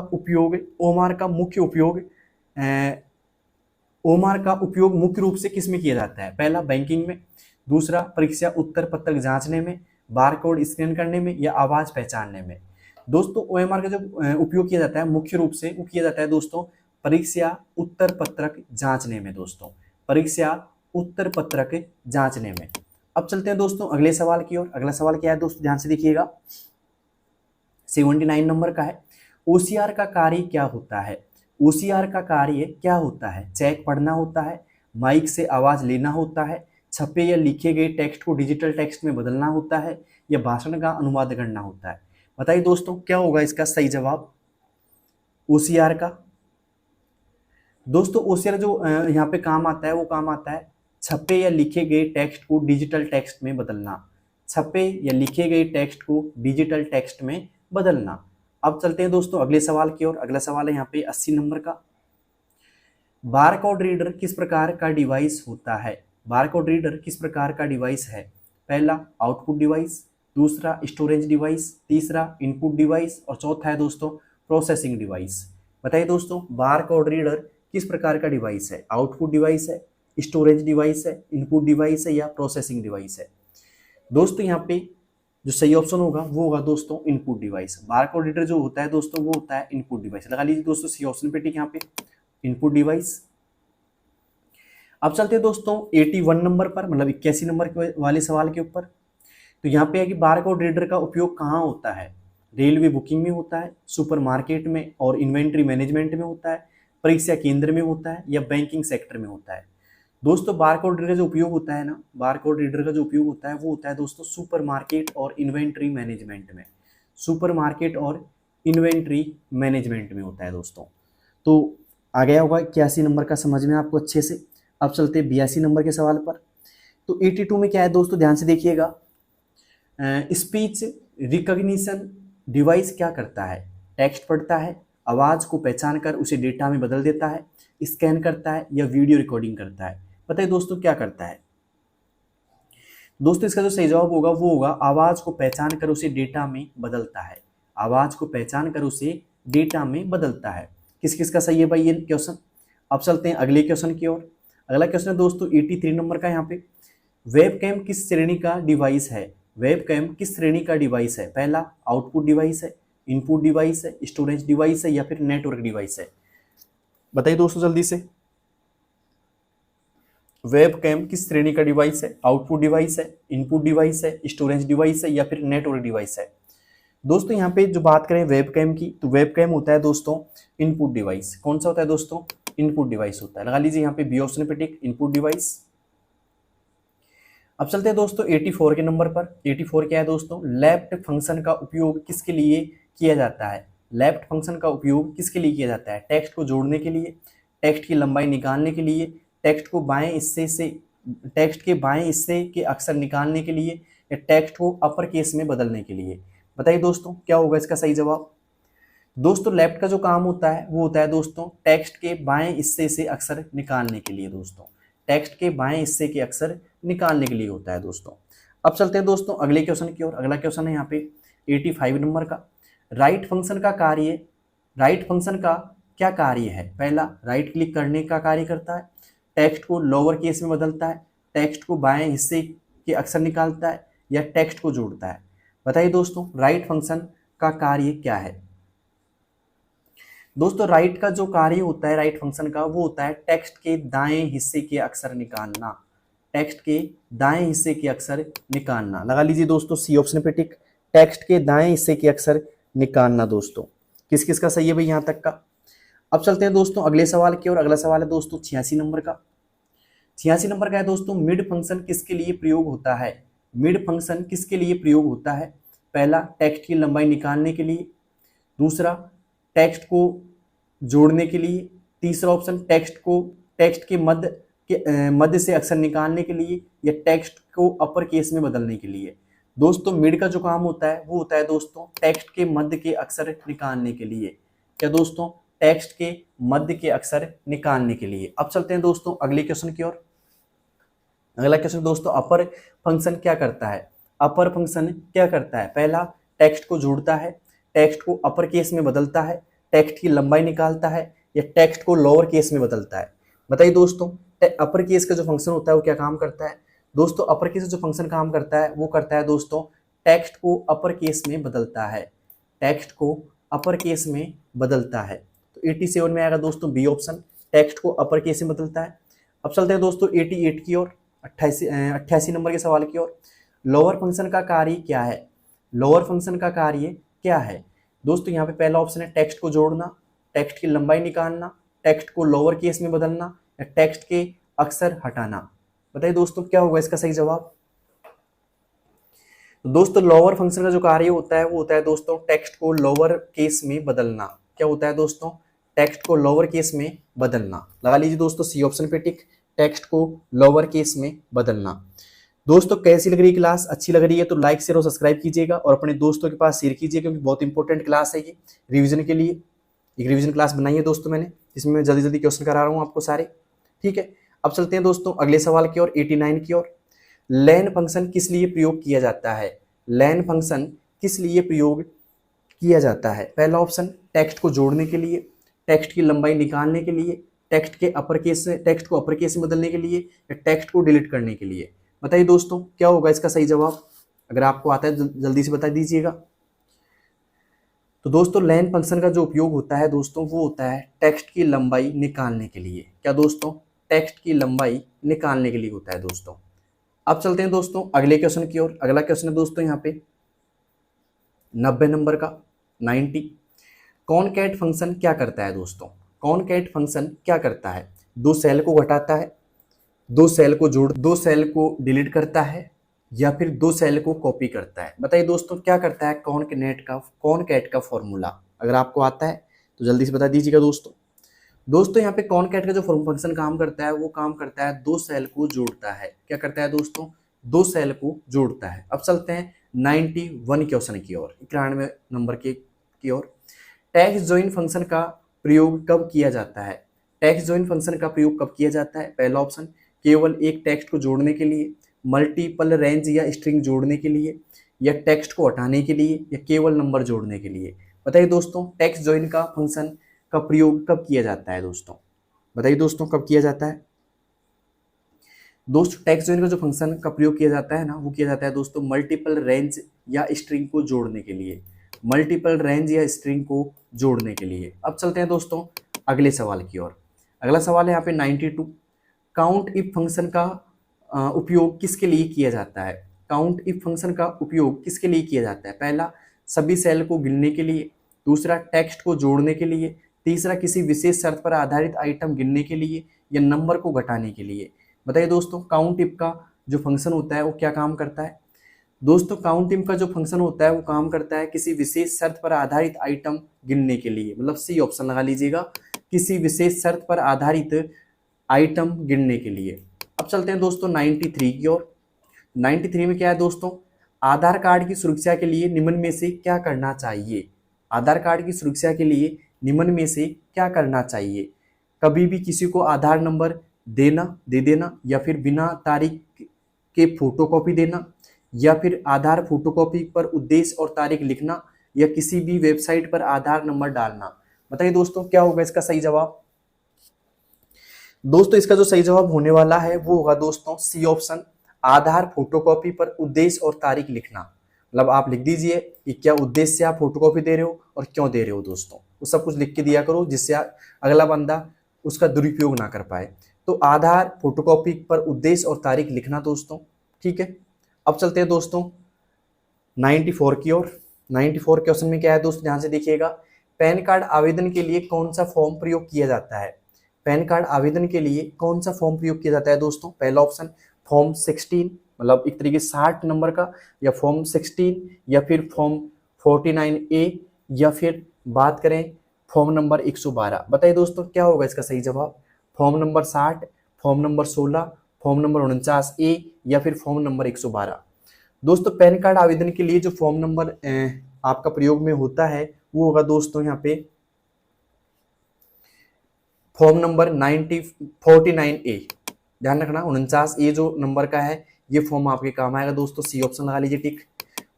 उपयोग मुख्य रूप से किस में किया जाता है। पहला बैंकिंग में, दूसरा परीक्षा उत्तर पत्रक जांचने में, बारकोड स्कैन करने में या आवाज पहचानने में। दोस्तों ओएमआर का जो उपयोग किया जाता है मुख्य रूप से वो किया जाता है दोस्तों परीक्षा उत्तर पत्रक जांचने में। दोस्तों परीक्षा उत्तर पत्रक जांचने में। अब चलते हैं दोस्तों अगले सवाल की ओर। अगला सवाल क्या है दोस्तों, ध्यान से देखिएगा, 79 नंबर का है। ओसीआर का कार्य क्या होता है। ओसीआर का कार्य क्या होता है। चेक पढ़ना होता है, माइक से आवाज लेना होता है, छपे या लिखे गए टेक्स्ट को डिजिटल टेक्स्ट में बदलना होता है या भाषण का अनुवाद करना होता है। बताइए दोस्तों क्या होगा इसका सही जवाब ओसीआर का। दोस्तों ओसीआर जो यहाँ पे काम आता है वो काम आता है छपे या लिखे गए टेक्स्ट को डिजिटल टेक्स्ट में बदलना। छपे या लिखे गए टेक्स्ट को डिजिटल टेक्स्ट में बदलना। अब चलते हैं दोस्तों अगले सवाल की ओर। अगला सवाल है यहाँ पे 80 नंबर का। बारकोड रीडर किस प्रकार का डिवाइस होता है। बारकोड रीडर किस प्रकार का डिवाइस है। पहला आउटपुट डिवाइस, दूसरा स्टोरेज डिवाइस, तीसरा इनपुट डिवाइस और चौथा है दोस्तों प्रोसेसिंग डिवाइस। बताइए दोस्तों बारकोड रीडर किस प्रकार का डिवाइस है। आउटपुट डिवाइस है, स्टोरेज डिवाइस है, इनपुट डिवाइस है या प्रोसेसिंग डिवाइस है। दोस्तों यहाँ पे जो सही ऑप्शन होगा वो होगा दोस्तों इनपुट डिवाइस। बारकोड रीडर जो होता है दोस्तों वो होता है इनपुट डिवाइस। लगा लीजिए दोस्तों सी ऑप्शन पे टिक यहाँ पे इनपुट डिवाइस। अब चलते हैं दोस्तों 81 नंबर पर, मतलब 81 नंबर के वाले सवाल के ऊपर। तो यहाँ पे है कि बारकोड रीडर का उपयोग कहाँ होता है। रेलवे बुकिंग में होता है, सुपरमार्केट में और इन्वेंट्री मैनेजमेंट में होता है, परीक्षा केंद्र में होता है या बैंकिंग सेक्टर में होता है। दोस्तों बारकोड रीडर का जो उपयोग होता है ना, बारकोड रीडर का जो उपयोग होता है वो होता है दोस्तों सुपरमार्केट और इन्वेंट्री मैनेजमेंट में। सुपरमार्केट और इन्वेंट्री मैनेजमेंट में होता है दोस्तों। तो आ गया होगा 81 नंबर का समझ में आपको अच्छे से। अब चलते हैं 82 नंबर के सवाल पर। तो 82 में क्या है दोस्तों, ध्यान से देखिएगा। स्पीच रिकॉग्निशन डिवाइस क्या करता है। टेक्स्ट पढ़ता है, आवाज़ को पहचान कर उसे डेटा में बदल देता है, स्कैन करता है या वीडियो रिकॉर्डिंग करता है। बताइए दोस्तों क्या करता है। दोस्तों इसका जो सही जवाब होगा वो होगा आवाज को पहचान कर उसे डेटा में बदलता है। आवाज को पहचान कर उसे डेटा में बदलता है। किस किस का सही है भाई ये क्वेश्चन। अब चलते हैं अगले क्वेश्चन की ओर। अगला क्वेश्चन है दोस्तों 83 नंबर का। यहाँ पे वेबकैम किस श्रेणी का डिवाइस है। वेबकैम किस श्रेणी का डिवाइस है। पहला आउटपुट डिवाइस है, इनपुट डिवाइस है, स्टोरेज डिवाइस है या फिर नेटवर्क डिवाइस है। बताइए दोस्तों जल्दी से। वेबकैम किस श्रेणी का डिवाइस है। आउटपुट डिवाइस है, इनपुट डिवाइस है, स्टोरेज डिवाइस है या फिर नेटवर्क डिवाइस है। दोस्तों यहाँ पे जो बात करें वेबकैम की, तो वेबकैम होता है दोस्तों इनपुट डिवाइस। कौन सा होता है दोस्तों। इनपुट डिवाइस होता है। लगा लीजिए यहाँ पे बी ऑप्शन पे टिक, इनपुट डिवाइस। अब चलते हैं दोस्तों 84 के नंबर पर। 84 क्या है दोस्तों। लेफ्ट फंक्शन का उपयोग किसके लिए किया जाता है। लेफ्ट फंक्शन का उपयोग किसके लिए किया जाता है। टेक्स्ट को जोड़ने के लिए, टेक्स्ट की लंबाई निकालने के लिए, टेक्स्ट को बाएं हिस्से से, टेक्स्ट के बाएं हिस्से के अक्षर निकालने के लिए या टेक्स्ट को अपर केस में बदलने के लिए। बताइए दोस्तों क्या होगा इसका सही जवाब। दोस्तों लेफ्ट का जो काम होता है वो होता है दोस्तों टेक्स्ट के बाएं हिस्से से अक्षर निकालने के लिए। दोस्तों टेक्स्ट के बाएं हिस्से के अक्षर निकालने के लिए होता है दोस्तों। अब चलते हैं दोस्तों अगले क्वेश्चन की ओर। अगला क्वेश्चन है यहाँ पे 85 नंबर का। राइट फंक्शन का कार्य, राइट फंक्शन का क्या कार्य है। पहला राइट क्लिक करने का कार्य करता है, टेक्स्ट को लोअर केस में बदलता है, टेक्स्ट को बाएं हिस्से के अक्षर निकालता है या टेक्स्ट को जोड़ता है। बताइए दोस्तों राइट फंक्शन का कार्य क्या है। दोस्तों राइट का जो कार्य होता है राइट फंक्शन का वो होता है टेक्स्ट के दाएं हिस्से के अक्षर निकालना। टेक्स्ट के दाएं हिस्से के अक्षर निकालना। लगा लीजिए दोस्तों सी ऑप्शन पे टिक, टेक्स्ट के दाएं हिस्से के अक्षर निकालना। दोस्तों किस किस का सही है भाई यहाँ तक का। अब चलते हैं दोस्तों अगले सवाल की ओर। अगला सवाल है दोस्तों 86 नंबर का। 86 नंबर का है दोस्तों मिड फंक्शन किसके लिए प्रयोग होता है। मिड फंक्शन किसके लिए प्रयोग होता है। पहला टेक्स्ट की लंबाई निकालने के लिए, दूसरा टेक्स्ट को जोड़ने के लिए, तीसरा ऑप्शन टेक्स्ट के मध्य से अक्षर निकालने के लिए या टेक्स्ट को अपर केस में बदलने के लिए। दोस्तों मिड का जो काम होता है वो होता है दोस्तों टेक्स्ट के मध्य के अक्षर निकालने के लिए। क्या दोस्तों टेक्स्ट के मध्य के अक्षर निकालने के लिए। अब चलते हैं दोस्तों अगले क्वेश्चन की ओर। अगला क्वेश्चन दोस्तों अपर फंक्शन क्या करता है। अपर फंक्शन क्या करता है। पहला टेक्स्ट को जोड़ता है, टेक्स्ट को अपर केस में बदलता है, टेक्स्ट की लंबाई निकालता है या टेक्स्ट को लोअर केस में बदलता है। बताइए दोस्तों अपर केस का जो फंक्शन होता है वो क्या काम करता है। दोस्तों अपर केस जो फंक्शन काम करता है वो करता है दोस्तों टेक्स्ट को अपर केस में बदलता है। टेक्स्ट को अपर केस में बदलता है। तो 87 में आएगा दोस्तों बी ऑप्शन, टेक्स्ट को अपर केस में बदलता है। अब चलते हैं दोस्तों 88 की ओर, 88 नंबर के सवाल की ओर। लोअर फंक्शन का कार्य क्या है। लोअर फंक्शन का कार्य क्या है। दोस्तों यहाँ पे पहला ऑप्शन है टेक्स्ट को जोड़ना, टेक्स्ट की लंबाई निकालना, टेक्स्ट को लोअर केस में बदलना या टेक्स्ट के अक्षर हटाना। बताइए दोस्तों क्या होगा इसका सही जवाब। तो दोस्तों लोअर फंक्शन का जो कार्य होता है वो होता है दोस्तों टेक्स्ट को लोअर केस में बदलना। क्या होता है दोस्तों टेक्स्ट को लोअर केस में बदलना। लगा लीजिए दोस्तों सी ऑप्शन पे टिक, टेक्स्ट को लोअर केस में बदलना। दोस्तों कैसी लग रही है क्लास, अच्छी लग रही है तो लाइक शेयर और सब्सक्राइब कीजिएगा और अपने दोस्तों के पास शेयर कीजिए क्योंकि बहुत इंपॉर्टेंट क्लास है ये रिवीजन के लिए। एक रिवीजन क्लास बनाई है दोस्तों मैंने, जिसमें मैं जल्दी जल्दी क्वेश्चन करा रहा हूँ आपको सारे। ठीक है अब चलते हैं दोस्तों अगले सवाल की ओर 89 की ओर। लेन फंक्शन किस लिए प्रयोग किया जाता है। लेन फंक्शन किस लिए प्रयोग किया जाता है। पहला ऑप्शन टेक्स्ट को जोड़ने के लिए, टेक्स्ट की लंबाई निकालने के लिए, टेक्स्ट को अपर केस में बदलने के लिए या टेक्स्ट को डिलीट करने के लिए। बताइए दोस्तों क्या होगा इसका सही जवाब। अगर आपको आता है जल्दी से बता दीजिएगा। तो दोस्तों लेन फंक्शन का जो उपयोग होता है दोस्तों वो होता है टेक्स्ट की लंबाई निकालने के लिए। क्या दोस्तों टेक्स्ट की लंबाई निकालने के लिए होता है दोस्तों। अब चलते हैं दोस्तों अगले क्वेश्चन की ओर। अगला क्वेश्चन है दोस्तों यहाँ पे 90 नंबर का 90। कॉनकैट फंक्शन क्या करता है दोस्तों। कॉनकैट फंक्शन क्या करता है। दो सेल को घटाता है, दो सेल को डिलीट करता है या फिर दो सेल को कॉपी करता है। बताइए दोस्तों क्या करता है कॉनकैट का फॉर्मूला। अगर आपको आता है तो जल्दी से बता दीजिएगा दोस्तों। दोस्तों यहाँ पे कॉनकैट का जो फंक्शन काम करता है वो काम करता है दो सेल को जोड़ता है। क्या करता है दोस्तों दो सेल को जोड़ता है। अब चलते हैं 91 क्वेश्चन की ओर, 91 नंबर की ओर। टेक्स्ट जॉइन फंक्शन का प्रयोग कब किया जाता है। टेक्स्ट जॉइन फंक्शन का प्रयोग कब किया जाता है। पहला ऑप्शन केवल एक टेक्स्ट को जोड़ने के लिए, मल्टीपल रेंज या स्ट्रिंग जोड़ने के लिए, या टेक्स्ट को हटाने के लिए, या केवल नंबर जोड़ने के लिए? बताइए दोस्तों, टेक्स्ट जॉइन का फंक्शन का प्रयोग कब किया जाता है दोस्तों? बताइए दोस्तों, कब किया जाता है? दोस्तों टेक्स्ट जॉइन का जो फंक्शन का प्रयोग किया जाता है ना, वो किया जाता है दोस्तों मल्टीपल रेंज या स्ट्रिंग को जोड़ने के लिए, मल्टीपल रेंज या स्ट्रिंग को जोड़ने के लिए। अब चलते हैं दोस्तों अगले सवाल की ओर। अगला सवाल है यहाँ पे 92, काउंट इफ फंक्शन का उपयोग किसके लिए किया जाता है? काउंट इफ फंक्शन का उपयोग किसके लिए किया जाता है? पहला, सभी सेल को गिनने के लिए, दूसरा टेक्स्ट को जोड़ने के लिए, तीसरा किसी विशेष शर्त पर आधारित आइटम गिनने के लिए, या नंबर को घटाने के लिए? बताइए दोस्तों, काउंट इफ का जो फंक्शन होता है वो क्या काम करता है? दोस्तों काउंट इफ का जो फंक्शन होता है वो काम करता है किसी विशेष शर्त पर आधारित आइटम गिनने के लिए, मतलब सी ऑप्शन लगा लीजिएगा, किसी विशेष शर्त पर आधारित आइटम गिनने के लिए। अब चलते हैं दोस्तों 93 की ओर। 93 में क्या है दोस्तों? आधार कार्ड की सुरक्षा के लिए निम्न में से क्या करना चाहिए? आधार कार्ड की सुरक्षा के लिए निम्न में से क्या करना चाहिए? कभी भी किसी को आधार नंबर दे देना, या फिर बिना तारीख के फोटोकॉपी देना, या फिर आधार फोटोकॉपी पर उद्देश्य और तारीख लिखना, या किसी भी वेबसाइट पर आधार नंबर डालना। बताइए दोस्तों, क्या होगा इसका सही जवाब? दोस्तों इसका जो सही जवाब होने वाला है वो होगा दोस्तों सी ऑप्शन, आधार फोटोकॉपी पर उद्देश्य और तारीख लिखना। मतलब आप लिख दीजिए कि क्या उद्देश्य से आप फोटोकॉपी दे रहे हो और क्यों दे रहे हो दोस्तों, वो सब कुछ लिख के दिया करो जिससे अगला बंदा उसका दुरुपयोग ना कर पाए। तो आधार फोटोकॉपी पर उद्देश्य और तारीख लिखना दोस्तों, ठीक है। अब चलते हैं दोस्तों 94 की ओर। 94 क्वेश्चन में क्या है दोस्तों, ध्यान से देखिएगा। पैन कार्ड आवेदन के लिए कौन सा फॉर्म प्रयोग किया जाता है? पैन कार्ड आवेदन के लिए कौन सा फॉर्म प्रयोग किया जाता है दोस्तों? पहला ऑप्शन फॉर्म 16, मतलब एक तरीके 60 नंबर का, या फॉर्म 16, या फिर फॉर्म 49A, या फिर बात करें फॉर्म नंबर 112। बताइए दोस्तों क्या होगा इसका सही जवाब? Form number 60, form number 16, form number 49A, या फिर फॉर्म नंबर 112। दोस्तों पैन कार्ड आवेदन के लिए जो फॉर्म नंबर आपका प्रयोग में होता है वो होगा दोस्तों यहाँ पे फॉर्म नंबर 49A। ध्यान रखना 49A जो नंबर का है ये फॉर्म आपके काम आएगा दोस्तों, सी ऑप्शन लगा लीजिए टिक।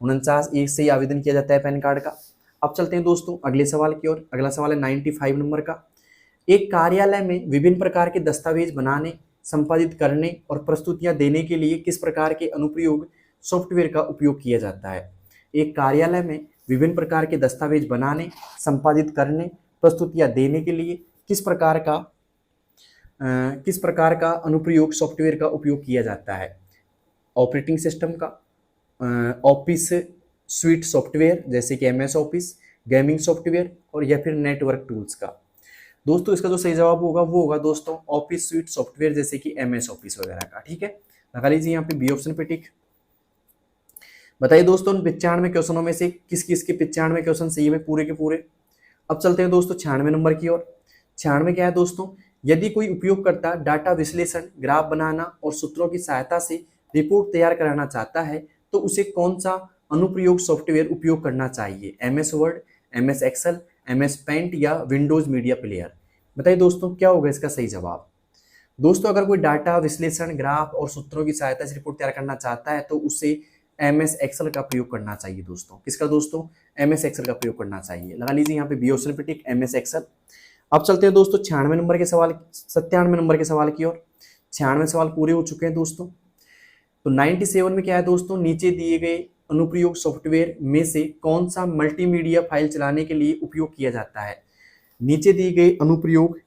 49A से ही आवेदन किया जाता है पैन कार्ड का। अब चलते हैं दोस्तों अगले सवाल की ओर। अगला सवाल है 95 नंबर का। एक कार्यालय में विभिन्न प्रकार के दस्तावेज बनाने, संपादित करने और प्रस्तुतियां देने के लिए किस प्रकार के अनुप्रयोग सॉफ्टवेयर का उपयोग किया जाता है? एक कार्यालय में विभिन्न प्रकार के दस्तावेज बनाने, संपादित करने, प्रस्तुतियां देने के लिए किस प्रकार का अनुप्रयोग सॉफ्टवेयर का उपयोग किया जाता है? ऑपरेटिंग सिस्टम का, ऑफिस स्वीट सॉफ्टवेयर जैसे कि MS ऑफिस, गेमिंग सॉफ्टवेयर, और या फिर नेटवर्क टूल्स का। दोस्तों इसका जो सही जवाब होगा वो होगा दोस्तों ऑफिस स्वीट सॉफ्टवेयर जैसे कि MS ऑफिस वगैरह का, ठीक है। लगा लीजिए यहाँ पे बी ऑप्शन पे टिक। बताइए दोस्तों 95 क्वेश्चनों में से किस किस के 95 क्वेश्चन सही है पूरे के पूरे? अब चलते हैं दोस्तों 96 नंबर की ओर। 96 क्या है दोस्तों? यदि कोई उपयोगकर्ता डाटा विश्लेषण, ग्राफ बनाना और सूत्रों की सहायता से रिपोर्ट तैयार कराना चाहता है तो उसे कौन सा अनुप्रयोग सॉफ्टवेयर उपयोग करना चाहिए? MS Word, MS Excel, MS Paint, या विंडोज मीडिया प्लेयर? बताइए दोस्तों क्या होगा इसका सही जवाब? दोस्तों अगर कोई डाटा विश्लेषण, ग्राफ और सूत्रों की सहायता से रिपोर्ट तैयार करना चाहता है तो उसे MS एक्सेल का प्रयोग करना चाहिए दोस्तों। किसका दोस्तों? MS एक्सेल का प्रयोग करना चाहिए। लगा लीजिए यहाँ पे बी ऑप्शन पे टिक, MS एक्सेल। अब चलते हैं दोस्तों 96 नंबर के सवाल, 97 नंबर के सवाल की ओर। 96 सवाल पूरे हो चुके हैं दोस्तों। तो 97 में क्या है दोस्तों? नीचे दिए गए अनुप्रयोग सॉफ्टवेयर में से कौन सा मल्टीमीडिया फाइल चलाने के लिए उपयोग किया जाता है? नीचे दिए गए अनुप्रयोग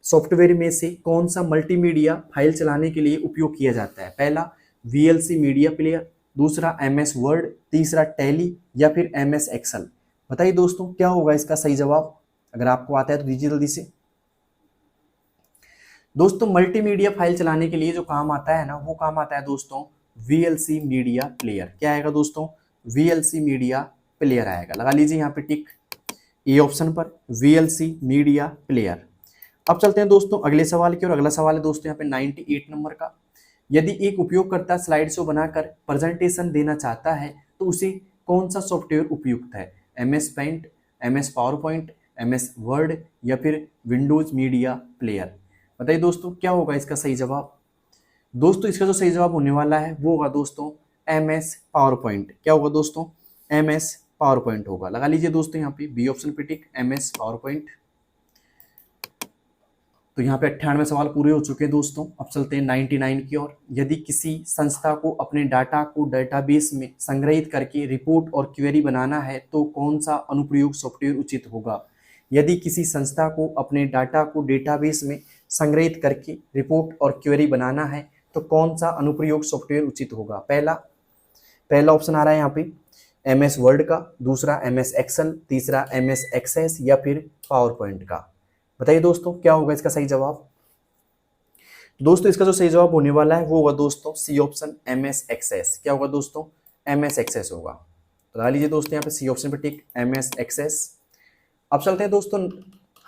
सॉफ्टवेयर में से कौन सा मल्टीमीडिया फाइल चलाने के लिए उपयोग किया जाता है? पहला VLC मीडिया प्लेयर, दूसरा MS वर्ड, तीसरा टैली, या फिर MS एक्सेल? बताइए दोस्तों क्या होगा इसका सही जवाब? अगर आपको आता है तो दीजिए जल्दी से। दोस्तों मल्टीमीडिया फाइल चलाने के लिए जो काम आता है ना वो काम आता है दोस्तों VLC मीडिया प्लेयर। क्या आएगा दोस्तों? VLC मीडिया प्लेयर आएगा। लगा लीजिए यहाँ पे टिक ए ऑप्शन पर, VLC मीडिया प्लेयर। अब चलते हैं दोस्तों अगले सवाल की ओर। अगला सवाल है दोस्तों यहाँ पे 98 नंबर का। यदि एक उपयोगकर्ता स्लाइड शो बनाकर प्रेजेंटेशन देना चाहता है तो उसे कौन सा सॉफ्टवेयर उपयुक्त है? MS Paint, MS PowerPoint, MS Word, या फिर विंडोज मीडिया प्लेयर? बताइए दोस्तों क्या होगा इसका सही जवाब? दोस्तों इसका जो सही जवाब होने वाला है वो होगा दोस्तों MS पावर पॉइंट। क्या होगा दोस्तों? MS पावर पॉइंट होगा। लगा लीजिए दोस्तों यहाँ पे बी ऑप्शन पे टिक, MS पावर पॉइंट। तो यहाँ पे 98 सवाल पूरे हो चुके हैं दोस्तों। अब चलते हैं 99 की ओर। यदि किसी संस्था को अपने डाटा को डेटाबेस में संग्रहित करके रिपोर्ट और क्वेरी बनाना है तो कौन सा अनुप्रयोग सॉफ्टवेयर उचित होगा? यदि किसी संस्था को अपने डाटा को डेटाबेस में संग्रहित करके रिपोर्ट और क्वेरी बनाना है तो कौन सा अनुप्रयोग सॉफ्टवेयर उचित होगा? पहला ऑप्शन आ रहा है यहाँ पे MS वर्ड का, दूसरा MS एक्सेल, तीसरा MS एक्सेस या फिर पावर पॉइंट का। बताइए दोस्तों क्या होगा इसका सही जवाब? दोस्तों इसका जो सही जवाब होने वाला है वो होगा दोस्तों सी ऑप्शन MS एक्सेस। क्या होगा दोस्तों? MS एक्सेस होगा। लगा लीजिए दोस्तों यहाँ पे सी ऑप्शन पे टिक, MS एक्सेस। अब चलते हैं दोस्तों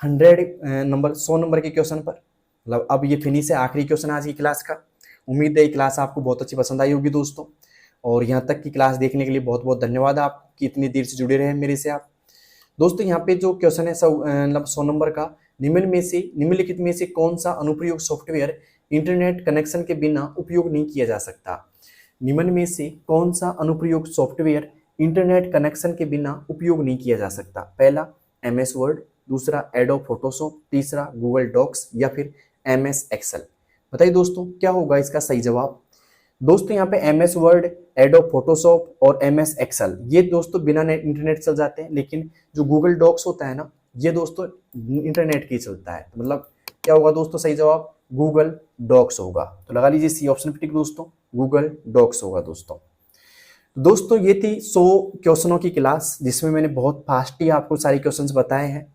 100 नंबर के क्वेश्चन पर। मतलब अब ये फिनिश है, आखिरी क्वेश्चन आज की क्लास का। उम्मीद है ये क्लास आपको बहुत अच्छी पसंद आई होगी दोस्तों, और यहाँ तक की क्लास देखने के लिए बहुत बहुत धन्यवाद आपको कि इतनी देर से जुड़े रहे मेरे से आप। दोस्तों यहाँ पे जो क्वेश्चन है मतलब 100 नंबर का, निम्नलिखित में से कौन सा अनुप्रयोग सॉफ्टवेयर इंटरनेट कनेक्शन के बिना उपयोग नहीं किया जा सकता? निम्न में से कौन सा अनुप्रयोग सॉफ्टवेयर इंटरनेट कनेक्शन के बिना उपयोग नहीं किया जा सकता? पहला MS वर्ड, दूसरा एडोब फोटोशॉप, तीसरा गूगल डॉक्स या फिर MS एक्सेल। बताइए दोस्तों क्या होगा इसका सही जवाब? दोस्तों यहाँ पे MS वर्ड, एडोब फोटोशॉप और MS एक्सेल ये दोस्तों बिना इंटरनेट चल जाते हैं, लेकिन जो गूगल डॉक्स होता है ना ये दोस्तों इंटरनेट की चलता है। तो मतलब क्या होगा दोस्तों सही जवाब? गूगल डॉक्स होगा। तो लगा लीजिए सी ऑप्शन पे टिक दोस्तों, गूगल डॉक्स होगा दोस्तों ये थी 100 क्वेश्चनों की क्लास, जिसमें मैंने बहुत फास्ट ही आपको सारे क्वेश्चंस बताए हैं।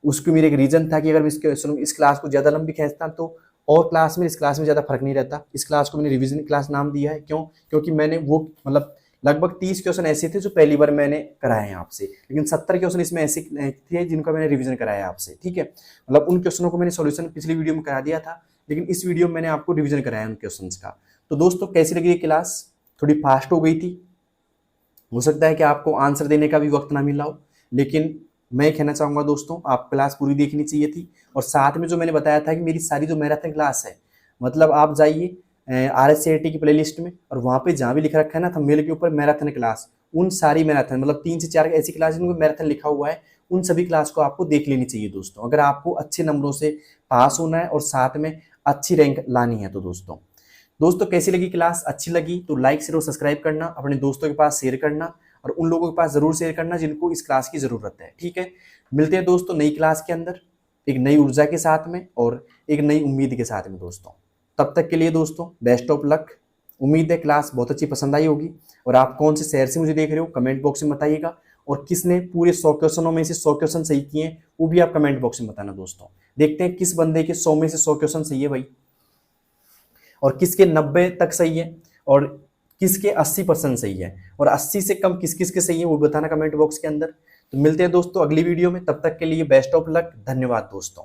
उसको मेरे एक रीजन था कि अगर इस क्लास को ज़्यादा लंबी खींचता तो और इस क्लास में ज़्यादा फर्क नहीं रहता। इस क्लास को मैंने रिवीजन क्लास नाम दिया है। क्यों? क्योंकि मैंने वो मतलब लगभग 30 क्वेश्चन ऐसे थे जो पहली बार मैंने कराए हैं आपसे, लेकिन 70 क्वेश्चन इसमें ऐसे थे जिनका मैंने रिवीजन कराया है आपसे। ठीक है, मतलब उन क्वेश्चनों को मैंने सॉल्यूशन पिछली वीडियो में करा दिया था, लेकिन इस वीडियो में मैंने आपको रिवीजन कराया उन क्वेश्चन का। तो दोस्तों कैसी लगी ये क्लास? थोड़ी फास्ट हो गई थी, हो सकता है कि आपको आंसर देने का भी वक्त ना मिला हो, लेकिन मैं कहना चाहूँगा दोस्तों आप क्लास पूरी देखनी चाहिए थी। और साथ में जो मैंने बताया था कि मेरी सारी जो मैराथन क्लास है, मतलब आप जाइए RSCET की प्लेलिस्ट में और वहाँ पे जहाँ भी लिखा रखा है ना थंबनेल के ऊपर मैराथन क्लास, उन सारी मैराथन मतलब 3 से 4 ऐसी क्लास जिनको मैराथन लिखा हुआ है, उन सभी क्लास को आपको देख लेनी चाहिए दोस्तों, अगर आपको अच्छे नंबरों से पास होना है और साथ में अच्छी रैंक लानी है। तो दोस्तों कैसी लगी क्लास? अच्छी लगी तो लाइक शेयर और सब्सक्राइब करना, अपने दोस्तों के पास शेयर करना और उन लोगों के पास जरूर शेयर करना जिनको इस क्लास की जरूरत है। ठीक है, मिलते हैं दोस्तों नई क्लास के अंदर एक नई ऊर्जा के साथ में और एक नई उम्मीद के साथ में दोस्तों। तब तक के लिए दोस्तों बेस्ट ऑफ लक। उम्मीद है क्लास बहुत अच्छी पसंद आई होगी। और आप कौन से शहर से मुझे देख रहे हो कमेंट बॉक्स में बताइएगा, और किसने पूरे 100 क्वेश्चनों में से 100 क्वेश्चन सही किए हैं वो भी आप कमेंट बॉक्स में बताना दोस्तों। देखते हैं किस बंदे के 100 में से 100 क्वेश्चन सही है भाई, और किसके 90 तक सही है, और किसके 80% सही है, और 80 से कम किस किस के सही है वो बताना कमेंट बॉक्स के अंदर। तो मिलते हैं दोस्तों अगली वीडियो में, तब तक के लिए बेस्ट ऑफ लक। धन्यवाद दोस्तों।